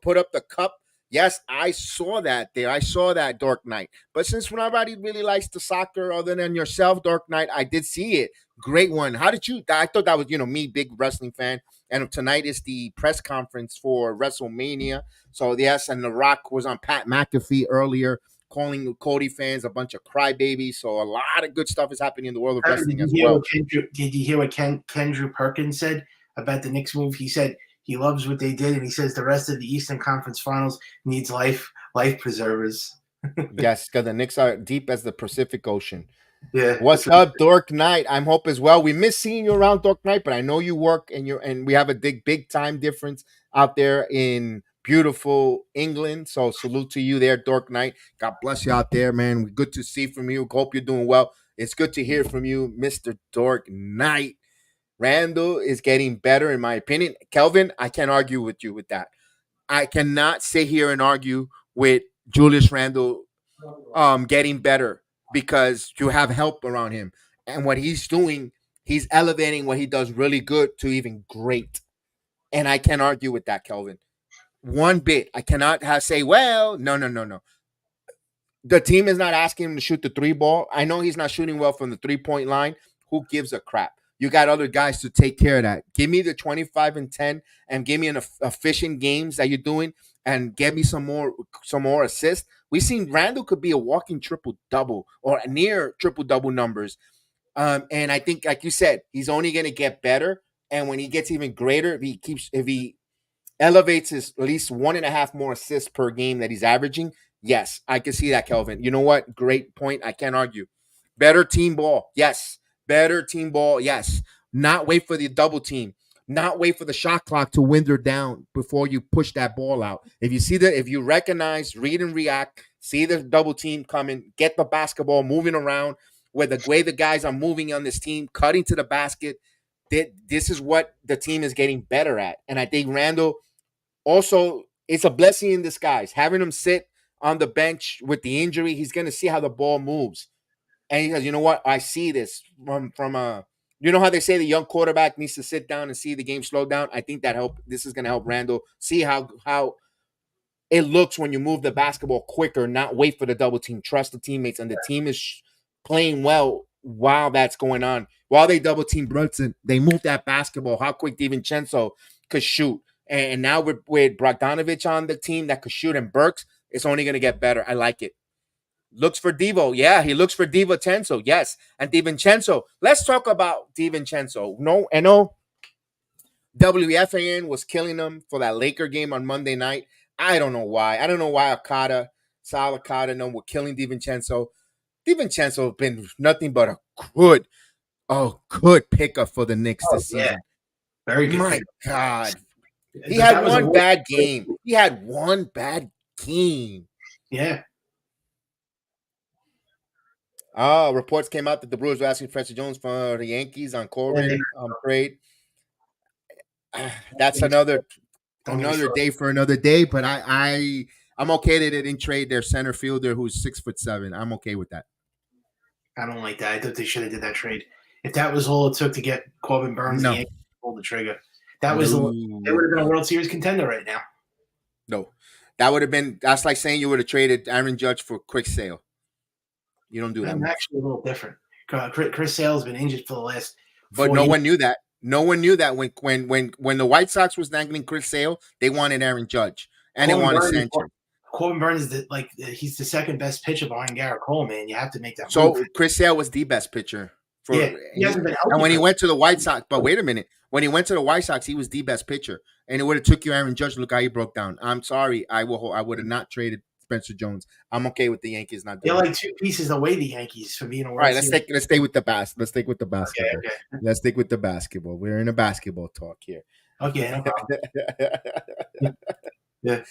put up the cup. Yes, I saw that there. I saw that, Dork Knight. But since nobody really likes the soccer other than yourself, Dork Knight, I did see it. Great one. How did you? I thought that was me, big wrestling fan. And tonight is the press conference for WrestleMania. So yes, and The Rock was on Pat McAfee earlier, calling Cody fans a bunch of crybabies. So a lot of good stuff is happening in the world of wrestling as well. Did you hear what Kendrew Perkins said about the Knicks move? He said he loves what they did, and he says the rest of the Eastern Conference Finals needs life preservers. Yes, because the Knicks are deep as the Pacific Ocean. Yeah. What's up, Dork Knight? I'm hope as well. We miss seeing you around, Dork Knight, but I know you work and we have a big time difference out there in beautiful England. So salute to you there, Dork Knight. God bless you out there, man. Good to see from you. Hope you're doing well. It's good to hear from you, Mr. Dork Knight. Randall is getting better, in my opinion. Kelvin, I can't argue with you with that. I cannot sit here and argue with Julius Randle getting better because you have help around him. And what he's doing, he's elevating what he does really good to even great. And I can't argue with that, Kelvin. One bit. I cannot say, well, no. The team is not asking him to shoot the three ball. I know he's not shooting well from the 3-point line. Who gives a crap? You got other guys to take care of that. Give me the 25 and 10 and give me an efficient games that you're doing and get me some more assists. We've seen Randall could be a walking triple double or near triple double numbers. And I think, like you said, he's only going to get better. And when he gets even greater, if he elevates his at least 1.5 more assists per game that he's averaging, yes, I can see that, Kelvin. You know what? Great point. I can't argue. Better team ball. Yes. Better team ball. Yes. Not wait for the double team. Not wait for the shot clock to winder down before you push that ball out. If you recognize, read and react, see the double team coming, get the basketball moving around where the way the guys are moving on this team, cutting to the basket. This is what the team is getting better at. And I think Randall also, it's a blessing in disguise. Having him sit on the bench with the injury, he's going to see how the ball moves. And he says, you know what? I see this from a, you know how they say the young quarterback needs to sit down and see the game slow down? I think this is going to help Randall see how it looks when you move the basketball quicker, not wait for the double team, trust the teammates, and the team is playing well while that's going on. While they double team Brunson, they move that basketball. How quick DiVincenzo could shoot. And now with Bogdanovich on the team that could shoot and Burks, it's only going to get better. I like it. Looks for Devo. Yeah, he looks for DiVincenzo. Yes. And DiVincenzo. Let's talk about DiVincenzo. No, I know WFAN was killing him for that Laker game on Monday night. I don't know why. I don't know why Sal Okada, no, were killing DiVincenzo. DiVincenzo has been nothing but a good pickup for the Knicks this season. Very good. My God. He had one bad game. Yeah. Reports came out that the Brewers were asking Spencer Jones for the Yankees on Corbin trade. That's another Don't get me started. day for another day. But I'm okay that they didn't trade their center fielder who's 6'7". I'm okay with that. I don't like that. I thought they should have did that trade. If that was all it took to get Corbin Burns, No. the Yankees pulled the trigger. That was they would have been a World Series contender right now. No, that would have been. That's like saying you would have traded Aaron Judge for Chris Sale. You don't do that. I'm actually a little different. Chris Sale's been injured for the last. But no one knew that. No one knew that when the White Sox was dangling Chris Sale, they wanted Aaron Judge and Corbin they wanted Burns, Sanchez. Corbin Burns is he's the second best pitcher behind Garrett Cole, man. You have to make that. So move. Chris Sale was the best pitcher. He hasn't been healthy. And when he went to the White Sox, but wait a minute, when he went to the White Sox, he was the best pitcher, and it would have took you Aaron Judge. Look how he broke down. I'm sorry, I would have not traded Spencer Jones. I'm okay with the Yankees not doing. They're like two pieces away, the Yankees, from being a World All right, let's stay with the Let's stick with the basketball. Okay. Let's stick with the basketball. We're in a basketball talk here. Okay, no problem. Yeah.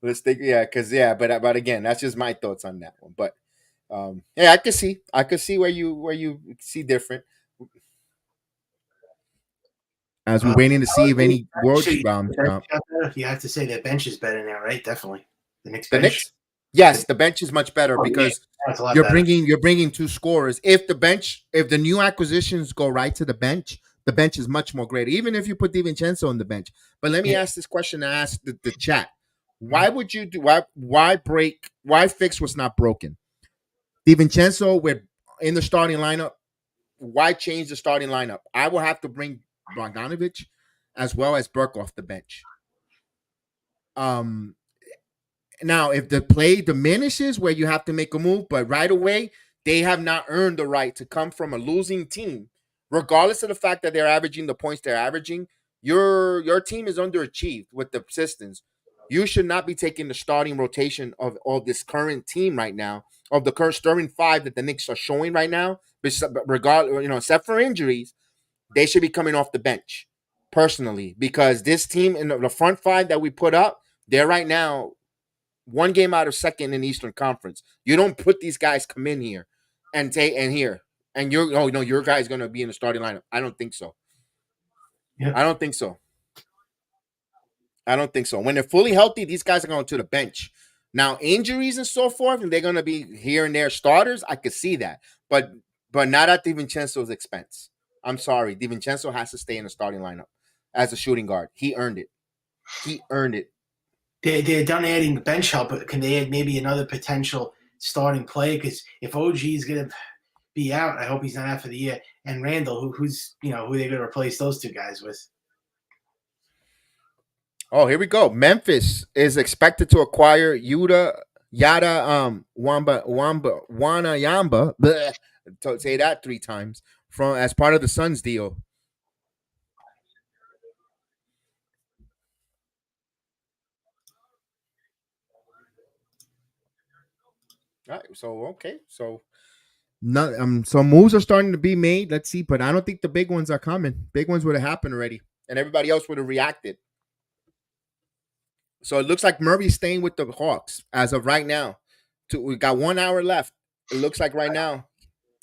Let's think. But again, that's just my thoughts on that one. But I could see where you see different. As we're waiting to see if any world you have to say their bench is better now, right? Definitely the Knicks bench. The Knicks? Yes, the bench is much better because you're bringing two scorers. If the new acquisitions go right to the bench is much more great. Even if you put DiVincenzo on the bench. But let me ask this question and ask the chat. Why would you do why fix what's not broken? DiVincenzo in the starting lineup. Why change the starting lineup? I will have to bring Bogdanovich as well as Burke off the bench. Now, if the play diminishes where you have to make a move, but right away, they have not earned the right to come from a losing team, regardless of the fact that they're averaging the points they're averaging. Your team is underachieved with the Pistons. You should not be taking the starting rotation of this current team right now, of the current starting five that the Knicks are showing right now. Except for injuries, they should be coming off the bench, personally, because this team in the front five that we put up, they're right now one game out of second in the Eastern Conference. You don't put these guys come in here and your guy's going to be in the starting lineup. I don't think so. Yeah. I don't think so. When they're fully healthy, these guys are going to the bench. Now, injuries and so forth, and they're going to be here and there starters. I could see that, but not at DiVincenzo's expense. I'm sorry, DiVincenzo has to stay in the starting lineup as a shooting guard. He earned it. They're done adding bench help, but can they add maybe another potential starting play? Because if OG is going to be out, I hope he's not out for the year. And Randall, who's who they're going to replace those two guys with? Oh, here we go. Memphis is expected to acquire Wana Yamba. Say that 3 times as part of the Suns deal. All right, so some moves are starting to be made. Let's see, but I don't think the big ones are coming. Big ones would have happened already, and everybody else would have reacted. So it looks like Murray's staying with the Hawks as of right now. We got 1 hour left. It looks like right now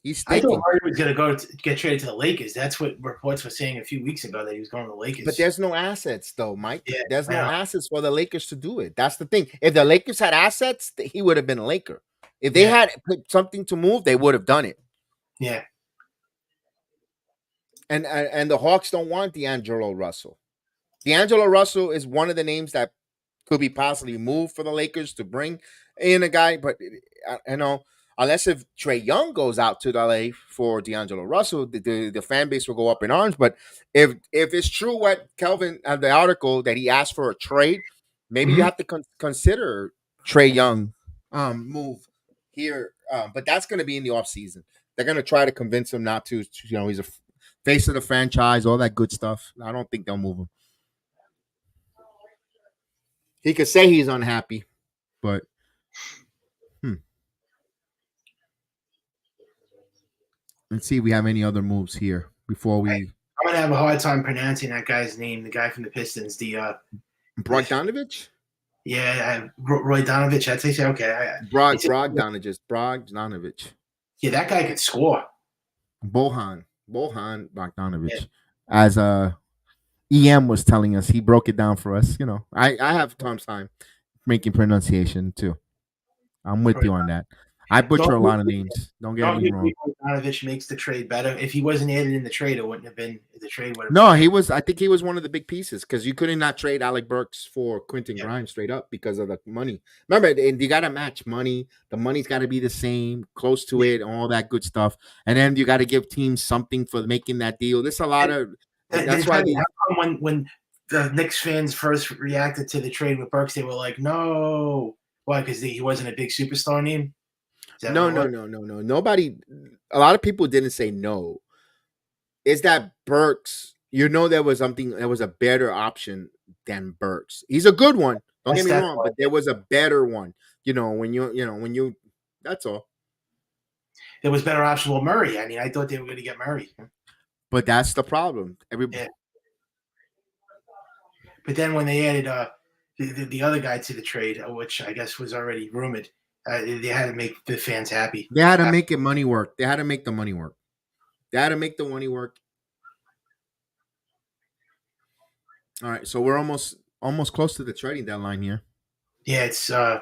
he's sticking. I thought Murray was going to get traded to the Lakers. That's what reports were saying a few weeks ago, that he was going to the Lakers. But there's no assets, though, Mike. Yeah, there's no assets for the Lakers to do it. That's the thing. If the Lakers had assets, he would have been a Laker. If they had something to move, they would have done it. Yeah. And the Hawks don't want D'Angelo Russell. D'Angelo Russell is one of the names that could be possibly moved for the Lakers to bring in a guy, but unless if Trae Young goes out to LA for D'Angelo Russell, the fan base will go up in arms. But if it's true what Kelvin the article that he asked for a trade, maybe you have to consider Trae Young move here. But that's going to be in the offseason. They're going to try to convince him not to. He's a face of the franchise, all that good stuff. I don't think they'll move him. He could say he's unhappy, but let's see if we have any other moves here before we. I'm gonna have a hard time pronouncing that guy's name. The guy from the Pistons, Bogdanovich. Yeah, Roy Donovich. I'd say okay. Bogdanovich. Yeah, that guy could score. Bohan Yeah. Bogdanovic, as EM was telling us. He broke it down for us. I have time making pronunciation too. I'm with you on that. I butcher Don't a lot of names. Don't get don't me you wrong. think Bogdanovich makes the trade better? If he wasn't added in the trade, it wouldn't have been the trade would have been No, he better. was. I think he was one of the big pieces because you couldn't not trade Alec Burks for Quentin Yeah. Grimes straight up because of the money. Remember, you got to match money. The money's got to be the same, close to Yeah. it, all that good stuff. And then you got to give teams something for making that deal. There's a lot And of. then That's why tell me the how come when the Knicks fans first reacted to the trade with Burks, they were like, "No, why? Because he wasn't a big superstar name." Is that what no, it was? no, no, no, no. Nobody. A lot of people didn't say no. Is that Burks? There was something. There was a better option than Burks. He's a good one. Don't get me That's wrong, why but there was a better one. When you. That's all. there was better option with Murray. I mean, I thought they were going to get Murray. But that's the problem. Yeah. But then when they added the other guy to the trade, which I guess was already rumored, they had to make the fans happy. They had to make it money work. They had to make the money work. They had to make the money work. All right, so we're almost close to the trading deadline here. Yeah, it's I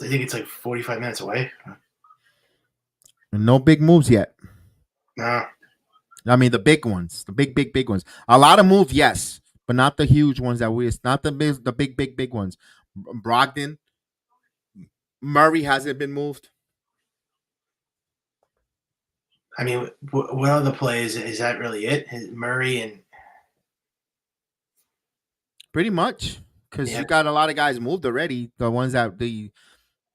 think it's like 45 minutes away. And no big moves yet. No. I mean the big ones, the big ones. A lot of moves, yes, but not the huge ones not the big ones. Brogdon, Murray hasn't been moved. I mean, what other plays is that really it? Murray and Pretty much, because yeah, you got a lot of guys moved already. The ones that the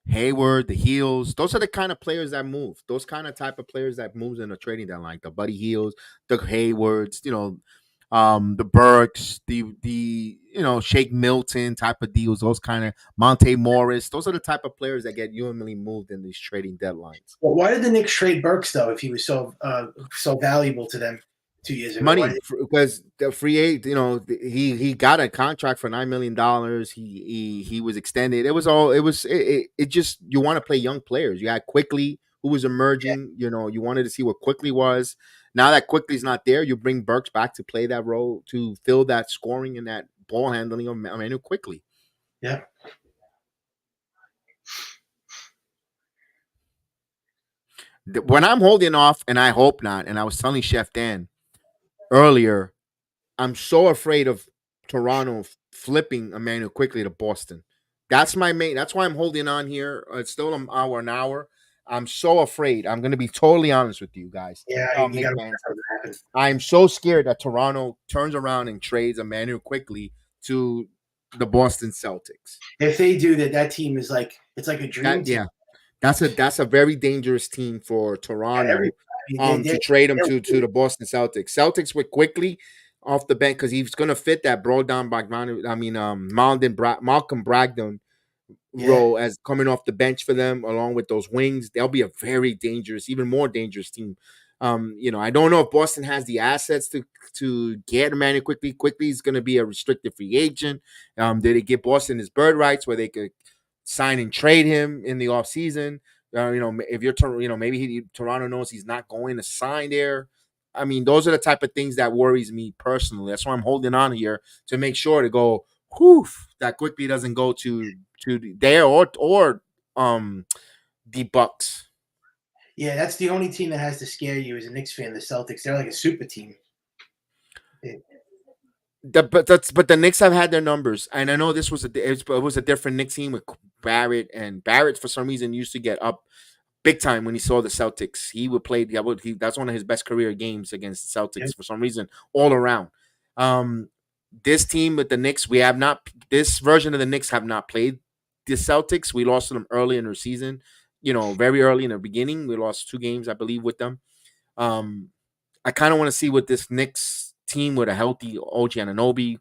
Hayward, the Heels, those are the kind of players that move. Those kind of type of players that moves in a trading deadline. The Buddy Heels, the Haywards, the Burks, the Shake Milton type of deals. Those kind of Monte Morris. Those are the type of players that get usually moved in these trading deadlines. well, why did the Knicks trade Burks though? If he was so valuable to them 2 years ago, why Money did because the free agent, he got a contract for $9 million. He was extended. It just you want to play young players. You had Quickly who was emerging. You wanted to see what Quickly was. Now that Quickly's not there, you bring Burks back to play that role to fill that scoring and that ball handling of Emmanuel Quickly. yeah? When I'm holding off, and I hope not, and I was telling Chef Dan earlier, I'm so afraid of Toronto flipping Emmanuel Quickly to Boston. That's my main. That's why I'm holding on here. It's still an hour. I'm so afraid. I'm going to be totally honest with you guys, Yeah, you got Knicks to fans. happen. I'm so scared that Toronto turns around and trades Emmanuel Quickly to the Boston Celtics. If they do that, that team is like it's like a dream That team. yeah, that's a very dangerous team for Yeah, Toronto. To they, trade him they're to the Boston Celtics. Celtics with Quickly off the bench because he's going to fit that Malcolm Brogdon yeah, role as coming off the bench for them, along with those wings. They'll be a very dangerous, even more dangerous team. I don't know if Boston has the assets to get Emmanuel Quickly. Quickly is going to be a restricted free agent. Did they get Boston his bird rights where they could sign and trade him in the offseason? If you're, maybe Toronto knows he's not going to sign there. I mean, those are the type of things that worries me personally. That's why I'm holding on here to make sure to go, whew, that Quickly doesn't go to there or the Bucks. yeah. That's the only team that has to scare you as a Knicks fan. The Celtics, they're like a super team. Yeah. But the Knicks have had their numbers, and I know this was it was a different Knicks team with Barrett, and Barrett for some reason used to get up big time when he saw the Celtics. He would play. That's one of his best career games against the Yeah. Celtics for some reason all around. This team with the Knicks, we have not. This version of the Knicks have not played the Celtics. We lost to them early in their season. Very early in the beginning, we lost 2 games, I believe, with them. I kind of want to see what this Knicks team with a healthy OG Anunoby,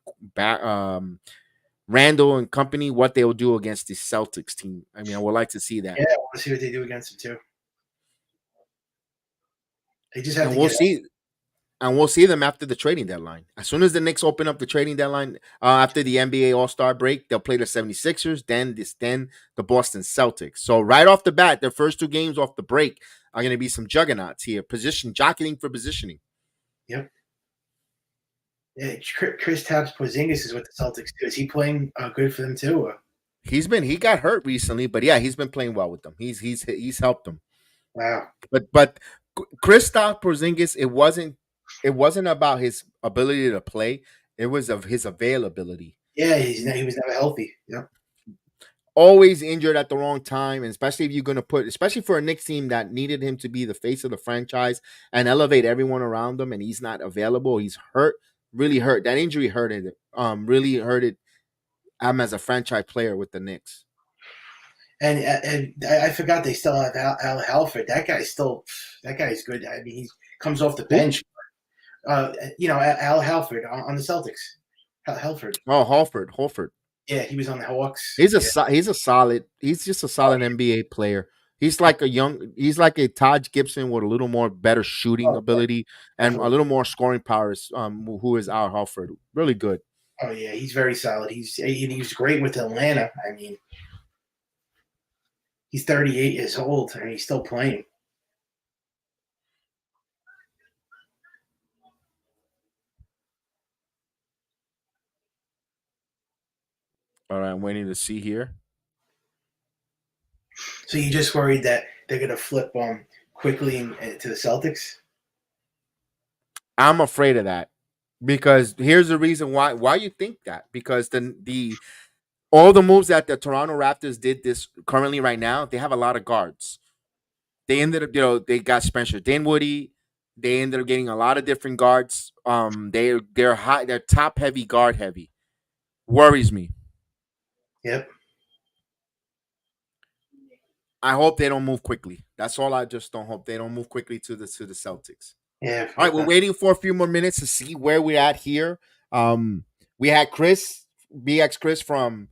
Randall and company, what they'll do against the Celtics team. I mean, I would like to see that. Yeah, I want to see what they do against them too. They just have And to we'll get. see. and we'll see them after the trading deadline. As soon as the Knicks open up the trading deadline after the NBA All-Star break, they'll play the 76ers, then the Boston Celtics. So right off the bat, their first two games off the break are going to be some juggernauts here, jockeying for positioning. Yep. Yeah, Chris Tapps Porzingis is with the Celtics too. Is he playing good for them too? He got hurt recently, but yeah, he's been playing well with them. He's helped them. Wow. But Kristaps Porzingis, it wasn't about his ability to play. It was of his availability. Yeah, he was never healthy. Yep. Always injured at the wrong time, and especially if you're going to especially for a Knicks team that needed him to be the face of the franchise and elevate everyone around him, and he's not available. He's hurt, really hurt. That injury hurted it. Really hurted him as a franchise player with the Knicks. And I forgot they still have Al Halford. That guy's good. I mean, he comes off the bench. Al Halford on the Celtics. Halford. Oh, Holford. Yeah, he was on the Hawks. He's just a solid NBA player. He's like a Taj Gibson with a little more better shooting ability and a little more scoring powers. Who is Al Horford? Really good. Oh yeah, he's very solid. He was great with Atlanta. I mean, he's 38 years old and he's still playing. All right, I'm waiting to see here. So you just worried that they're going to flip quickly to the Celtics? I'm afraid of that because here's the reason why. Why you think that? Because the all the moves that the Toronto Raptors did this currently right now, they have a lot of guards. They ended up, they got Spencer Dinwiddie. They ended up getting a lot of different guards. They're top heavy, guard heavy. Worries me. Yep. I hope they don't move quickly. That's all. I just don't hope they don't move quickly to the Celtics. Yeah. All right, we're waiting for a few more minutes to see where we're at here. We had BX Chris from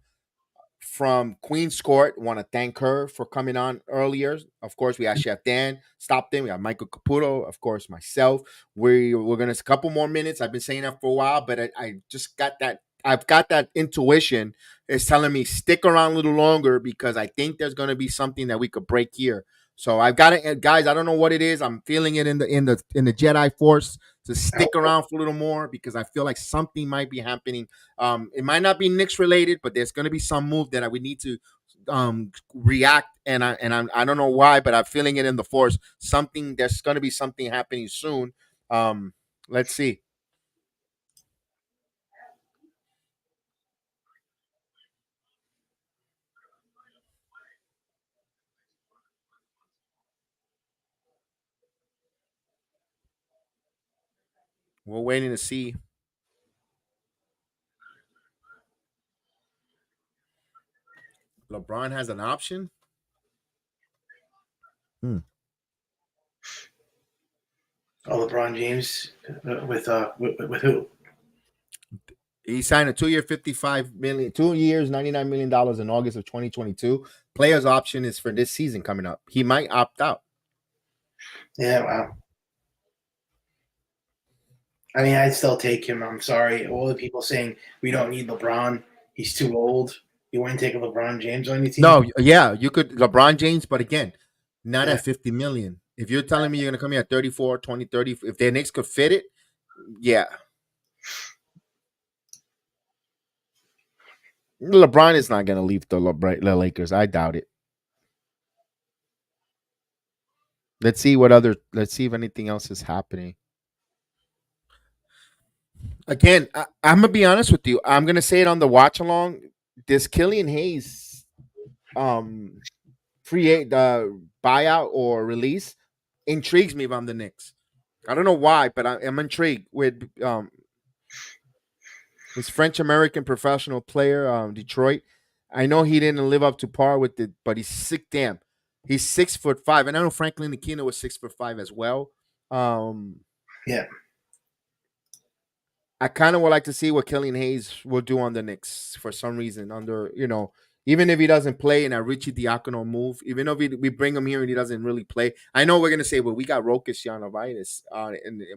Queen's Court. Want to thank her for coming on earlier. Of course, we had Chef Dan stopped in. We have Michael Caputo, of course, myself. We're gonna a couple more minutes. I've been saying that for a while, but I just got that. I've got that intuition. It's telling me stick around a little longer because I think there's gonna be something that we could break here. So I've got it, guys. I don't know what it is. I'm feeling it in the Jedi Force to stick around for a little more because I feel like something might be happening. It might not be Knicks related, but there's going to be some move that we need to react. And I don't know why, but I'm feeling it in the Force. There's going to be something happening soon. Let's see. We're waiting to see. LeBron has an option. Oh, LeBron James with who? He signed a 2-year, $$99 million in August of 2022. Player's option is for this season coming up. He might opt out. Yeah, wow. I mean, I'd still take him. I'm sorry. All the people saying we don't need LeBron. He's too old. You wouldn't take a LeBron James on your team? No, yeah, you could LeBron James, but again, not at $50 million. If you're telling me you're going to come here at 34, 20, 30, if their Knicks could fit it, yeah. LeBron is not going to leave the Lakers. I doubt it. Let's see if anything else is happening. Again, I'm gonna be honest with you. I'm gonna say it on the watch along. This Killian Hayes, free buyout or release intrigues me if I'm the Knicks. I don't know why, but I'm intrigued with this French American professional player, Detroit. I know he didn't live up to par with it, but he's sick. Damn, he's 6'5", and I know Franklin Aquino was 6'5" as well. Yeah. I kind of would like to see what Killian Hayes will do on the Knicks for some reason. Even if he doesn't play in a Richie Diacono move, even if we bring him here and he doesn't really play, I know we're gonna say, well, we got Rokas Yanovitis,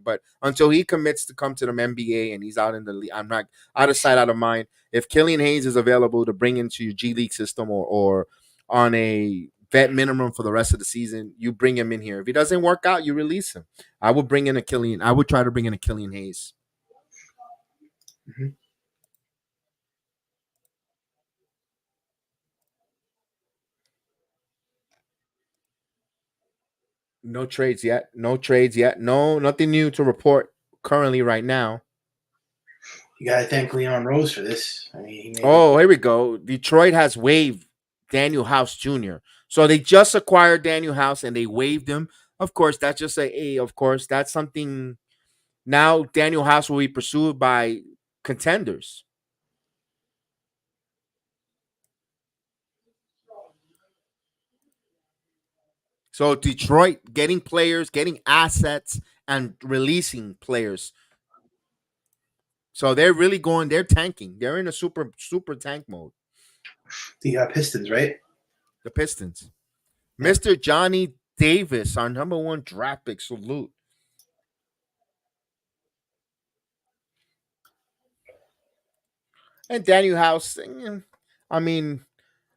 but until he commits to come to the NBA and he's out in the league, I'm not out of sight, out of mind. If Killian Hayes is available to bring into your G League system or on a vet minimum for the rest of the season, you bring him in here. If he doesn't work out, you release him. I would bring in a Killian. I would try to bring in a Killian Hayes. Mhm. No trades yet. No trades yet. No, nothing new to report currently right now. You got to thank Leon Rose for this. I mean, he made Oh, here we go. Detroit has waived Daniel House Jr. So they just acquired Daniel House and they waived him. Of course, that's just of course, that's something. Now Daniel House will be pursued by contenders. So Detroit getting players, getting assets, and releasing players. So they're really going. They're tanking. They're in a super tank mode. the Pistons, right? The Pistons. Yeah. Mr. Johnny Davis, our number one draft pick. Salute. And Daniel House. I mean,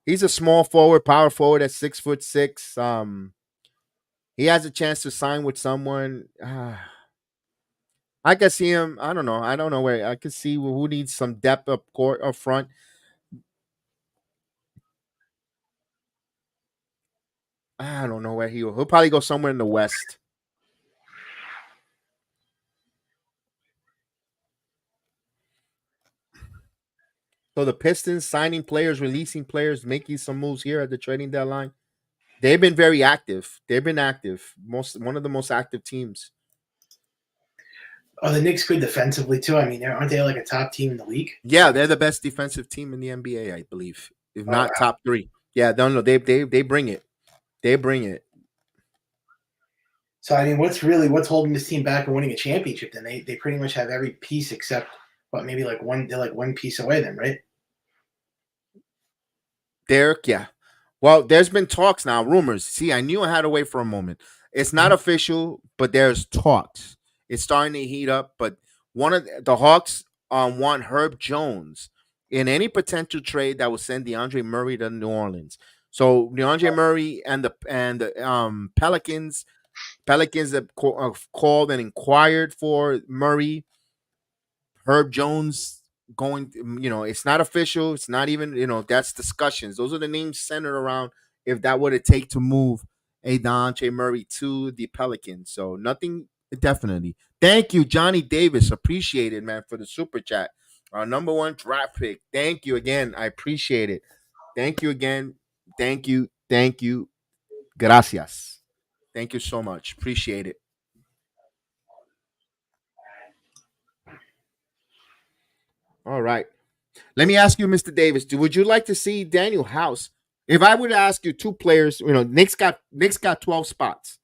he's a small forward, power forward at 6'6". He has a chance to sign with someone. I can see him. I don't know. I don't know where. I can see who needs some depth up court up front. I don't know where he'll probably go somewhere in the West. So the Pistons signing players, releasing players, making some moves here at the trading deadline. They've been very active. They've been active. One of the most active teams. Oh, the Knicks good defensively too. I mean, aren't they like a top team in the league? Yeah, they're the best defensive team in the NBA, I believe, if Oh, not top three. Yeah, no, they bring it. They bring it. so I mean, what's holding this team back from winning a championship? Then they pretty much have every piece except what maybe like one. They're like one piece away. Then right? Derek, yeah. Well, there's been talks now, rumors. See, I knew I had to wait for a moment. It's not Mhm. official, but there's talks. It's starting to heat up. But one of the Hawks want Herb Jones in any potential trade that will send DeAndre Murray to New Orleans. So DeAndre Murray and the Pelicans have called and inquired for Murray. Herb Jones going, it's not official. It's not even, that's discussions. Those are the names centered around if that would it take to move a Dejounte Murray to the Pelicans. So nothing, definitely. Thank you, Johnny Davis. Appreciate it, man, for the super chat. Our number one draft pick. Thank you again. I appreciate it. Thank you again. Thank you. Thank you. Gracias. Thank you so much. Appreciate it. All right. Let me ask you, Mr. Davis, would you like to see Daniel House? If I would ask you two players, Knicks got 12 spots.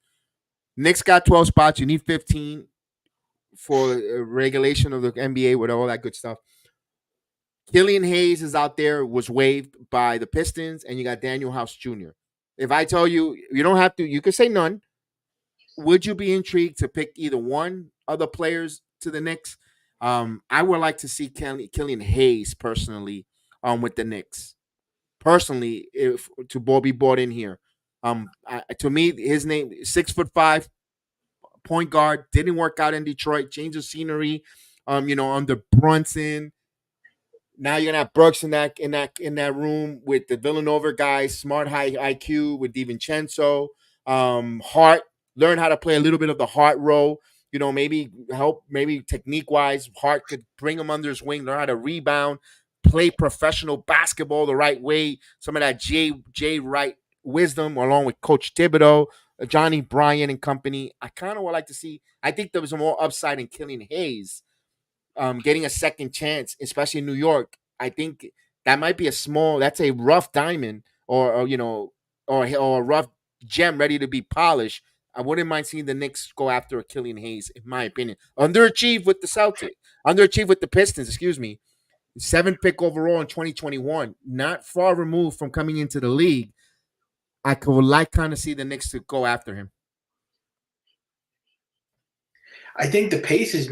Knicks got 12 spots. You need 15 for regulation of the NBA with all that good stuff. Killian Hayes is out there, was waived by the Pistons, and you got Daniel House Jr. If I tell you, you don't have to, you could say none. Would you be intrigued to pick either one of the players to the Knicks? I would like to see Killian Hayes personally with the Knicks. Personally, if to be bought in here. To me, his name 6'5" point guard didn't work out in Detroit. Change of scenery. Under Brunson. Now you're gonna have Brooks in that room with the Villanova guys, smart high IQ with DiVincenzo, Hart. Learn how to play a little bit of the Hart role. Maybe help, maybe technique wise, Hart could bring him under his wing. Learn how to rebound, play professional basketball the right way. Some of that Jay Wright wisdom, along with Coach Thibodeau, Johnny Bryan and company. I kind of would like to see. I think there was more upside in Killian Hayes getting a second chance, especially in New York. I think that might be that's a rough diamond or a rough gem ready to be polished. I wouldn't mind seeing the Knicks go after a Killian Hayes, in my opinion. Underachieved with the Pistons, excuse me. 7th pick overall in 2021, not far removed from coming into the league. I would like kind of see the Knicks to go after him. I think the Pacers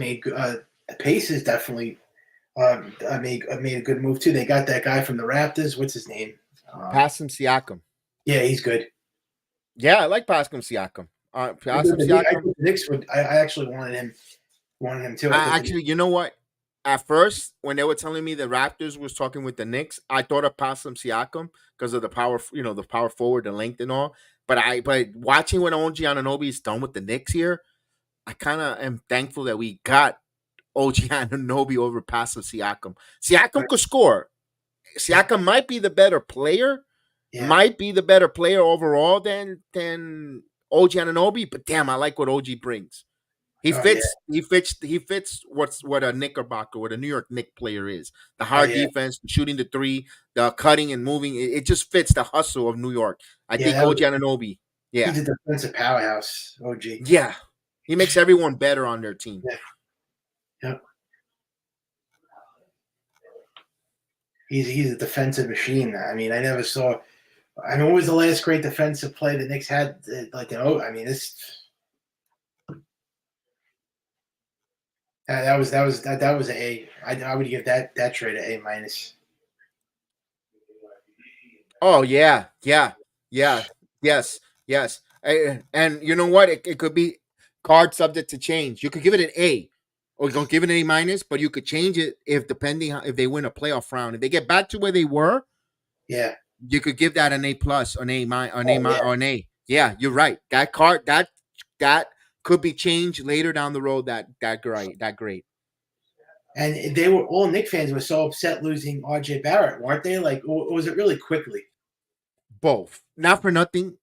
definitely made a good move too. They got that guy from the Raptors. What's his name? Pascal Siakam. Yeah, he's good. Yeah, I like Pascal Siakam. Pascal I Siakam. think the Knicks would. I actually wanted him too. Actually, you know what? At first, when they were telling me the Raptors was talking with the Knicks, I thought of Pascal Siakam because of the power, the power forward, the length, and all. But watching what OG Anunoby is done with the Knicks here, I kind of am thankful that we got OG Anunoby over Pascal Siakam. Siakam could score. Siakam might be the better player, might be the better player overall than OG Anunoby. But damn, I like what OG brings. He fits. He fits what a Knickerbocker, what a New York Knicks player is. The hard defense, shooting the three, the cutting and moving. It just fits the hustle of New York. I think OG Anunoby. Yeah, he's a defensive powerhouse. OG. Yeah, he makes everyone better on their team. Yeah. Yep. He's a defensive machine. I mean, I never saw. I mean, what was the last great defensive play the Knicks had? I mean, this. That was an A. I would give that trade an A minus. Oh yeah, yes. And you know what? It could be card subject to change. You could give it an A, or you don't give it an A minus, but you could change it if they win a playoff round. If they get back to where they were, yeah, you could give that an A plus, an A minus, or an A. Yeah, you're right. That card that could be changed later down the road. That great. And they were all Knicks fans were so upset losing RJ Barrett, weren't they? Like, or was it really quickly? Both. Not for nothing.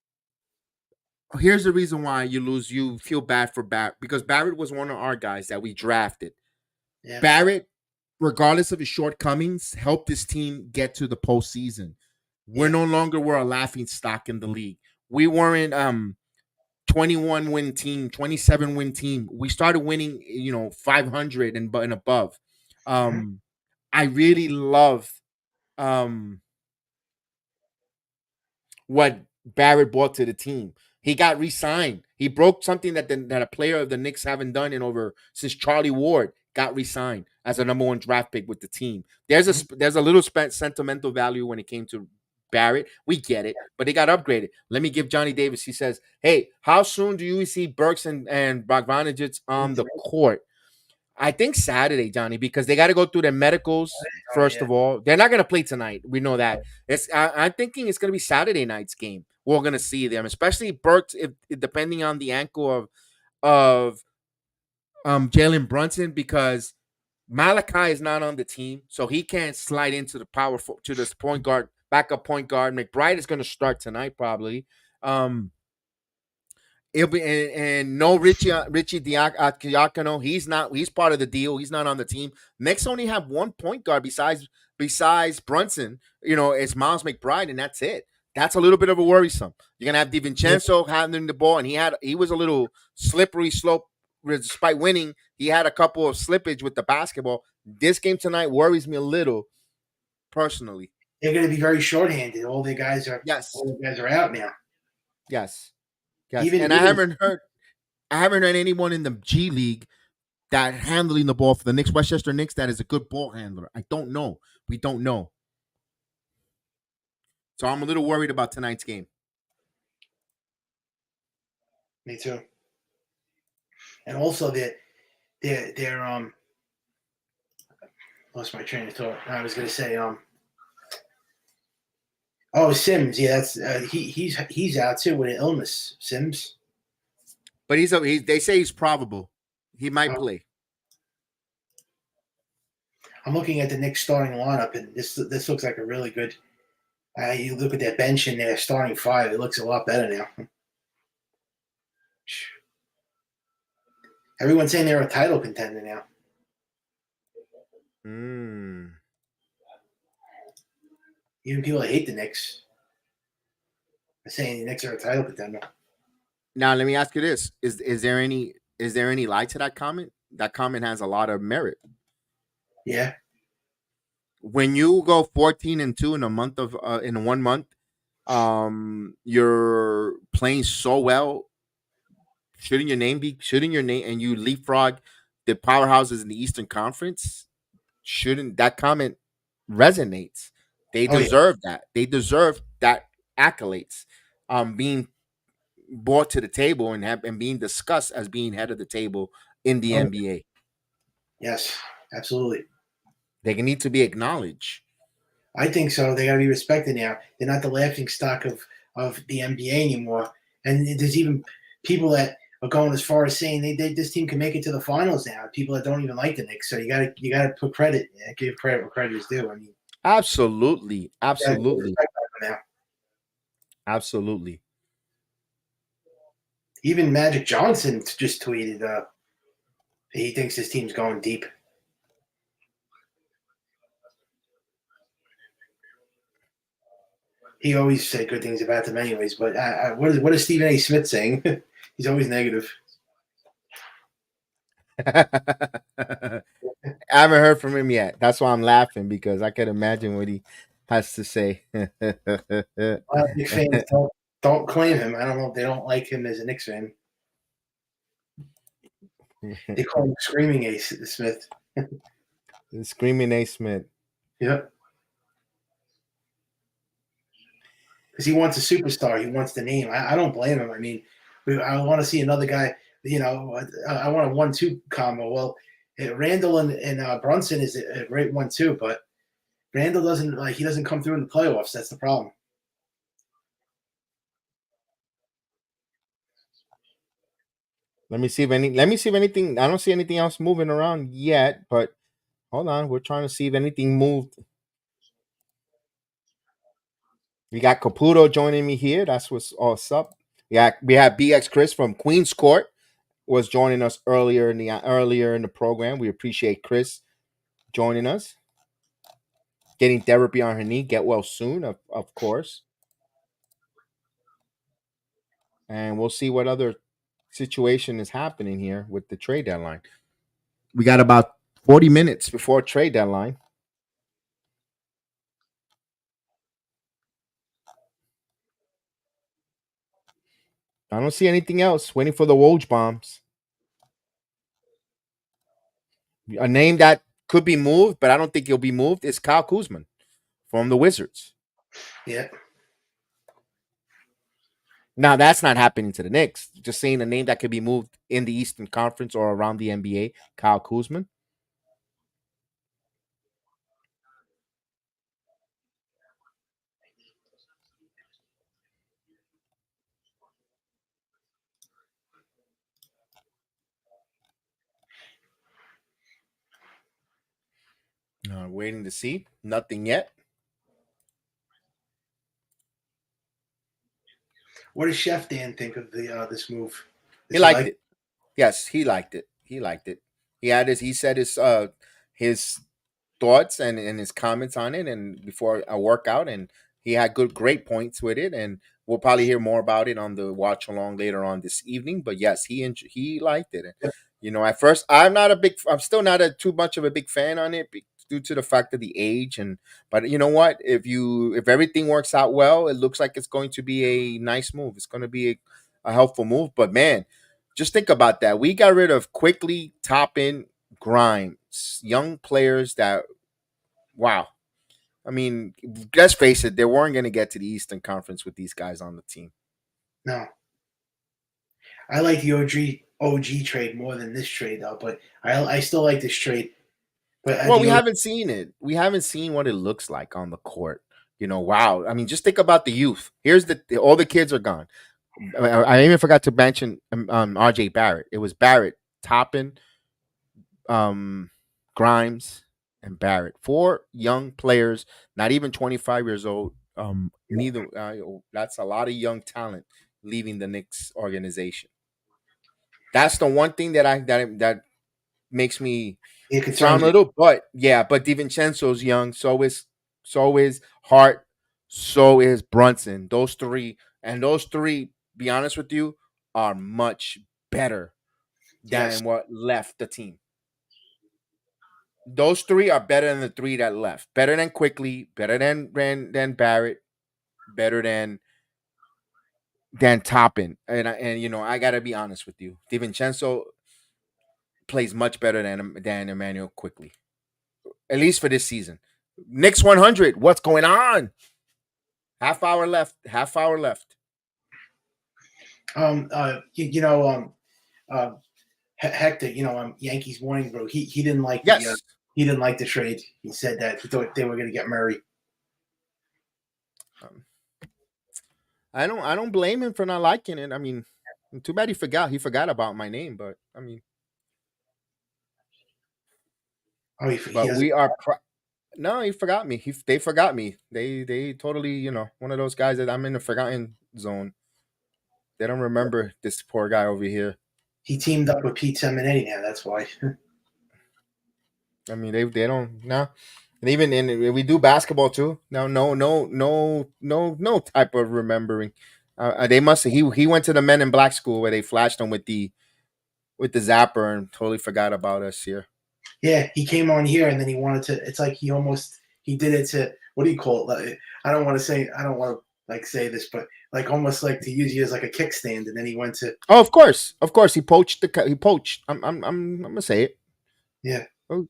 Here's the reason why you lose. You feel bad for Barrett because Barrett was one of our guys that we drafted. Yeah. Barrett, regardless of his shortcomings, helped this team get to the postseason. We're no longer a laughing stock in the league. We weren't 21 win team, 27 win team. We started winning, 500 and above. I really love what Barrett brought to the team. He got re-signed. He broke something that a player of the Knicks haven't done since Charlie Ward got re-signed as a number 1 draft pick with the team. There's a little sentimental value when it came to Barrett. We get it, but they got upgraded. Let me give Johnny Davis. He says, "Hey, how soon do you see Burks and Bogdanovic on the court?" I think Saturday, Johnny, because they got to go through their medicals first of all. They're not going to play tonight. We know that. I'm thinking it's going to be Saturday night's game. We're going to see them, especially Burks, if depending on the ankle of Jalen Brunson, because Malachi is not on the team, so he can't slide into the to this point guard, backup point guard. McBride is going to start tonight probably. It'll be and no Richie Diacono. He's part of the deal. He's not on the team. Knicks only have 1 point guard besides Brunson. It's Miles McBride, and that's it. That's a little bit of a worrisome. You're gonna have DiVincenzo handling the ball, and he was a little slippery slope. Despite winning, he had a couple of slippage with the basketball. This game tonight worries me a little, personally. They're going to be very shorthanded. All the guys are out now. Yes. And I haven't heard anyone in the G League that handling the ball for the Knicks, Westchester Knicks, that is a good ball handler. I don't know. We don't know. So I'm a little worried about tonight's game. Me too. And also they're lost my train of thought. I was going to say Sims. Yeah, that's he's out too with an illness. Sims. But they say he's probable. He might play. I'm looking at the Knicks starting lineup, and this looks like a really good. You look at that bench in there, starting 5. It looks a lot better now. Everyone's saying they're a title contender now. Even people that hate the Knicks are saying the Knicks are a title contender. Now, let me ask you this: Is there any light to that comment? That comment has a lot of merit. Yeah. when you go 14-2 in a month of in 1 month, you're playing so well. Shouldn't your name and you leapfrog the powerhouses in the Eastern Conference? Shouldn't that comment resonates? They Oh yeah, deserve that. They deserve that accolades. Being brought to the table and being discussed as being head of the table in the oh NBA. yes, absolutely. They need to be acknowledged. I think so. They got to be respected now. They're not the laughing stock of the NBA anymore. And there's even people that are going as far as saying this team can make it to the finals now. People that don't even like the Knicks. So you got to put credit, give credit where credit is due. I mean, Absolutely, you gotta put absolutely, respect on them now. absolutely. Even Magic Johnson just tweeted he thinks his team's going deep. He always said good things about them, anyways. But what is Stephen A. Smith saying? He's always negative. I haven't heard from him yet. That's why I'm laughing because I can imagine what he has to say. A lot of big fans don't claim him. I don't know if they don't like him as a Knicks fan. They call him Screaming Ace Smith. Screaming A. Smith. Yep. Because he wants a superstar. He wants the name. I don't blame him. I mean, I want to see another guy. I want a 1-2 combo. Well, Randall and Brunson is a great 1-2, but Randall doesn't come through in the playoffs. That's the problem. Let me see if anything. I don't see anything else moving around yet, but hold on. We're trying to see if anything moved. We got Caputo joining me here. That's what's up. Yeah, we have BX Chris from Queens Court was joining us earlier in the program. We appreciate Chris joining us. Getting therapy on her knee. Get well soon, of course. And we'll see what other situation is happening here with the trade deadline. We got about 40 minutes before trade deadline. I don't see anything else. Waiting for the Woj bombs. A name that could be moved, but I don't think he'll be moved is Kyle Kuzma from the Wizards. Yeah. Now that's not happening to the Knicks. Just saying a name that could be moved in the Eastern Conference or around the NBA, Kyle Kuzma. Waiting to see. Nothing yet. What does Chef Dan think of this move? He Does he liked like? it. Yes, he liked it. He liked it. He said his thoughts and his comments on it and before a workout, and he had great points with it, and we'll probably hear more about it on the watch along later on this evening. But yes, he liked it. It? At first I'm still not too much of a big fan on it due to the fact of the age, and but you know what, if everything works out well, it looks like it's going to be a nice move. It's going to be a helpful move. But man, just think about that. We got rid of Quickly, Toppin, Grimes, young players that, wow. I mean, let's face it, they weren't going to get to the Eastern Conference with these guys on the team. No. I like the OG trade more than this trade though, but I still like this trade. But Well, we haven't seen it. We haven't seen what it looks like on the court. Wow. I mean, just think about the youth. Here's all the kids are gone. I even forgot to mention RJ Barrett. It was Barrett, Toppin, Grimes, and Barrett. Four young players, not even 25 years old. Neither that's a lot of young talent leaving the Knicks organization. That's the one thing that makes me it frown concerns a you. little. But yeah, but DiVincenzo's young. So is Hart. So is Brunson. Those three, be honest with you, are much better Yes. than what left the team. Those three are better than the three that left. Better than Quickly, better than Barrett, better than Toppin. And you know, I gotta be honest with you. DiVincenzo plays much better than Emmanuel Quickly. At least for this season. Knicks 100. What's going on? Half hour left. Half hour left. Hector, Yankees morning bro. He didn't like Yes. he didn't like the trade. He said that he thought they were going to get Murray. I don't blame him for not liking it. I mean, too bad he forgot. He forgot about my name, but I mean, Oh, he but doesn't. we are. No, he forgot me. They forgot me. They totally, you know, one of those guys that I'm in the forgotten zone. They don't remember this poor guy over here. He teamed up with Pete Seminetti now. That's why. I mean, they don't no. And even in we do basketball too. No type of remembering. They must he went to the Men in Black school where they flashed him with the zapper and totally forgot about us here. Yeah, he came on here and then he wanted to. It's like he did it to, what do you call it? Like, I don't want to like say this, but like almost like to use you as like a kickstand, and then he went to. Oh, of course, he poached he poached. I'm gonna say it. Yeah. Oh,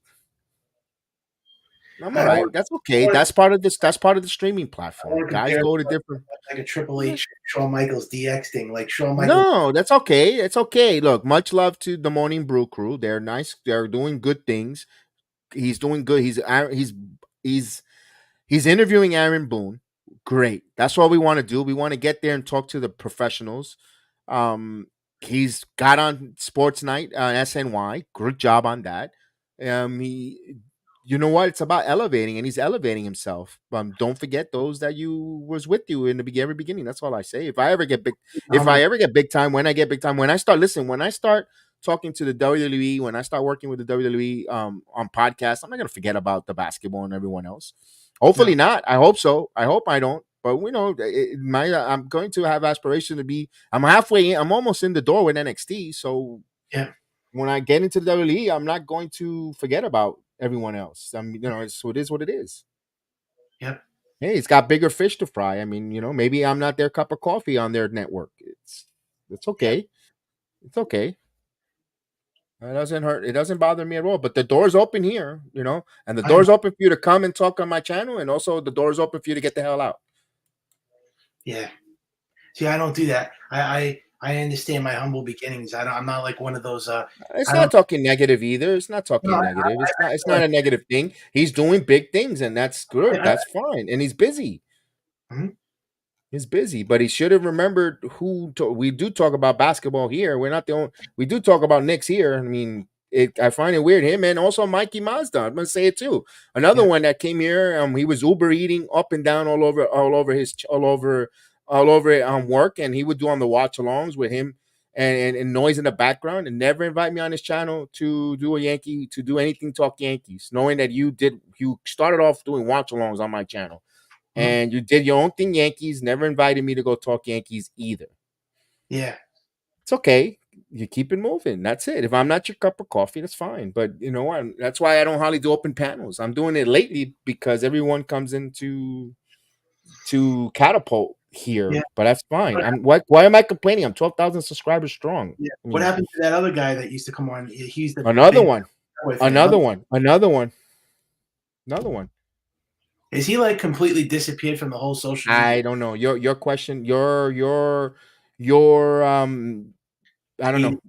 I'm all right. That's okay. That's part of this. That's part of the streaming platform. Guys go to different. Like a Triple H, Shawn Michaels DX thing, like Shawn Michaels. No, that's okay. It's okay. Look, much love to the Morning Brew crew. They're nice. They're doing good things. He's doing good. He's interviewing Aaron Boone. Great. That's what we want to do. We want to get there and talk to the professionals. He's got on Sports Night on SNY. Good job on that. He, you know what? It's about elevating, and he's elevating himself. Don't forget those that you was with you in the very beginning. That's all I say. If I ever get big time, when I start talking to the WWE, when I start working with the WWE on podcasts, I'm not gonna forget about the basketball and everyone else. Hopefully not. I hope so. I hope I don't. But I'm going to have aspiration to be. I'm halfway in. I'm almost in the door with NXT. So yeah, when I get into the WWE, I'm not going to forget about everyone else. I mean, so it is what it is. Yep. Hey, it's got bigger fish to fry. I mean, maybe I'm not their cup of coffee on their network. It's okay. Yep. It's okay. It doesn't hurt. It doesn't bother me at all. But the door's open here, and the door's open for you to come and talk on my channel, and also the door's open for you to get the hell out. Yeah. See, I don't do that. I understand my humble beginnings. I'm not like one of those. It's not talking negative either. It's not talking negative. It's not a negative thing. He's doing big things, and that's good. That's fine. And he's busy. Mm-hmm. He's busy, but he should have remembered we do talk about basketball here. We're not the only. We do talk about Knicks here. I mean, I find it weird. Him and also Mikey Mazda. I'm gonna say it too. Another one that came here. He was Uber eating up and down all over work, and he would do on the watch alongs with him and noise in the background, and never invite me on his channel to do anything talk Yankees, knowing that you started off doing watch alongs on my channel. And you did your own thing, Yankees. Never invited me to go talk Yankees either. Yeah. It's okay. You keep it moving. That's it. If I'm not your cup of coffee, that's fine. But that's why I don't hardly do open panels. I'm doing it lately because everyone comes into catapult here. Yeah. But that's fine. Why am I complaining? I'm 12,000 subscribers strong. Yeah. What happened to that other guy that used to come on? He's the another one. Is he like completely disappeared from the whole social media? I don't know. Your question, your I don't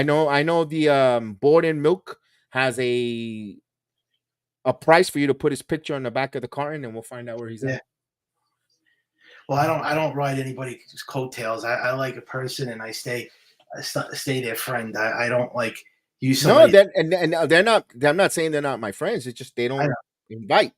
know. I know the Board and Milk has a price for you to put his picture on the back of the carton, and we'll find out where he's at. Well, I don't ride anybody's coattails. I like a person, and I stay their friend. I don't like use somebody. No, and they're not. I'm not saying they're not my friends. It's just they don't invite.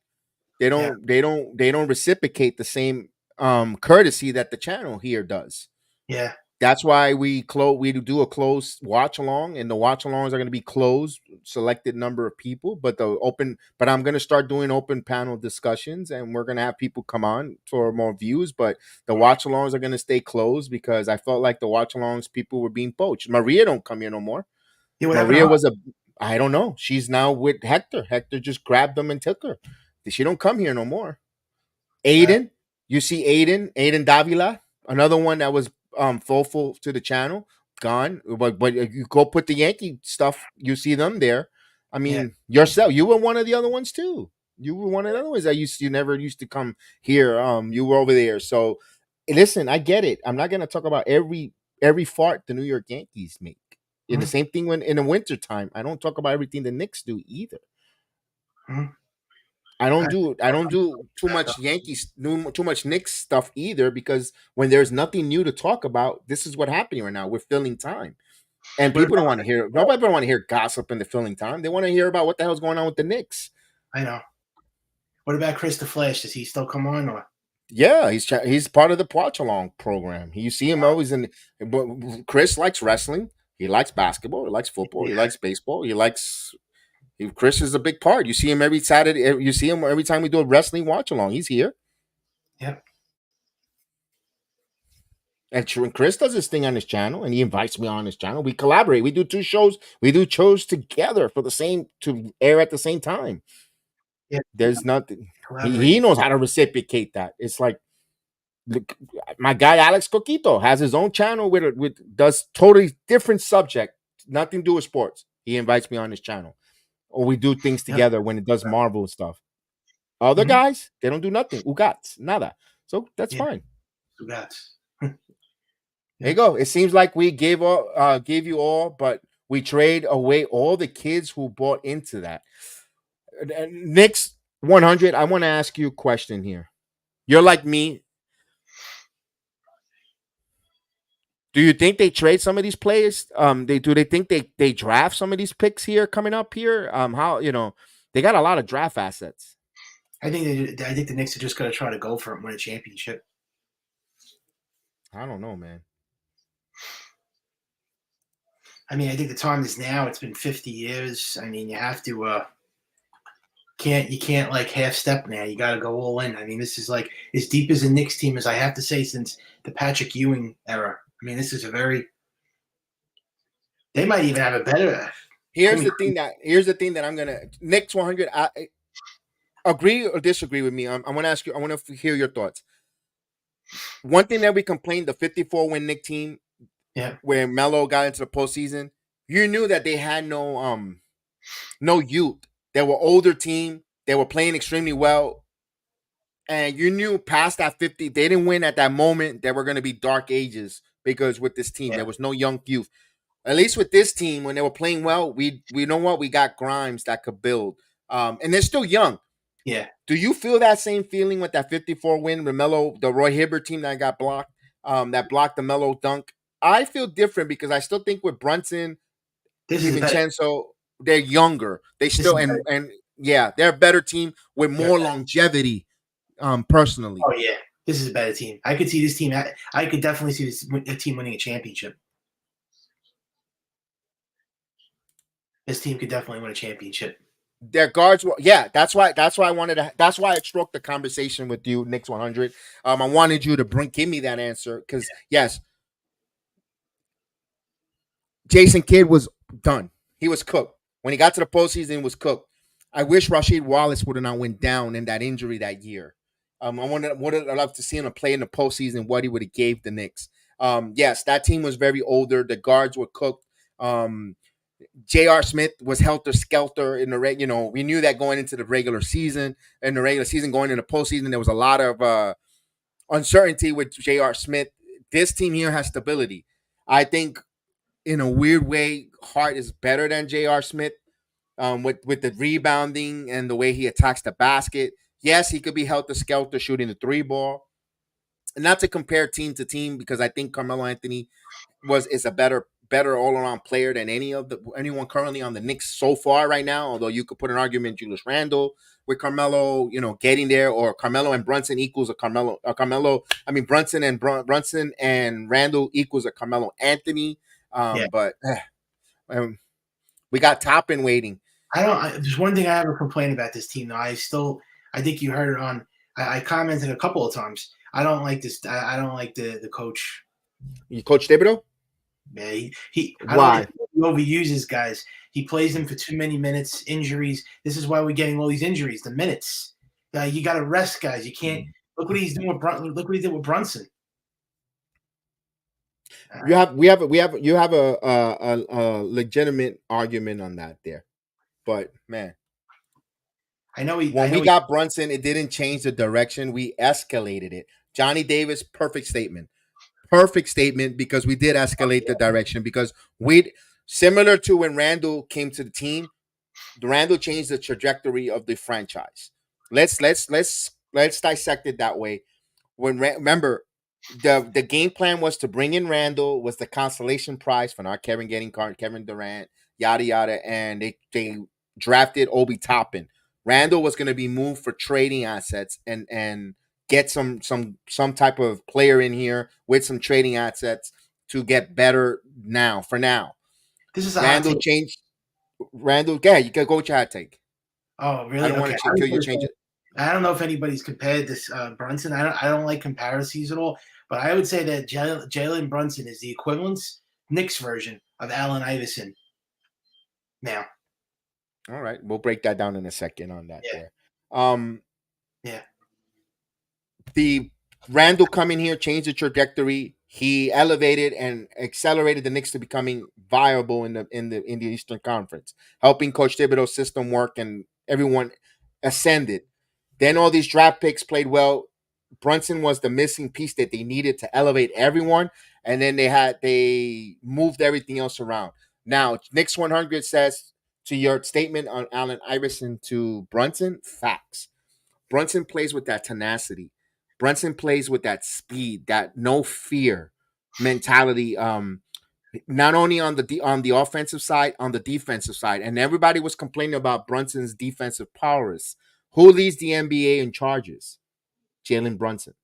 They don't reciprocate the same courtesy that the channel here does. Yeah. That's why we do a closed watch along, and the watch alongs are going to be closed, selected number of people, but I'm going to start doing open panel discussions, and we're going to have people come on for more views, but the watch alongs are going to stay closed because I felt like the watch alongs people were being poached. Maria don't come here no more. Yeah, Maria was I don't know. She's now with Hector. Hector just grabbed them and took her. She don't come here no more. Aiden, you see Aiden Davila, another one that was faithful to the channel, gone. But you go put the Yankee stuff, you see them there. I Yeah. mean, yourself, you were one of the other ones too. You were one of the other ones that you never used to come here. You were over there. So listen, I get it. I'm not gonna talk about every fart the New York Yankees make. And the Mhm. same thing when in the winter time. I don't talk about everything the Knicks do either. Mhm. I don't do too much too much Knicks stuff either because when there's nothing new to talk about, this is what happening right now. We're filling time, and What people about, don't want to hear. Nobody want to hear gossip in the filling time. They want to hear about what the hell's going on with the Knicks. I know. What about Chris the Flash? Does he still come on or? Yeah, he's part of the watch along program. You see him always in. But Chris likes wrestling. He likes basketball. He likes football. He Yeah. likes baseball. Chris is a big part. You see him every Saturday. You see him every time we do a wrestling watch along. He's here. Yep. And Chris does his thing on his channel, and he invites me on his channel. We collaborate. We do two shows. We do shows together for the same to air at the same time. Yeah. There's nothing. He Collaborate. knows how to reciprocate that. It's like look, my guy Alex Coquito has his own channel with does totally different subject, nothing to do with sports. He invites me on his channel, or we do things Yep. together when it does Marvel stuff. Other Mhm. guys, they don't do nothing. Ugats, nada. So that's Yeah. fine. Congrats. There you go. It seems like we gave you all, but we trade away all the kids who bought into that. Knicks 100. I want to ask you a question here. You're like me. Do you think they trade some of these players? They think they draft some of these picks here coming up here? How they got a lot of draft assets. I think the Knicks are just going to try to go for it and win a championship. I don't know, man. I mean, I think the time is now. It's been 50 years. I mean, you have to can't like half step now. You got to go all in. I mean, this is like as deep as a Knicks team as I have to say since the Patrick Ewing era. I mean, this is a very. They might even have a better. Here's the thing that I'm gonna Knicks 100. Agree or disagree with me? I want to ask you. I want to hear your thoughts. One thing that we complained the 54 win Knick team, Yeah. where Melo got into the postseason, you knew that they had no youth. They were older team. They were playing extremely well, and you knew past that 50, they didn't win at that moment. There were going to be dark ages because with this team, Yeah. there was no young youth. At least with this team, when they were playing well, we know what we got Grimes that could build, and they're still young. Yeah. Do you feel that same feeling with that 54 win, Melo, the Roy Hibbert team that got blocked, that blocked the Melo dunk? I feel different because I still think with Brunson, This is a better. DiVincenzo, they're younger. They still and yeah, they're a better team with more longevity. Personally, Oh yeah, this is a better team. I could see this team. I could definitely see a team winning a championship. This team could definitely win a championship. their guards were That's why I wanted to. That's why I struck the conversation with you, Knicks 100. I wanted you to give me that answer because yes, Jason Kidd was done. He was cooked. When he got to the postseason, he was cooked. I wish Rasheed Wallace would have not went down in that injury that year. I would have loved to see him play in the postseason. What he would have gave the Knicks. Yes, that team was very older. The guards were cooked. J.R. Smith was helter skelter in the we knew that going into the regular season. In the regular season, going into the postseason, there was a lot of uncertainty with J.R. Smith. This team here has stability. I think in a weird way, Hart is better than J.R. Smith with the rebounding and the way he attacks the basket. Yes, he could be helter skelter shooting the three ball. And not to compare team to team because I think Carmelo Anthony is a better all around player than anyone currently on the Knicks so far right now. Although you could put an argument Julius Randle with Carmelo, getting there, or Carmelo and Brunson equals a Carmelo. Brunson and Randle equals a Carmelo Anthony. Yeah. But we got Toppin waiting. There's one thing I have a complaint about this team, though. I think you heard it on. I commented a couple of times. I don't like this. I don't like the coach. You Coach Thibodeau? Yeah, he Why? he overuses guys. He plays him for too many minutes, injuries. This is why we're getting all these injuries, the minutes. You got to rest guys. You can't look what he's doing with look what he did with Brunson. You have you have a legitimate argument on that there, but man, when we got Brunson, it didn't change the direction. We escalated it. Johnny Davis, perfect statement. Perfect statement because we did escalate the direction because we similar to when Randall came to the team, Randall changed the trajectory of the franchise. Let's dissect it that way. Remember the game plan was to bring in Randall was the consolation prize for not getting Kevin Durant, yada yada, and they drafted Obi Toppin. Randall was going to be moved for trading assets and get some type of player in here with some trading assets to get better now. For now, this is a Randall changed. Randall, yeah, you can go with your hot take. Oh, really? I don't want to kill you. Change it. I don't know if anybody's compared this Brunson. I don't like comparisons at all, but I would say that Jalen Brunson is the equivalent Knicks version of Allen Iverson. Now, all right, we'll break that down in a second on that. Yeah. There, yeah. The Randall coming here changed the trajectory. He elevated and accelerated the Knicks to becoming viable in the Eastern Conference, helping Coach Thibodeau's system work and everyone ascended. Then all these draft picks played well. Brunson was the missing piece that they needed to elevate everyone, and then they moved everything else around. Now, Knicks 100 says to your statement on Allen Iverson to Brunson, facts. Brunson plays with that tenacity. Brunson plays with that speed, that no fear mentality. Not only on the offensive side, on the defensive side, and everybody was complaining about Brunson's defensive prowess. Who leads the NBA in charges? Jalen Brunson.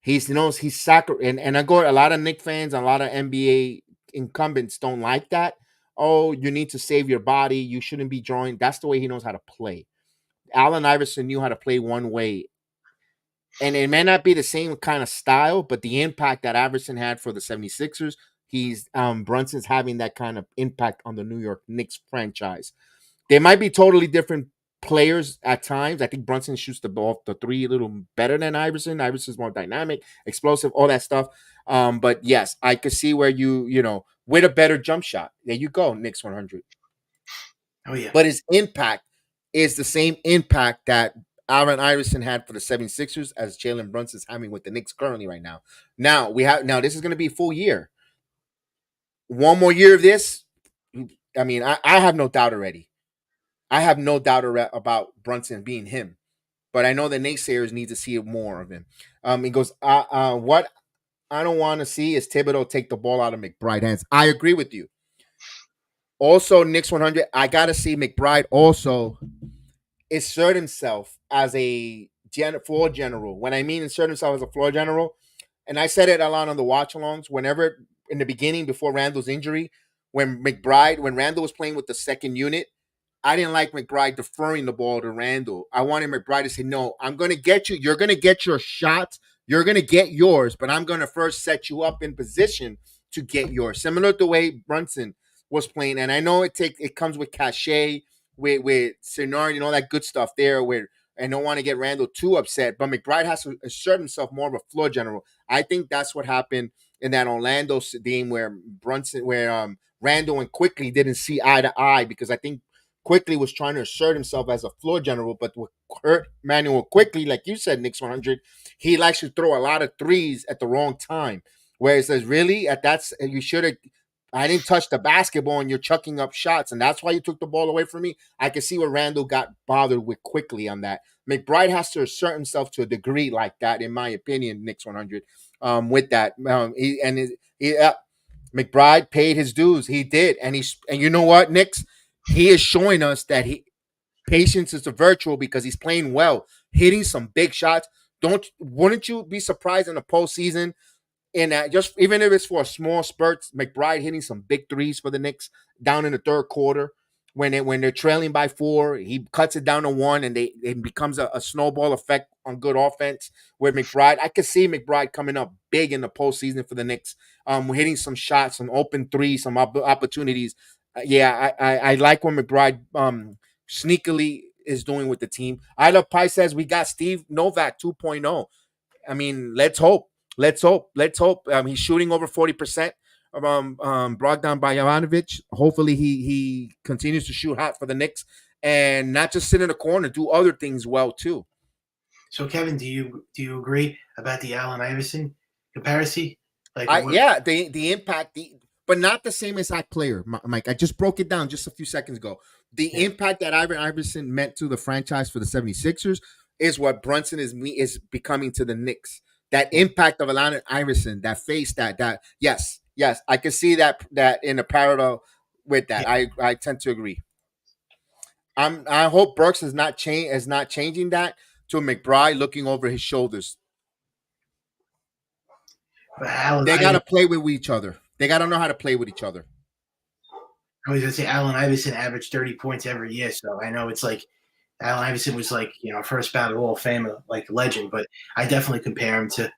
He's and I go a lot of Knicks fans, a lot of NBA incumbents don't like that. Oh, you need to save your body. You shouldn't be drawing. That's the way he knows how to play. Allen Iverson knew how to play one way. And it may not be the same kind of style, but the impact that Iverson had for the 76ers, Brunson's having that kind of impact on the New York Knicks franchise. They might be totally different players at times. I think Brunson shoots the three a little better than Iverson. Iverson's more dynamic, explosive, all that stuff. But yes, I could see where with a better jump shot. There you go, Knicks 100. Oh yeah. But his impact is the same impact that Allen Iverson had for the 76ers as Jalen Brunson's having with the Knicks currently right now. Now this is going to be a full year. One more year of this. I mean, I have no doubt already. I have no doubt about Brunson being him, but I know the naysayers need to see more of him. He goes, what I don't want to see is Thibodeau take the ball out of McBride's hands. I agree with you. Also, Knicks 100, I got to see McBride also assert himself as a floor general. When I mean insert himself as a floor general, and I said it a lot on the watch-alongs, whenever in the beginning before Randall's injury, when Randall was playing with the second unit, I didn't like McBride deferring the ball to Randall. I wanted McBride to say, no, I'm going to get you. You're going to get your shots. You're going to get yours, but I'm going to first set you up in position to get yours. Similar to the way Brunson was playing. And I know it comes with cachet, with scenario, and all that good stuff there where I don't want to get Randall too upset, but McBride has to assert himself more of a floor general. I think that's what happened in that Orlando game where Randall and Quickly didn't see eye to eye because I think Quickly was trying to assert himself as a floor general, but with Kurt Manuel Quickly, like you said, Knicks 100, he likes to throw a lot of threes at the wrong time. Where it says, really, you should have. I didn't touch the basketball, and you're chucking up shots, and that's why you took the ball away from me. I can see where Randall got bothered with Quickly on that. McBride has to assert himself to a degree like that, in my opinion. Knicks 100, with that, McBride paid his dues. He did, and you know what, Knicks. He is showing us that patience is a virtue because he's playing well, hitting some big shots. Wouldn't you be surprised in the postseason? In that, just even if it's for a small spurt, McBride hitting some big threes for the Knicks down in the third quarter when they're trailing by 4, he cuts it down to 1, and it becomes a snowball effect on good offense. With McBride, I could see McBride coming up big in the postseason for the Knicks, hitting some shots, some open threes, some opportunities. Yeah, I like what McBride sneakily is doing with the team. I love Pi says we got Steve Novak 2.0. I mean, let's hope. Let's hope. Let's hope. He's shooting over 40%. Bogdan Bojanovic. Hopefully, he continues to shoot hot for the Knicks and not just sit in the corner, do other things well too. So, Kevin, do you agree about the Allen Iverson comparison? Like, I what? Yeah, the impact, but not the same exact player, Mike. I just broke it down just a few seconds ago. The Yeah, impact that Ivan Iverson meant to the franchise for the 76ers is what Brunson is becoming to the Knicks. That yeah. impact of Allen Iverson, that face, that yes, I can see that in a parallel with Yeah. that. I tend to agree. I hope Burks is not changing that to McBride looking over his shoulders. But Allen They got to Iverson, play with each other. They got to know how to play with each other. I was gonna say Allen Iverson averaged 30 points every year, so I know it's like Allen Iverson was like first ballot Hall of Fame, like legend. But I definitely compare him to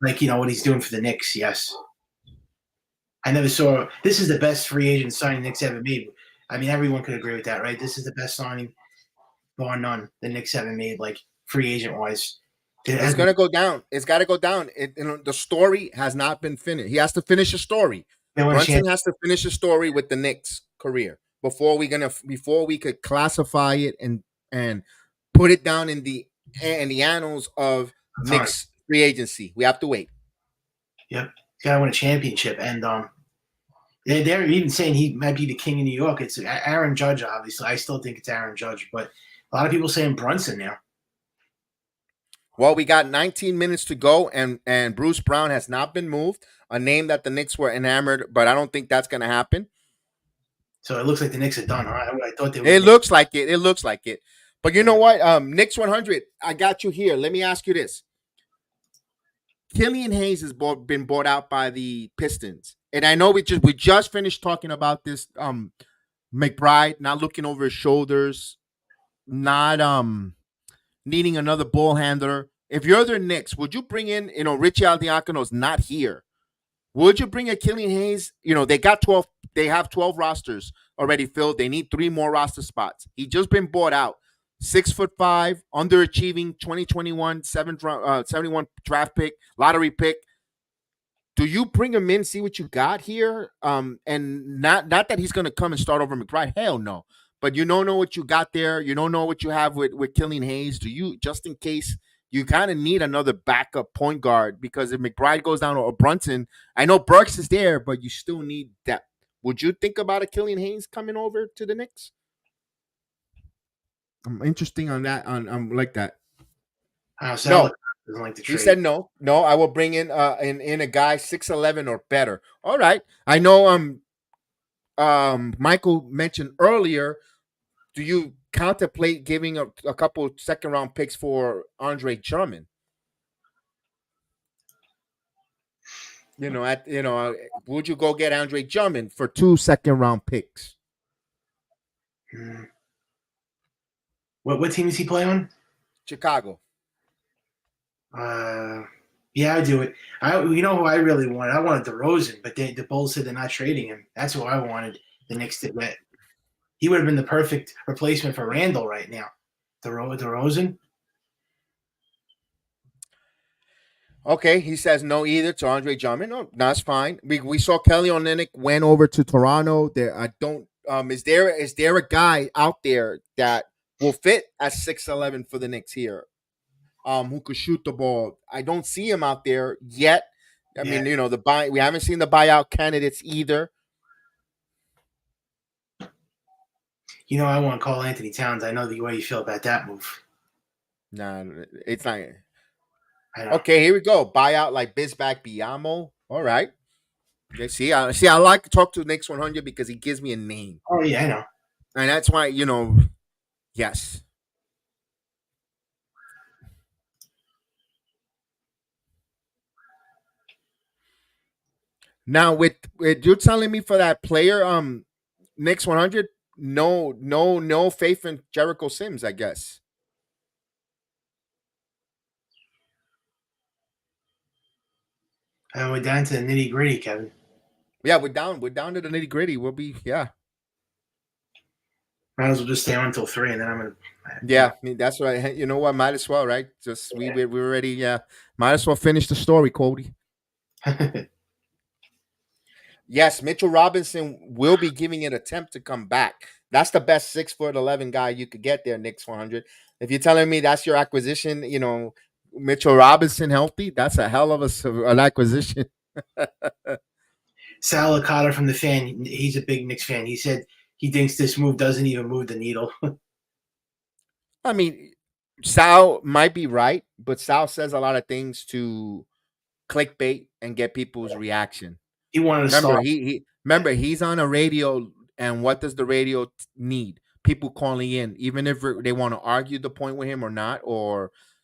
like what he's doing for the Knicks. Yes, I never saw this is the best free agent signing Knicks ever made. I mean, everyone could agree with that, right? This is the best signing, bar none, the Knicks ever made, like free agent wise. It It's has been, gonna go down. It's got to go down. The story has not been finished. He has to finish a story. they won a Brunson champ. has to finish a story with the Knicks career before we could classify it and put it down in the annals of Time. Knicks free agency. We have to wait. Yep, got to win a championship, and they're even saying he might be the king of New York. It's Aaron Judge, obviously. I still think it's Aaron Judge, but a lot of people saying Brunson now. Well, we got 19 minutes to go, and Bruce Brown has not been moved. A name that the Knicks were enamored, but I don't think that's going to happen. So it looks like the Knicks are done. Huh? I thought they were It going to. looks like it. It looks like it. But you know what? Knicks 100. I got you here. Let me ask you this: Killian Hayes has been bought out by the Pistons, and I know we just finished talking about this. McBride not looking over his shoulders, not needing another ball handler. If you're the Knicks, would you bring in Richie Aldiacono's not here? Would you bring a Killian Hayes? They got 12. They have 12 rosters already filled. They need 3 more roster spots. He just been bought out. 6'5", underachieving 2021 71 draft pick, lottery pick. Do you bring him in, see what you got here? And not that he's gonna come and start over McBride. Hell no. But you don't know what you got there. You don't know what you have with Killian Hayes. Do you, just in case, you kind of need another backup point guard, because if McBride goes down or Brunson, I know Burks is there, but you still need depth. Would you think about a Killian Hayes coming over to the Knicks? I'm interesting on that. On like that. Sal No, doesn't like the he trade. said no. No, I will bring in a guy 6'11" or better. All right. I know Michael mentioned earlier, do you contemplate giving a couple second round picks for Andre Drummond? Would you go get Andre Drummond for 2 second round picks? Hmm. What team does he play on? Chicago. Yeah, I do it. You know who I really wanted? I wanted DeRozan, but the Bulls said they're not trading him. That's who I wanted. The Knicks did that. He would have been the perfect replacement for Randall right now. DeRozan. Okay, he says no either to Andre Drummond. No, that's fine. We saw Kelly Olynyk went over to Toronto. There, I don't. Is there a guy out there that will fit at 6'11" for the Knicks here? Who could shoot the ball? I don't see him out there yet. I Yeah. mean, we haven't seen the buyout candidates either. I want to call Anthony Towns. I know the way you feel about that move. Nah, it's not. I know. Okay, here we go. Buyout like Bisback Biamo. All right. Okay, I like to talk to Knicks 100 because he gives me a name, Oh yeah, I know. and that's why yes. Now with you're telling me for that player, Knicks 100, no faith in Jericho Sims, I guess. And we're down to the nitty gritty, Kevin. Yeah, we're down to the nitty gritty. We'll be, yeah. Might as well just stay on until 3, and then I'm gonna. Yeah, I mean, that's right. You know what? Might as well, right? Just we already, yeah. Might as well finish the story, Cody. Yes, Mitchell Robinson will be giving an attempt to come back. That's the best 6'11" guy you could get there, Knicks 400. If you're telling me that's your acquisition, Mitchell Robinson healthy, that's a hell of an acquisition. Sal Licata from the fan, he's a big Knicks fan. He said he thinks this move doesn't even move the needle. I mean, Sal might be right, but Sal says a lot of things to clickbait and get people's reaction. He wanted to Remember, start. he's on a radio, and what does the radio need? People calling in, even if they want to argue the point with him or not,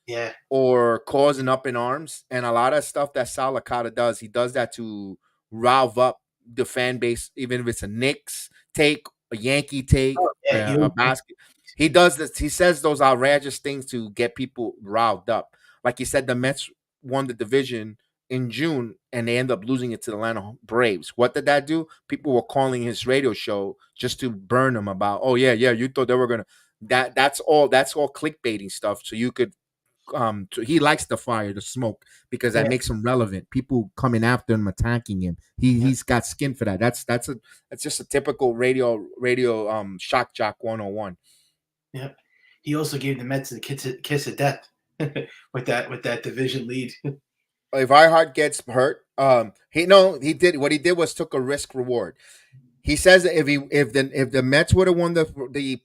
Yeah, or causing up in arms. And a lot of stuff that Sal Licata does, he does that to rile up the fan base, even if it's a Knicks take, a Yankee take, yeah. a basket. He does this. He says those outrageous things to get people riled up. Like he said, the Mets won the division in June and they end up losing it to the Atlanta Braves. What did that do? People were calling his radio show just to burn him about, oh yeah, you thought they were gonna that's all clickbaiting stuff. So you could he likes the fire, the smoke, because that Yeah. makes him relevant. People coming after him, attacking him. He's got skin for that. That's just a typical radio shock jock 101. Yeah. He also gave the Mets the kiss of death with that division lead. If Iheart gets hurt, he did what he did was took a risk reward. He says that if the Mets would have won the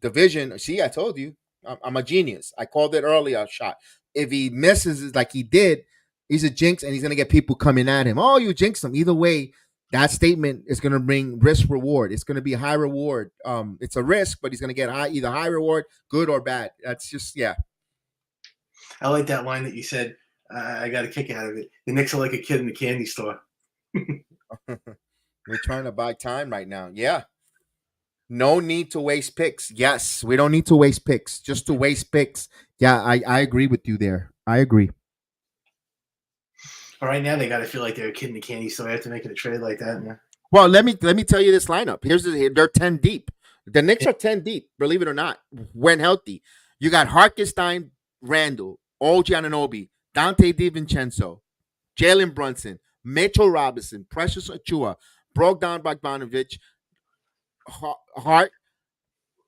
division, see, I told you, I'm a genius. I called it earlier. Shot. If he misses like he did, he's a jinx, and he's gonna get people coming at him. Oh, you jinxed him. Either way, that statement is gonna bring risk reward. It's gonna be high reward. It's a risk, but he's gonna get either high reward, good or bad. That's just I like that line that you said. I got a kick out of it. The Knicks are like a kid in the candy store. We're trying to buy time right now. Yeah. No need to waste picks. Yes, we don't need to waste picks. Just to waste picks. Yeah, I agree with you there. I agree. But right now, they got to feel like they're a kid in the candy store after making a trade like that. Yeah. Well, let me tell you this lineup. They're 10 deep. The Knicks are 10 deep, believe it or not, when healthy. You got Hartenstein, Randall, OG Anunoby, Dante DiVincenzo, Jalen Brunson, Mitchell Robinson, Precious Achua, Bogdan Bogdanovic, Hart,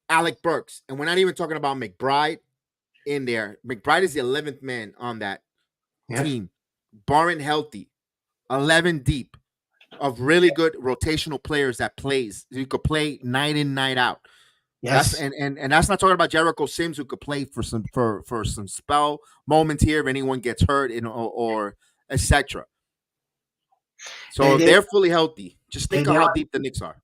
Alec Burks. And we're not even talking about McBride in there. McBride is the 11th man on that team. Barring healthy, 11 deep of really good rotational players that plays. You could play night in, night out. Yes. And that's not talking about Jericho Sims, who could play for some spell moments here if anyone gets hurt or etc. So they're fully healthy. Just think of how deep the Knicks are.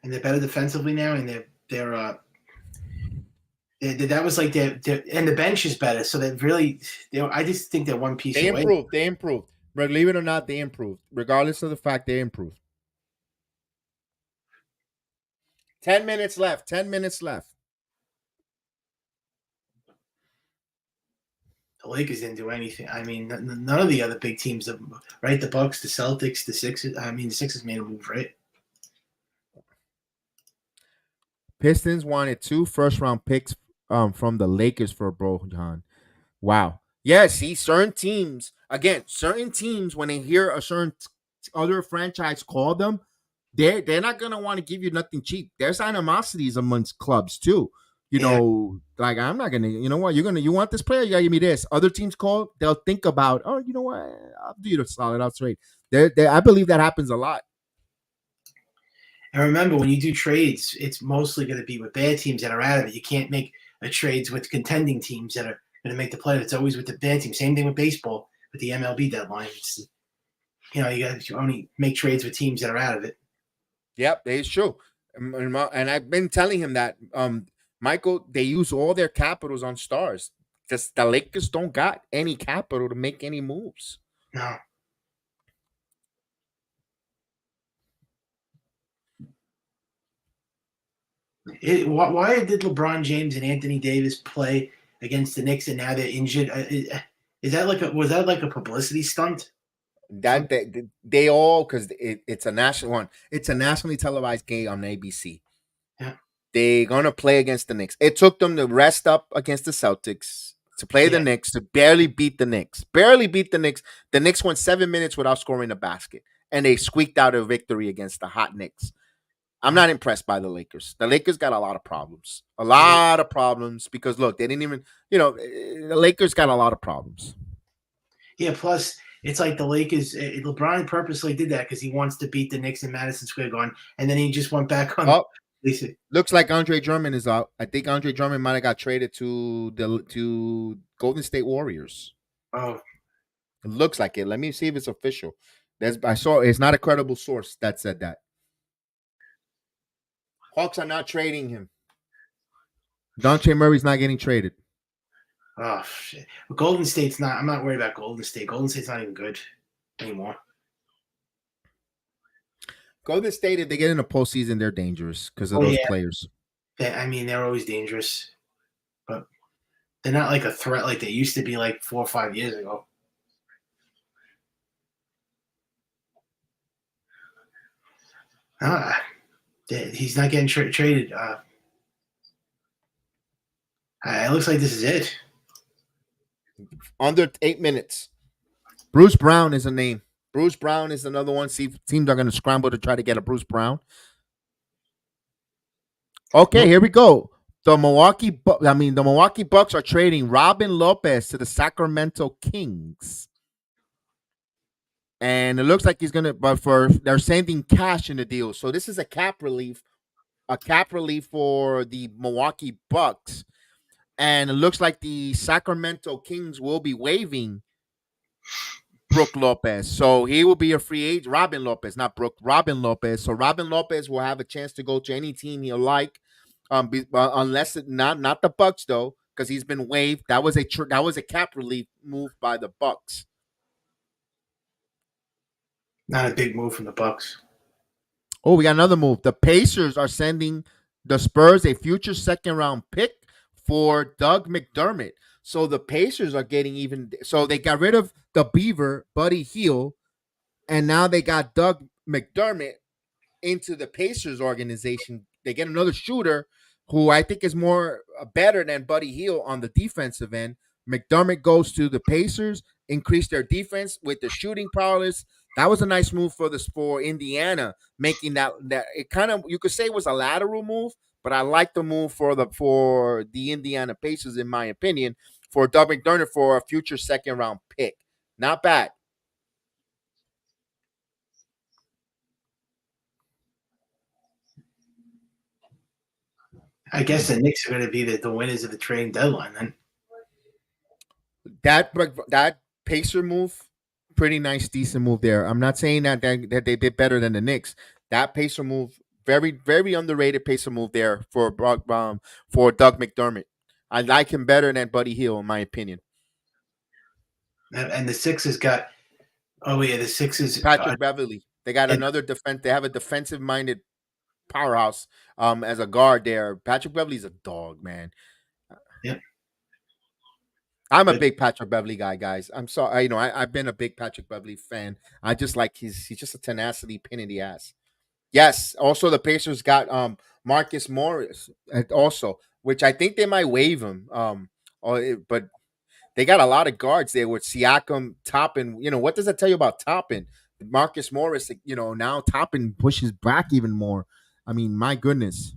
And they're better defensively now, and they're that was like and the bench is better. So that really, I just think they're one piece away. They improved. Believe it or not, they improved. Regardless of the fact they improved. 10 minutes left. 10 minutes left. The Lakers didn't do anything. I mean, none of the other big teams, right? The Bucks, the Celtics, the Sixers. I mean, the Sixers made a move, right? Pistons wanted 2 first-round picks from the Lakers for Bojan. Wow. Yeah, see, certain teams, when they hear a certain other franchise call them, they're not gonna want to give you nothing cheap. There's animosities amongst clubs too. You know, like I'm not gonna. You know what? You want this player? You gotta give me this. Other teams call, they'll think about. Oh, you know what? I'll do you the solid. I'll trade. I believe that happens a lot. And remember, when you do trades, it's mostly going to be with bad teams that are out of it. You can't make trades with contending teams that are going to make the playoffs. It's always with the bad team. Same thing with baseball, with the MLB deadline. It's, you got to only make trades with teams that are out of it. Yep, it's true. And I've been telling him that, Michael, they use all their capitals on stars. Just the Lakers don't got any capital to make any moves. No. Why did LeBron James and Anthony Davis play against the Knicks and now they're injured? Was that like a publicity stunt? That they all because it's a national one. It's a nationally televised game on ABC. Yeah. They're gonna play against the Knicks. It took them to rest up against the Celtics to play the Yeah. Knicks to barely beat the Knicks. Barely beat the Knicks. The Knicks went 7 minutes without scoring a basket, and they squeaked out a victory against the hot Knicks. I'm not impressed by the Lakers. The Lakers got a lot of problems. A lot of problems because look, they didn't even, the Lakers got a lot of problems. Yeah. Plus, it's like the Lakers. LeBron purposely did that because he wants to beat the Knicks in Madison Square Garden, and then he just went back on. Oh, Lisa. looks like Andre Drummond is out. I think Andre Drummond might have got traded to Golden State Warriors. Oh, It looks like it. Let me see if it's official. I saw it's not a credible source that said that. Hawks are not trading him. Dante Murray's not getting traded. oh shit. Golden State's not. I'm not worried about Golden State. Golden State's not even good anymore. Golden State, if they get in the postseason, they're dangerous because of those players. They're always dangerous, but they're not like a threat like they used to be like 4 or 5 years ago. He's not getting traded. It looks like this is it. Under 8 minutes. Bruce Brown is a name. Bruce Brown is another one. See, teams are going to scramble to try to get a Bruce Brown. Okay, here we go. The Milwaukee Bucks are trading Robin Lopez to the Sacramento Kings. And it looks like he's going to, they're sending cash in the deal. So this is a cap relief for the Milwaukee Bucks. And it looks like the Sacramento Kings will be waiving Brook Lopez. So he will be a free agent. Robin Lopez, not Brook. Robin Lopez. So Robin Lopez will have a chance to go to any team he'll like, unless not the Bucks though, because he's been waived. That was a cap relief move by the Bucks. Not a big move from the Bucks. Oh, we got another move. The Pacers are sending the Spurs a future second-round pick for Doug McDermott. So the Pacers are getting even. So they got rid of the Beaver, Buddy Hield, and now they got Doug McDermott into the Pacers organization. They get another shooter who I think is more better than Buddy Hield on the defensive end. McDermott goes to the Pacers, increase their defense with the shooting prowess. That was a nice move for Indiana, making that it kind of, you could say it was a lateral move, but I like the move for the Indiana Pacers, in my opinion, for Doug McDermott for a future second round pick. Not bad. I guess the Knicks are going to be the winners of the trading deadline then. That Pacer move, pretty nice, decent move there. I'm not saying that they did better than the Knicks. That Pacer move, very, very underrated Pacer move there for Doug McDermott. I like him better than Buddy Hield, in my opinion. And the Sixers got, the Sixers. Patrick Beverley. They got another defense. They have a defensive-minded powerhouse as a guard there. Patrick Beverley's a dog, man. Yep. I'm a big Patrick Beverley guy, guys. I'm sorry. I've been a big Patrick Beverley fan. I just like he's just a tenacity pin in the ass. Yes. Also, the Pacers got Marcus Morris also, which I think they might waive him. But they got a lot of guards there with Siakam, Toppin. What does that tell you about Toppin? Marcus Morris, now Toppin pushes back even more. I mean, my goodness.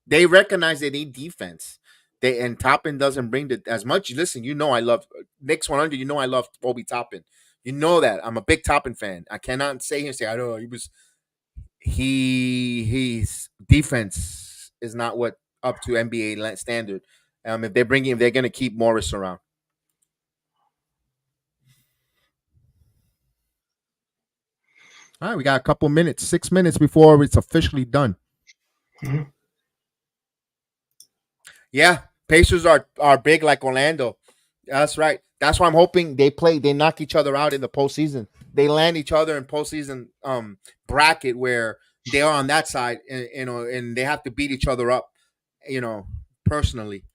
They recognize they need defense. And Toppin doesn't bring as much. Listen, I love Knicks 100. I love Obi Toppin. You know that I'm a big Toppin fan. I cannot say I don't know. His defense is not what up to NBA standard. If they're going to keep Morris around. All right, we got a couple minutes, 6 minutes before it's officially done. Mm-hmm. Yeah, Pacers are big like Orlando. That's right. That's why I'm hoping they knock each other out in the postseason. They land each other in postseason bracket where they are on that side, and they have to beat each other up, personally.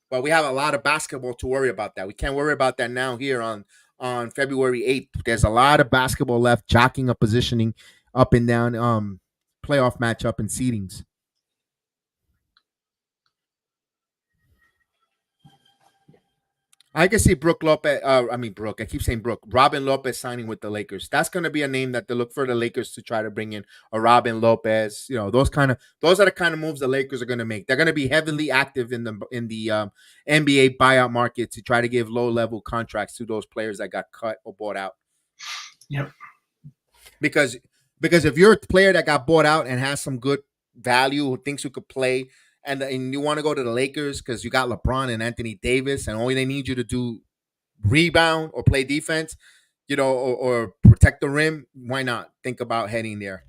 But we have a lot of basketball to worry about that. We can't worry about that now here on on February 8th. There's a lot of basketball left, jocking up positioning up and down playoff matchup and seedings. I can see Brooke Lopez. Brooke. I keep saying Brooke. Robin Lopez signing with the Lakers. That's going to be a name that they look for the Lakers to try to bring in a Robin Lopez. Those are the kind of moves the Lakers are going to make. They're going to be heavily active in the NBA buyout market to try to give low level contracts to those players that got cut or bought out. Yep. Because if you're a player that got bought out and has some good value, who thinks you could play, and you want to go to the Lakers because you got LeBron and Anthony Davis, and all they need you to do rebound or play defense, or protect the rim, why not think about heading there?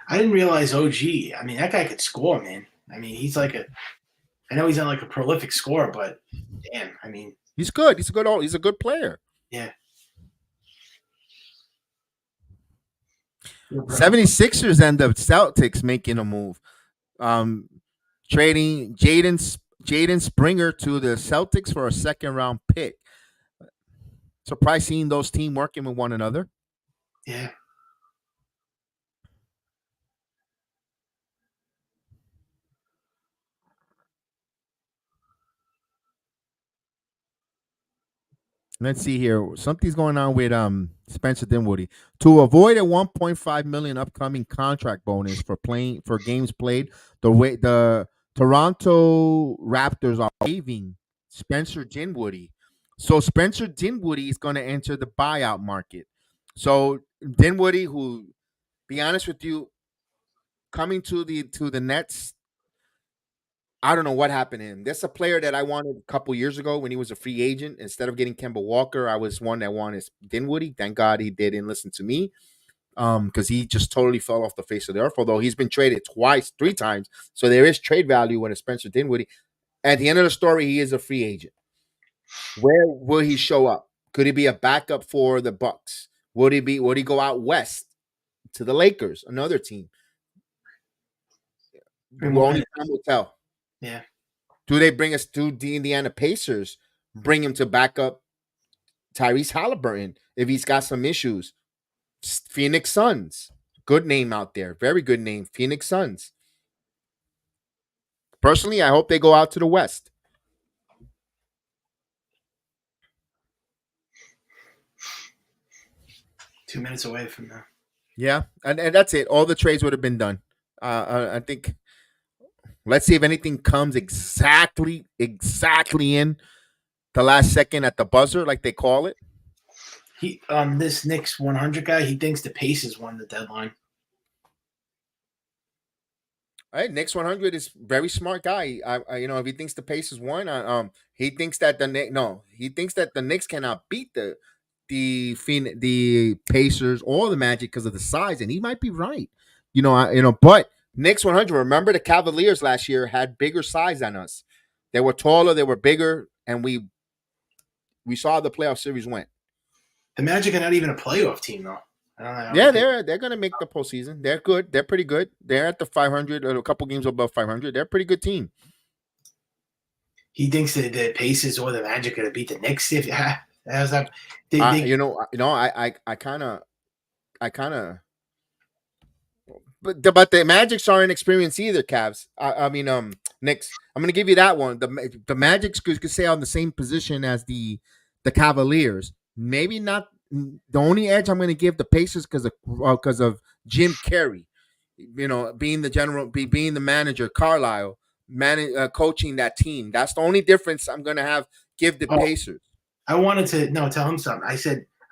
I didn't realize OG. I mean, that guy could score, man. I mean, I know he's not like a prolific scorer, but damn, I mean, he's good. He's a good player. Yeah. 76ers and the Celtics making a move. Trading Jaden Springer to the Celtics for a second round pick. Surprised seeing those teams working with one another. Yeah. Let's see here. Something's going on with Spencer Dinwiddie. To avoid a $1.5 million upcoming contract bonus for games played, the Toronto Raptors are waiving Spencer Dinwiddie. So Spencer Dinwiddie is going to enter the buyout market. So Dinwiddie, who, be honest with you, coming to the Nets, I don't know what happened to him. That's a player that I wanted a couple years ago when he was a free agent. Instead of getting Kemba Walker, I was one that wanted Dinwiddie. Thank God he didn't listen to me, because he just totally fell off the face of the earth. Although he's been traded twice, 3 times, so there is trade value when it's Spencer Dinwiddie. At the end of the story, he is a free agent. Where will he show up? Could he be a backup for the Bucks? Would he go out west to the Lakers, another team? Only time will tell. Yeah. Do they bring us to the Indiana Pacers? Bring him to back up Tyrese Halliburton if he's got some issues. Phoenix Suns, good name out there, very good name. Phoenix Suns. Personally, I hope they go out to the West. Two minutes away from now. Yeah, and that's it. All the trades would have been done. I think. Let's see if anything comes exactly in the last second at the buzzer, like they call it. This Knicks 100 guy, he thinks the Pacers won the deadline. All right, Knicks 100 is very smart guy. If he thinks the Pacers won, he thinks that the Knicks cannot beat the Pacers or the Magic because of the size, and he might be right. But Knicks 100. Remember, the Cavaliers last year had bigger size than us. They were taller, they were bigger, and we saw how the playoff series went. The Magic are not even a playoff team, though. Yeah, they're gonna make the postseason. They're good. They're pretty good. They're at the 500, or a couple games above 500. They're a pretty good team. He thinks that the Pacers or the Magic are gonna beat the Knicks. If how's that? I kind of. But the Magics aren't experienced either, Cavs. Knicks. I'm gonna give you that one. The Magics could say on the same position as the Cavaliers. Maybe not. The only edge I'm gonna give the Pacers because of Jim Carrey. Being the manager, Carlisle, coaching that team. That's the only difference I'm gonna give the Pacers. I wanted to tell him something. I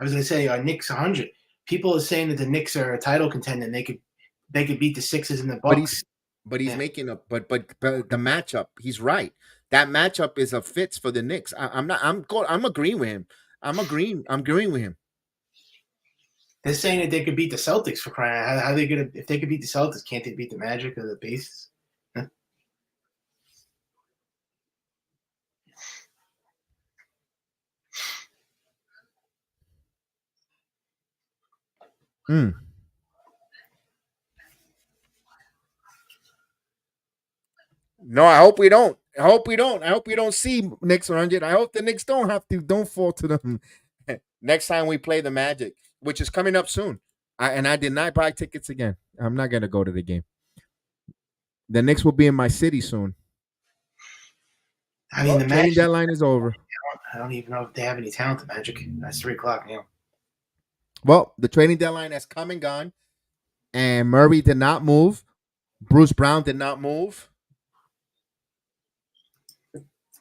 was gonna say Knicks 100. People are saying that the Knicks are a title contender and they could beat the Sixers and the Bucks. But he's making but the matchup. He's right. That matchup is a fits for the Knicks. I'm agreeing with him. I'm agreeing with him. They're saying that they could beat the Celtics for crying out. How are they gonna? If they could beat the Celtics, can't they beat the Magic or the Pacers? Huh? No, I hope we don't. I hope we don't. I hope we don't see Knicks 100. I hope the Knicks don't fall to them next time we play the Magic, which is coming up soon. I did not buy tickets again. I'm not gonna go to the game. The Knicks will be in my city soon. I mean, Well, the trading Magic. deadline is over. I don't even know if they have any talent. The Magic. That's 3 o'clock now. Well, the trading deadline has come and gone, and Murray did not move. Bruce Brown did not move.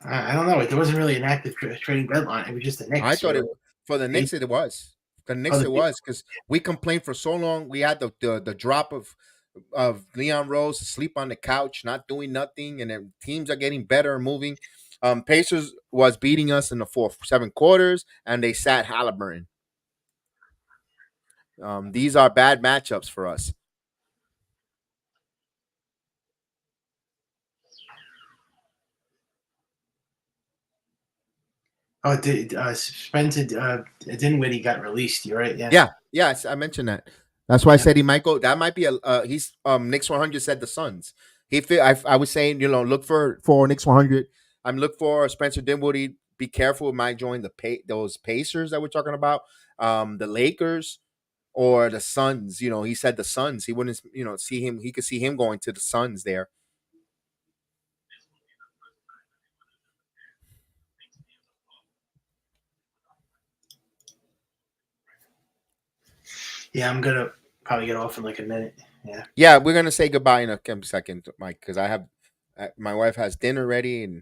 I don't know. There wasn't really an active trading deadline. It was just the Knicks. I thought it for the Knicks it was. The Knicks it was because we complained for so long. We had the drop of Leon Rose asleep on the couch, not doing nothing, and then teams are getting better and moving. Pacers was beating us in the 7 quarters, and they sat Halliburton. These are bad matchups for us. Oh, Spencer Dinwiddie got released. You're right. Yeah. Yes, I mentioned that. That's why I said he might go. That might be a. He's Knicks 100 said the Suns. I was saying look for Knicks 100. I'm look for Spencer Dinwiddie. Be careful. It might join those Pacers that we're talking about. The Lakers or the Suns. He said the Suns. He wouldn't see him. He could see him going to the Suns there. Yeah, I'm gonna probably get off in like a minute. Yeah. Yeah, we're gonna say goodbye in a second, Mike, because I have my wife has dinner ready and.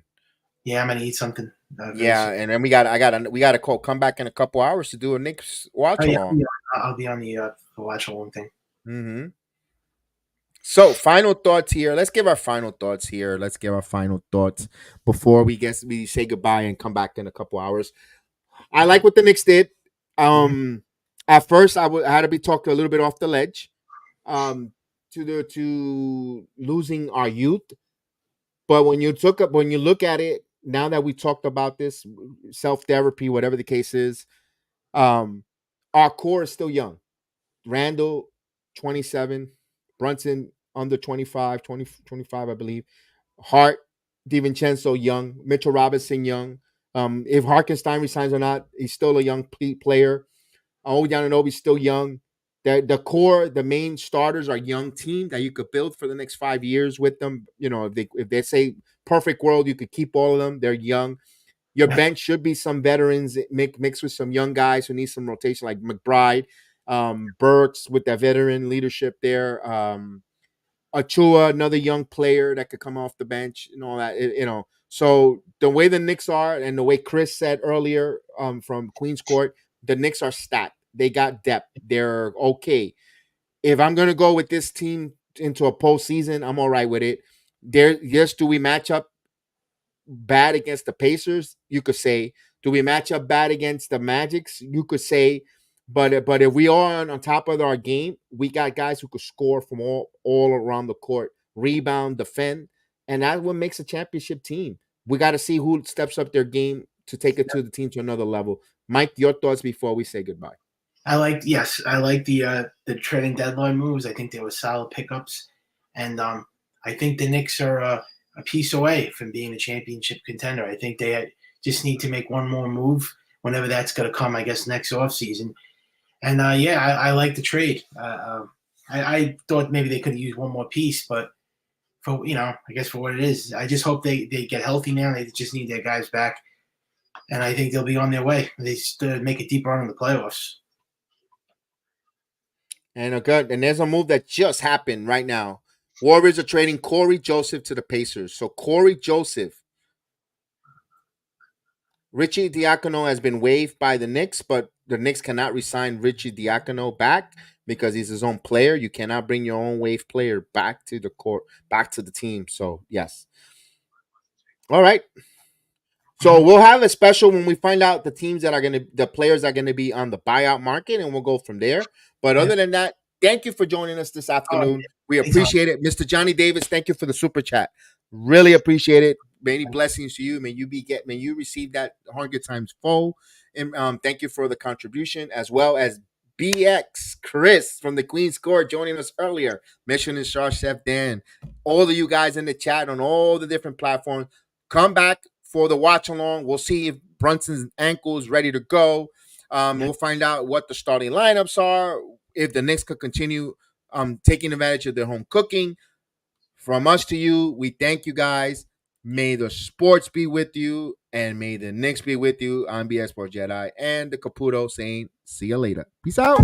Yeah, I'm gonna eat something. Yeah, and then we got to come back in a couple hours to do a Knicks watch along. Yeah, I'll be on the watch along thing. Mm-hmm. So, final thoughts here. Let's give our final thoughts before we say goodbye and come back in a couple hours. I like what the Knicks did. At first, I had to be talked a little bit off the ledge, to losing our youth. But when you look at it, now that we talked about this self therapy, whatever the case is, our core is still young. Randall, 27, Brunson under 25, 25, I believe. Hart, DiVincenzo, young. Mitchell Robinson, young. If Harkenstein resigns or not, he's still a young player. Anunoby's still young. The core, the main starters are young team that you could build for the next 5 years with them. If they say perfect world, you could keep all of them. They're young. Your bench should be some veterans mixed with some young guys who need some rotation, like McBride, Burks with that veteran leadership there. Achua, another young player that could come off the bench and all that. So the way the Knicks are, and the way Chris said earlier from Queens Court, the Knicks are stacked. They got depth. They're okay. If I'm gonna go with this team into a postseason, I'm all right with it. Do we match up bad against the Pacers? You could say. Do we match up bad against the Magics? You could say. But if we are on top of our game, we got guys who could score from all around the court, rebound, defend, and that's what makes a championship team. We got to see who steps up their game to take it to the team to another level. Mike, your thoughts before we say goodbye? I like the trading deadline moves. I think they were solid pickups, and I think the Knicks are a piece away from being a championship contender. I think they just need to make one more move, whenever that's going to come. I guess next offseason. And I like the trade. I thought maybe they could have used one more piece, but for I guess for what it is, I just hope they get healthy now. They just need their guys back, and I think they'll be on their way. They still make a deep run in the playoffs. And there's a move that just happened right now. Warriors are trading Corey Joseph to the Pacers. So Corey Joseph, Richie Diacono has been waived by the Knicks, but the Knicks cannot resign Richie Diacono back because he's his own player. You cannot bring your own waived player back to the court, back to the team. So yes. All right. So we'll have a special when we find out the players are gonna be on the buyout market, and we'll go from there. But other than that, thank you for joining us this afternoon. We appreciate it, Mr. Johnny Davis. Thank you for the super chat. Really appreciate it. Many blessings to you. May you receive that 100 times full. And thank you for the contribution, as well as BX Chris from the Queen's Court joining us earlier. Mission and Chef Dan, all of you guys in the chat on all the different platforms. come back for the watch along. We'll see if Brunson's ankle is ready to go. We'll find out what the starting lineups are, if the Knicks could continue taking advantage of their home cooking. From us to you, we thank you guys. May the sports be with you, and may the Knicks be with you. I'm BS Sport Jedi and the Caputo saying, see you later. Peace out.